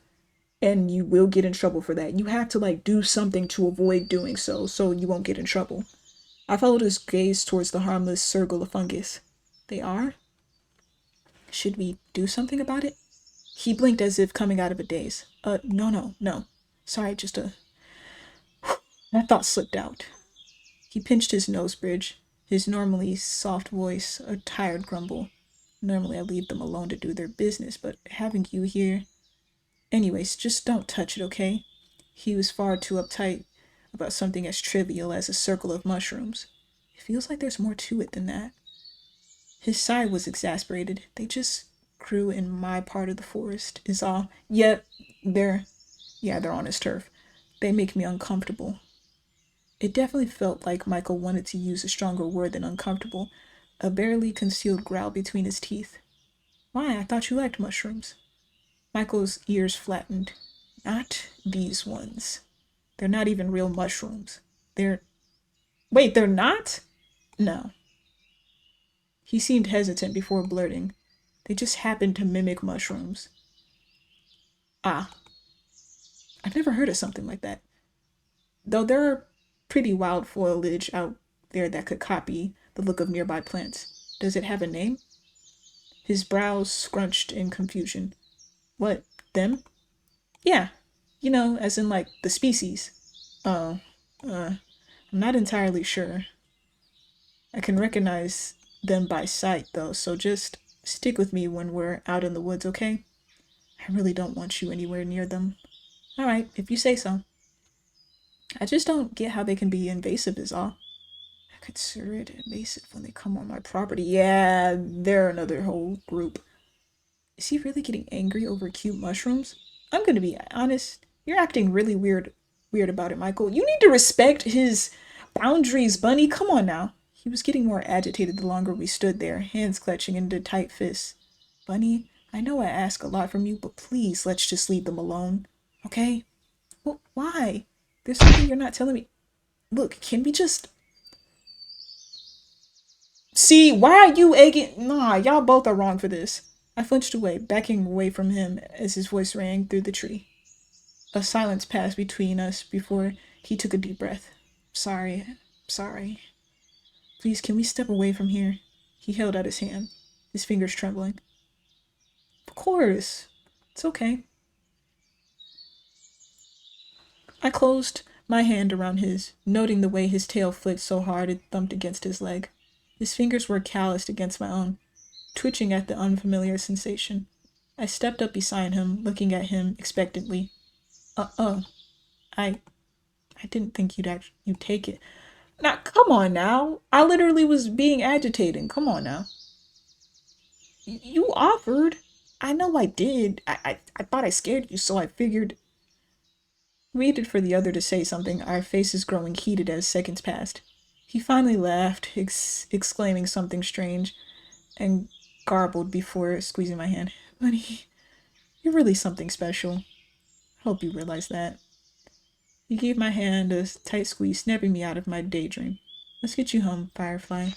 And you will get in trouble for that. You have to like do something to avoid doing so you won't get in trouble. I followed his gaze towards the harmless circle of fungus. They are? Should we do something about it? He blinked as if coming out of a daze. No. Sorry, that thought slipped out. He pinched his nose bridge, his normally soft voice a tired grumble. Normally I leave them alone to do their business, but having you here... Anyways, just don't touch it, okay? He was far too uptight about something as trivial as a circle of mushrooms. It feels like there's more to it than that. His sigh was exasperated. They just grew in my part of the forest, is all. Yet, they're on his turf. They make me uncomfortable. It definitely felt like Michael wanted to use a stronger word than uncomfortable, a barely concealed growl between his teeth. Why, I thought you liked mushrooms. Michael's ears flattened. Not these ones. They're not even real mushrooms. Wait, they're not? No. He seemed hesitant before blurting. They just happen to mimic mushrooms. Ah. I've never heard of something like that. Though there are pretty wild foliage out there that could copy the look of nearby plants. Does it have a name? His brows scrunched in confusion. What, them? Yeah. You know, as in like the species. Oh, I'm not entirely sure. I can recognize them by sight though, so just stick with me when we're out in the woods, okay? I really don't want you anywhere near them. Alright, if you say so. I just don't get how they can be invasive is all. consider it invasive when they come on my property. Yeah, they're another whole group. Is he really getting angry over cute mushrooms? I'm gonna be honest. You're acting really weird about it, Michael. You need to respect his boundaries, Bunny. Come on now. He was getting more agitated the longer we stood there, hands clutching into tight fists. Bunny, I know I ask a lot from you, but please let's just leave them alone. Okay? Well, why? There's something you're not telling me. Look, can we just see, why are you egging? Nah, y'all both are wrong for this. I flinched away, backing away from him as his voice rang through the tree. A silence passed between us before he took a deep breath. Sorry. Please, can we step away from here? He held out his hand, his fingers trembling. Of course. It's okay. I closed my hand around his, noting the way his tail flicked so hard it thumped against his leg. His fingers were calloused against my own, twitching at the unfamiliar sensation. I stepped up beside him, looking at him expectantly. I didn't think you'd take it. Now, come on now. I literally was being agitating. Come on now. You offered. I know I did. I thought I scared you, so I figured. We waited for the other to say something, our faces growing heated as seconds passed. He finally laughed, exclaiming something strange, and garbled before squeezing my hand. Buddy, you're really something special. I hope you realize that. He gave my hand a tight squeeze, snapping me out of my daydream. Let's get you home, Firefly.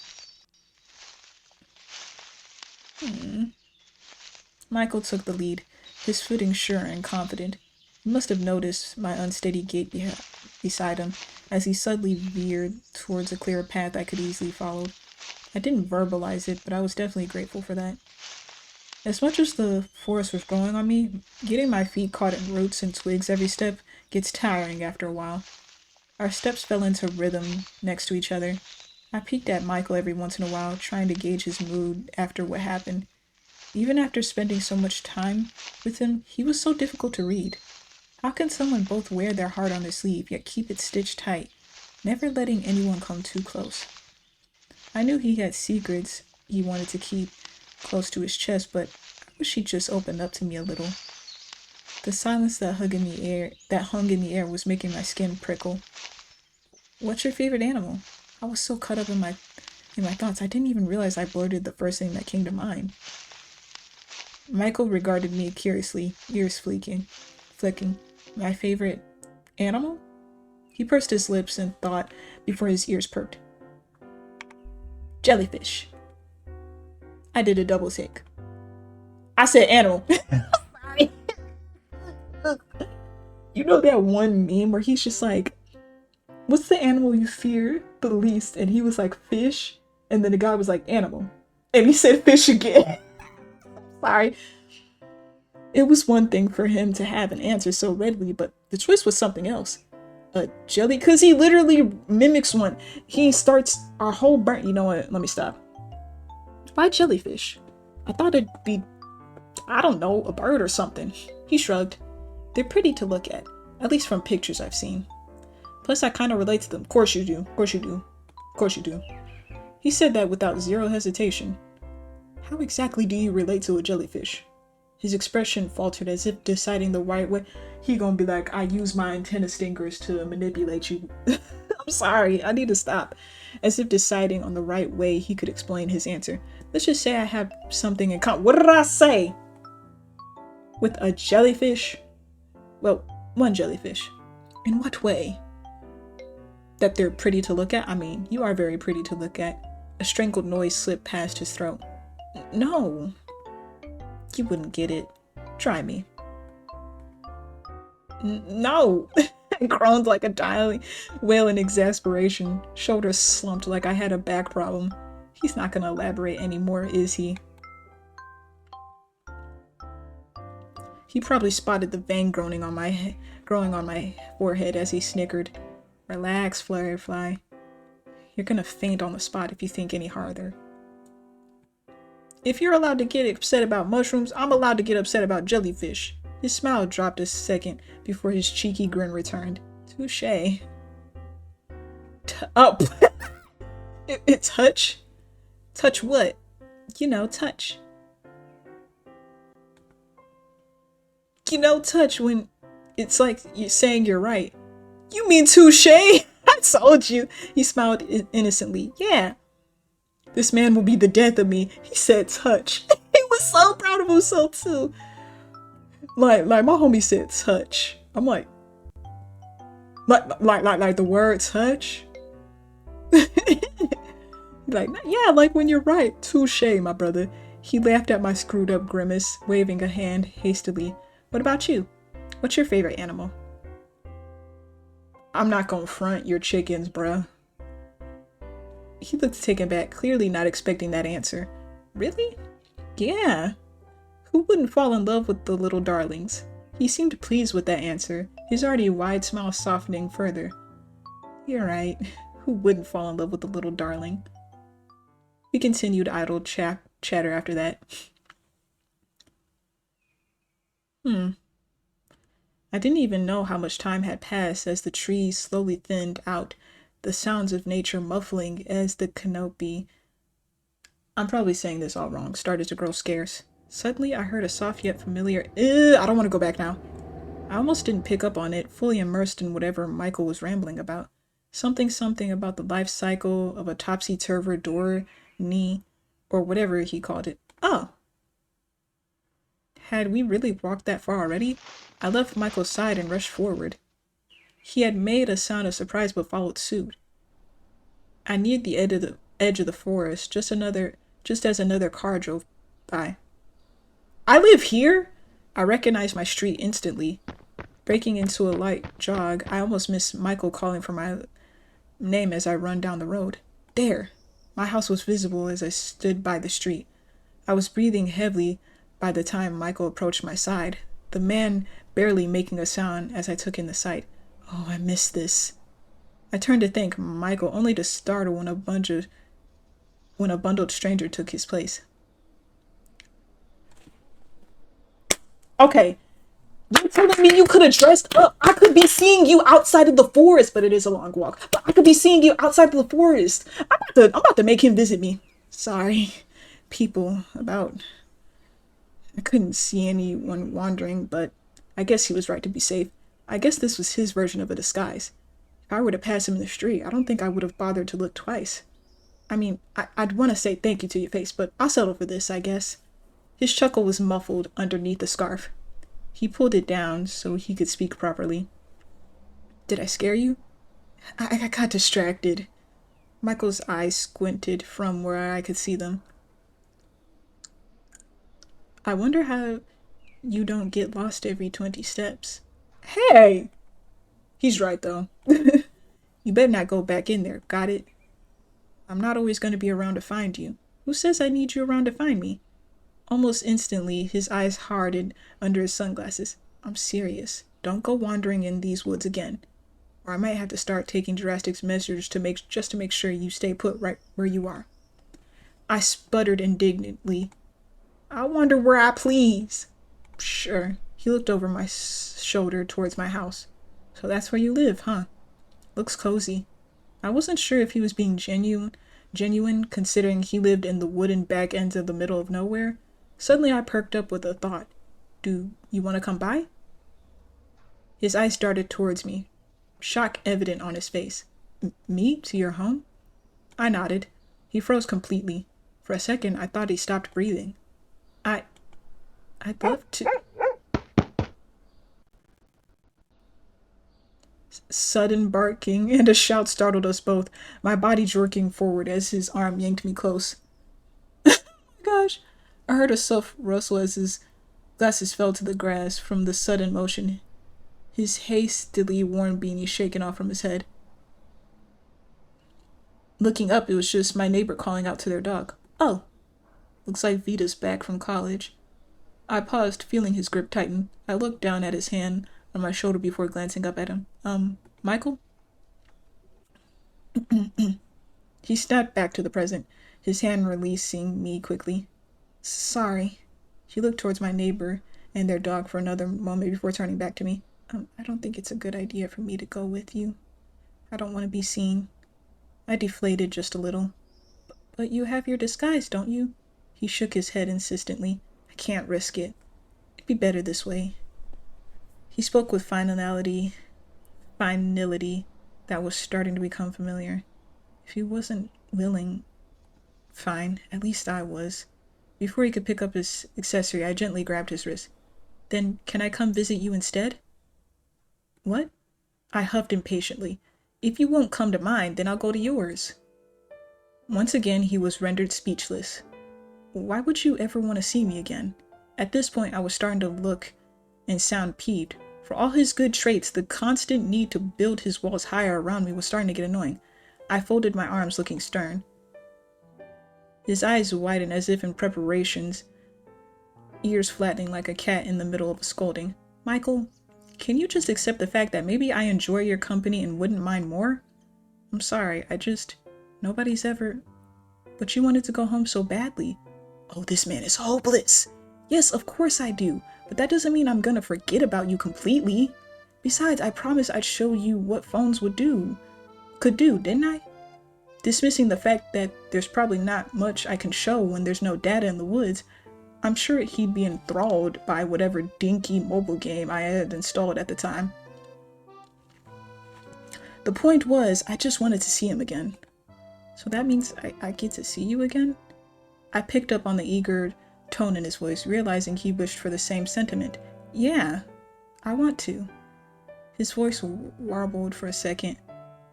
Michael took the lead, his footing sure and confident. He must have noticed my unsteady gait beside him as he suddenly veered towards a clearer path I could easily follow. I didn't verbalize it, but I was definitely grateful for that. As much as the forest was growing on me, getting my feet caught in roots and twigs every step gets tiring after a while. Our steps fell into rhythm next to each other. I peeked at Michael every once in a while, trying to gauge his mood after what happened. Even after spending so much time with him, he was so difficult to read. How can someone both wear their heart on their sleeve, yet keep it stitched tight, never letting anyone come too close? I knew he had secrets he wanted to keep close to his chest, but I wish he'd just opened up to me a little. The silence that hung in the air was making my skin prickle. What's your favorite animal? I was so caught up in my thoughts, I didn't even realize I blurted the first thing that came to mind. Michael regarded me curiously, ears flicking. My favorite animal? He pursed his lips in thought before his ears perked. Jellyfish. I did a double take. I said animal. Sorry. You know that one meme where he's just like, what's the animal you fear the least? And he was like, fish. And then the guy was like, animal. And he said fish again. Sorry. It was one thing for him to have an answer so readily, but the twist was something else. A jelly, because he literally mimics one. He starts our whole burn. You know what? Let me stop. Why jellyfish? I thought it'd be, I don't know, a bird or something. He shrugged. They're pretty to look at least from pictures I've seen. Plus, I kind of relate to them. Of course you do. Of course you do. Of course you do. He said that without zero hesitation. How exactly do you relate to a jellyfish? His expression faltered as if deciding the right way. He gonna be like, I use my antenna stingers to manipulate you. I'm sorry, I need to stop. As if deciding on the right way he could explain his answer. Let's just say I have something in common. What did I say? With a jellyfish? Well, one jellyfish. In what way? That they're pretty to look at? I mean, you are very pretty to look at. A strangled noise slipped past his throat. No. You wouldn't get it. Try me. No. I groaned like a dying whale in exasperation. Shoulders slumped like I had a back problem. He's not gonna elaborate anymore, is he? He probably spotted the vein growing on my forehead as he snickered. Relax, Firefly. You're gonna faint on the spot if you think any harder. If you're allowed to get upset about mushrooms, I'm allowed to get upset about jellyfish. His smile dropped a second before his cheeky grin returned. Touché. Oh. Touch? Touch what? You know, touch. You know, touch when it's like you're saying you're right. You mean touche? I told you. He smiled innocently. Yeah, this man will be the death of me. He said touch. He was so proud of himself too. Like my homie said touch. I'm like the word touch. Like, yeah, like when you're right. Touche, my brother. He laughed at my screwed up grimace, waving a hand hastily. What about you? What's your favorite animal? I'm not gonna front your chickens, bruh. He looked taken back, clearly not expecting that answer. Really? Yeah. Who wouldn't fall in love with the little darlings? He seemed pleased with that answer, his already wide smile softening further. You're right. Who wouldn't fall in love with the little darling? We continued idle chatter after that. I didn't even know how much time had passed as the trees slowly thinned out, the sounds of nature muffling as the canopy, I'm probably saying this all wrong, started to grow scarce. Suddenly I heard a soft yet familiar, I don't want to go back now. I almost didn't pick up on it, fully immersed in whatever Michael was rambling about. Something about the life cycle of a topsy-turvy door knee, or whatever he called it. Oh! Had we really walked that far already? I left Michael's side and rushed forward. He had made a sound of surprise but followed suit. I neared the edge of the forest just as another car drove by. I live here? I recognized my street instantly. Breaking into a light jog, I almost missed Michael calling for my name as I run down the road. There! My house was visible as I stood by the street. I was breathing heavily by the time Michael approached my side, the man barely making a sound as I took in the sight. Oh, I missed this. I turned to thank Michael, only to startle when a bundled stranger took his place. Okay, you're telling me you could have dressed up? I could be seeing you outside of the forest, but it is a long walk. But I could be seeing you outside of the forest. I'm about to make him visit me. Sorry, people, about... I couldn't see anyone wandering, but I guess he was right to be safe. I guess this was his version of a disguise. If I were to pass him in the street, I don't think I would have bothered to look twice. I mean, I'd want to say thank you to your face, but I'll settle for this, I guess. His chuckle was muffled underneath the scarf. He pulled it down so he could speak properly. Did I scare you? I got distracted. Michael's eyes squinted from where I could see them. I wonder how you don't get lost every 20 steps. Hey! He's right, though. You better not go back in there, got it? I'm not always going to be around to find you. Who says I need you around to find me? Almost instantly, his eyes hardened under his sunglasses. I'm serious. Don't go wandering in these woods again. Or I might have to start taking drastic measures to make sure you stay put right where you are. I sputtered indignantly. I wonder where I please. Sure. He looked over my shoulder towards my house. So that's where you live, huh? Looks cozy. I wasn't sure if he was being genuine, considering he lived in the wooden back ends of the middle of nowhere. Suddenly I perked up with a thought. Do you want to come by? His eyes darted towards me, shock evident on his face. Me? To your home? I nodded. He froze completely. For a second, I thought he stopped breathing. I'd love to... Sudden barking and a shout startled us both, my body jerking forward as his arm yanked me close. Oh my gosh! I heard a soft rustle as his glasses fell to the grass from the sudden motion, his hastily worn beanie shaken off from his head. Looking up, it was just my neighbor calling out to their dog. Oh, looks like Vita's back from college. I paused, feeling his grip tighten. I looked down at his hand on my shoulder before glancing up at him. Michael? He snapped back to the present, his hand releasing me quickly. Sorry. He looked towards my neighbor and their dog for another moment before turning back to me. I don't think it's a good idea for me to go with you. I don't want to be seen. I deflated just a little. But you have your disguise, don't you? He shook his head insistently. I can't risk it. It'd be better this way. He spoke with finality that was starting to become familiar. If he wasn't willing, fine, at least I was. Before he could pick up his accessory, I gently grabbed his wrist. Then can I come visit you instead? What? I huffed impatiently. If you won't come to mine, then I'll go to yours. Once again, he was rendered speechless. Why would you ever want to see me again? At this point, I was starting to look and sound peeved. For all his good traits, the constant need to build his walls higher around me was starting to get annoying. I folded my arms, looking stern. His eyes widened as if in preparations, ears flattening like a cat in the middle of a scolding. Michael, can you just accept the fact that maybe I enjoy your company and wouldn't mind more? I'm sorry, nobody's ever... But you wanted to go home so badly. Oh, this man is hopeless. Yes, of course I do, but that doesn't mean I'm gonna forget about you completely. Besides, I promised I'd show you what phones could do, didn't I? Dismissing the fact that there's probably not much I can show when there's no data in the woods, I'm sure he'd be enthralled by whatever dinky mobile game I had installed at the time. The point was, I just wanted to see him again. So that means I get to see you again? I picked up on the eager tone in his voice, realizing he wished for the same sentiment. Yeah, I want to. His voice warbled for a second.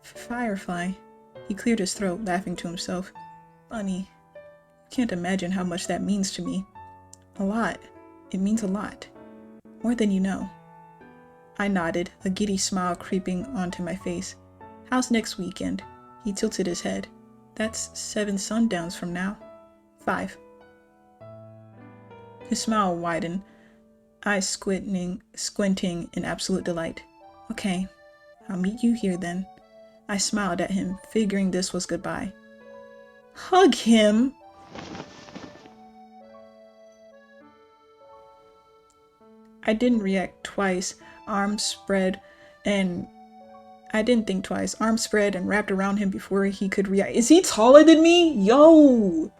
Firefly. He cleared his throat, laughing to himself. Funny. Can't imagine how much that means to me. A lot. It means a lot. More than you know. I nodded, a giddy smile creeping onto my face. How's next weekend? He tilted his head. That's 7 sundowns from now. 5. His smile widened, eyes squinting in absolute delight. Okay, I'll meet you here then. I smiled at him, figuring this was goodbye. Hug him! I didn't react twice, arms spread and wrapped around him before he could react. Is he taller than me? Yo!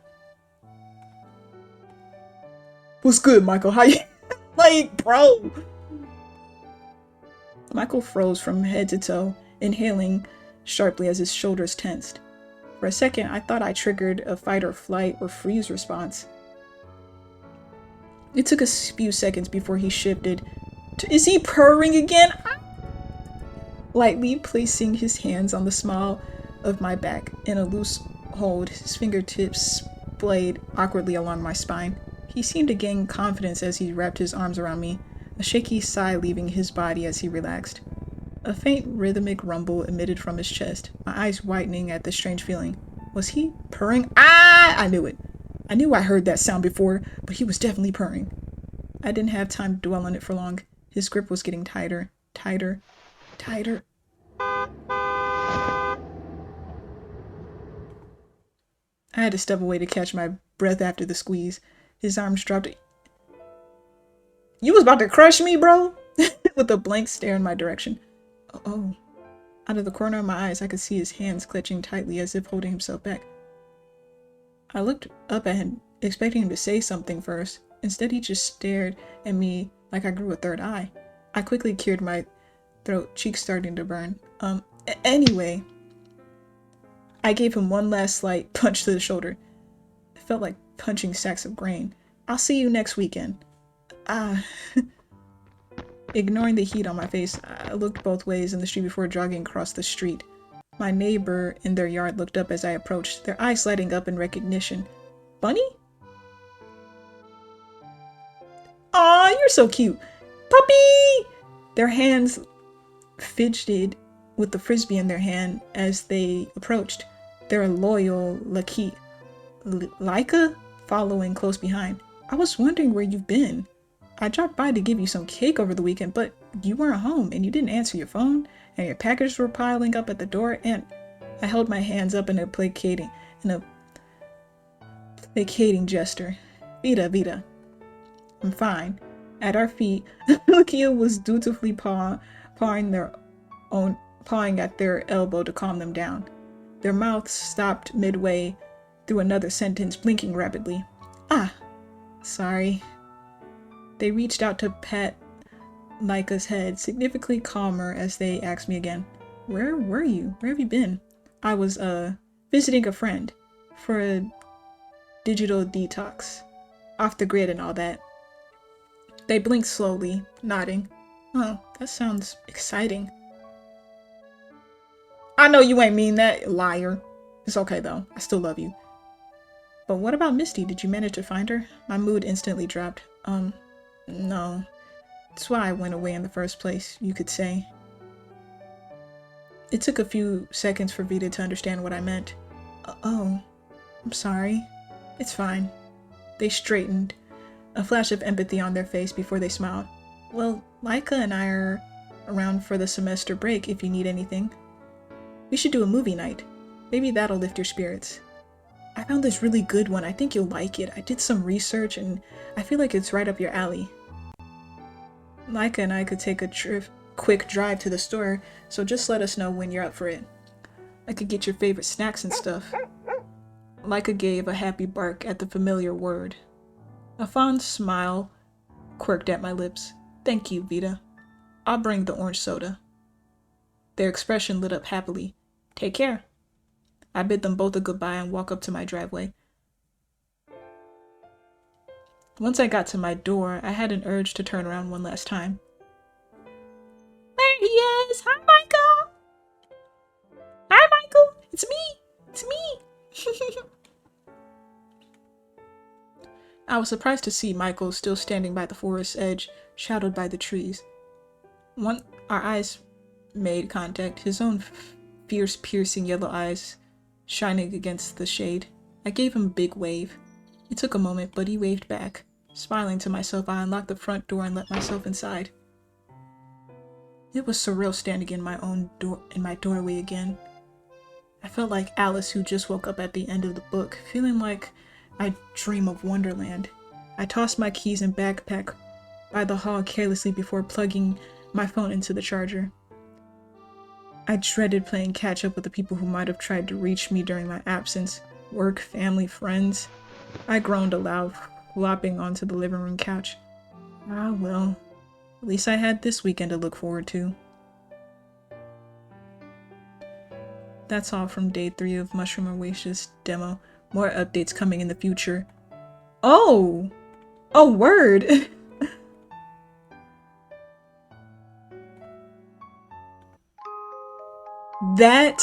What's good, Michael? How you? Like, bro! Michael froze from head to toe, inhaling sharply as his shoulders tensed. For a second, I thought I triggered a fight or flight or freeze response. It took a few seconds before he shifted. Is he purring again? Lightly placing his hands on the small of my back in a loose hold, his fingertips splayed awkwardly along my spine. He seemed to gain confidence as he wrapped his arms around me, a shaky sigh leaving his body as he relaxed. A faint rhythmic rumble emitted from his chest, my eyes widening at the strange feeling. Was he purring? Ah! I knew it. I knew I heard that sound before, but he was definitely purring. I didn't have time to dwell on it for long. His grip was getting tighter, tighter, tighter. I had to step away to catch my breath after the squeeze. His arms dropped. You was about to crush me, bro? With a blank stare in my direction. Oh. Out of the corner of my eyes, I could see his hands clutching tightly as if holding himself back. I looked up at him, expecting him to say something first. Instead, he just stared at me like I grew a third eye. I quickly cleared my throat, cheeks starting to burn. Anyway. I gave him one last slight punch to the shoulder. It felt like punching sacks of grain. I'll see you next weekend. Ignoring the heat on my face, I looked both ways in the street before jogging across the street. My neighbor in their yard looked up as I approached, their eyes lighting up in recognition. Bunny? Aw, you're so cute. Puppy! Their hands fidgeted with the frisbee in their hand as they approached, their loyal Laika following close behind. I was wondering where you've been. I dropped by to give you some cake over the weekend, but you weren't home and you didn't answer your phone, and your packages were piling up at the door, and I held my hands up in a placating gesture. Vita. I'm fine. At our feet, Lukia was dutifully pawing at their elbow to calm them down. Their mouths stopped midway through another sentence, blinking rapidly. Ah, sorry. They reached out to pat Micah's head, significantly calmer as they asked me again, Where were you? Where have you been? I was, visiting a friend for a digital detox. Off the grid and all that. They blinked slowly, nodding. Oh, that sounds exciting. I know you ain't mean that, liar. It's okay though. I still love you. But what about Misty? Did you manage to find her? My mood instantly dropped. No. That's why I went away in the first place, you could say. It took a few seconds for Vita to understand what I meant. Oh, I'm sorry. It's fine. They straightened, a flash of empathy on their face before they smiled. Well, Micah and I are around for the semester break if you need anything. We should do a movie night. Maybe that'll lift your spirits. I found this really good one. I think you'll like it. I did some research and I feel like it's right up your alley. Micah and I could take a quick drive to the store, so just let us know when you're up for it. I could get your favorite snacks and stuff. Micah gave a happy bark at the familiar word. A fond smile quirked at my lips. Thank you, Vita. I'll bring the orange soda. Their expression lit up happily. Take care. I bid them both a goodbye and walk up to my driveway. Once I got to my door, I had an urge to turn around one last time. There he is! Hi, Michael! Hi, Michael! It's me! It's me! I was surprised to see Michael still standing by the forest's edge, shadowed by the trees. Our eyes made contact, his own fierce, piercing yellow eyes shining against the shade. I gave him a big wave. It took a moment, but he waved back. Smiling to myself, I unlocked the front door and let myself inside. It was surreal standing in my doorway again. I felt like Alice who just woke up at the end of the book, feeling like I dream of Wonderland. I tossed my keys and backpack by the hall carelessly before plugging my phone into the charger. I dreaded playing catch up with the people who might have tried to reach me during my absence. Work, family, friends. I groaned aloud, flopping onto the living room couch. Ah, well. At least I had this weekend to look forward to. That's all from day 3 of Mushroom Oasis demo. More updates coming in the future. Oh! Oh, word! That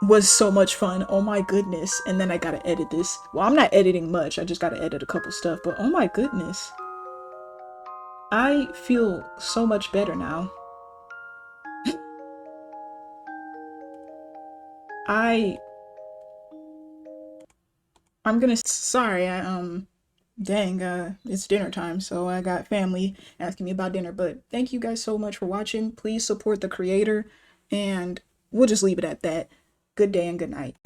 was so much fun. Oh my goodness. And then I gotta edit this. Well, I'm not editing much. I just gotta edit a couple stuff. But oh my goodness. I feel so much better now. I'm gonna, sorry, it's dinner time, so I got family asking me about dinner, but thank you guys so much for watching. Please support the creator, and we'll just leave it at that. Good day and good night.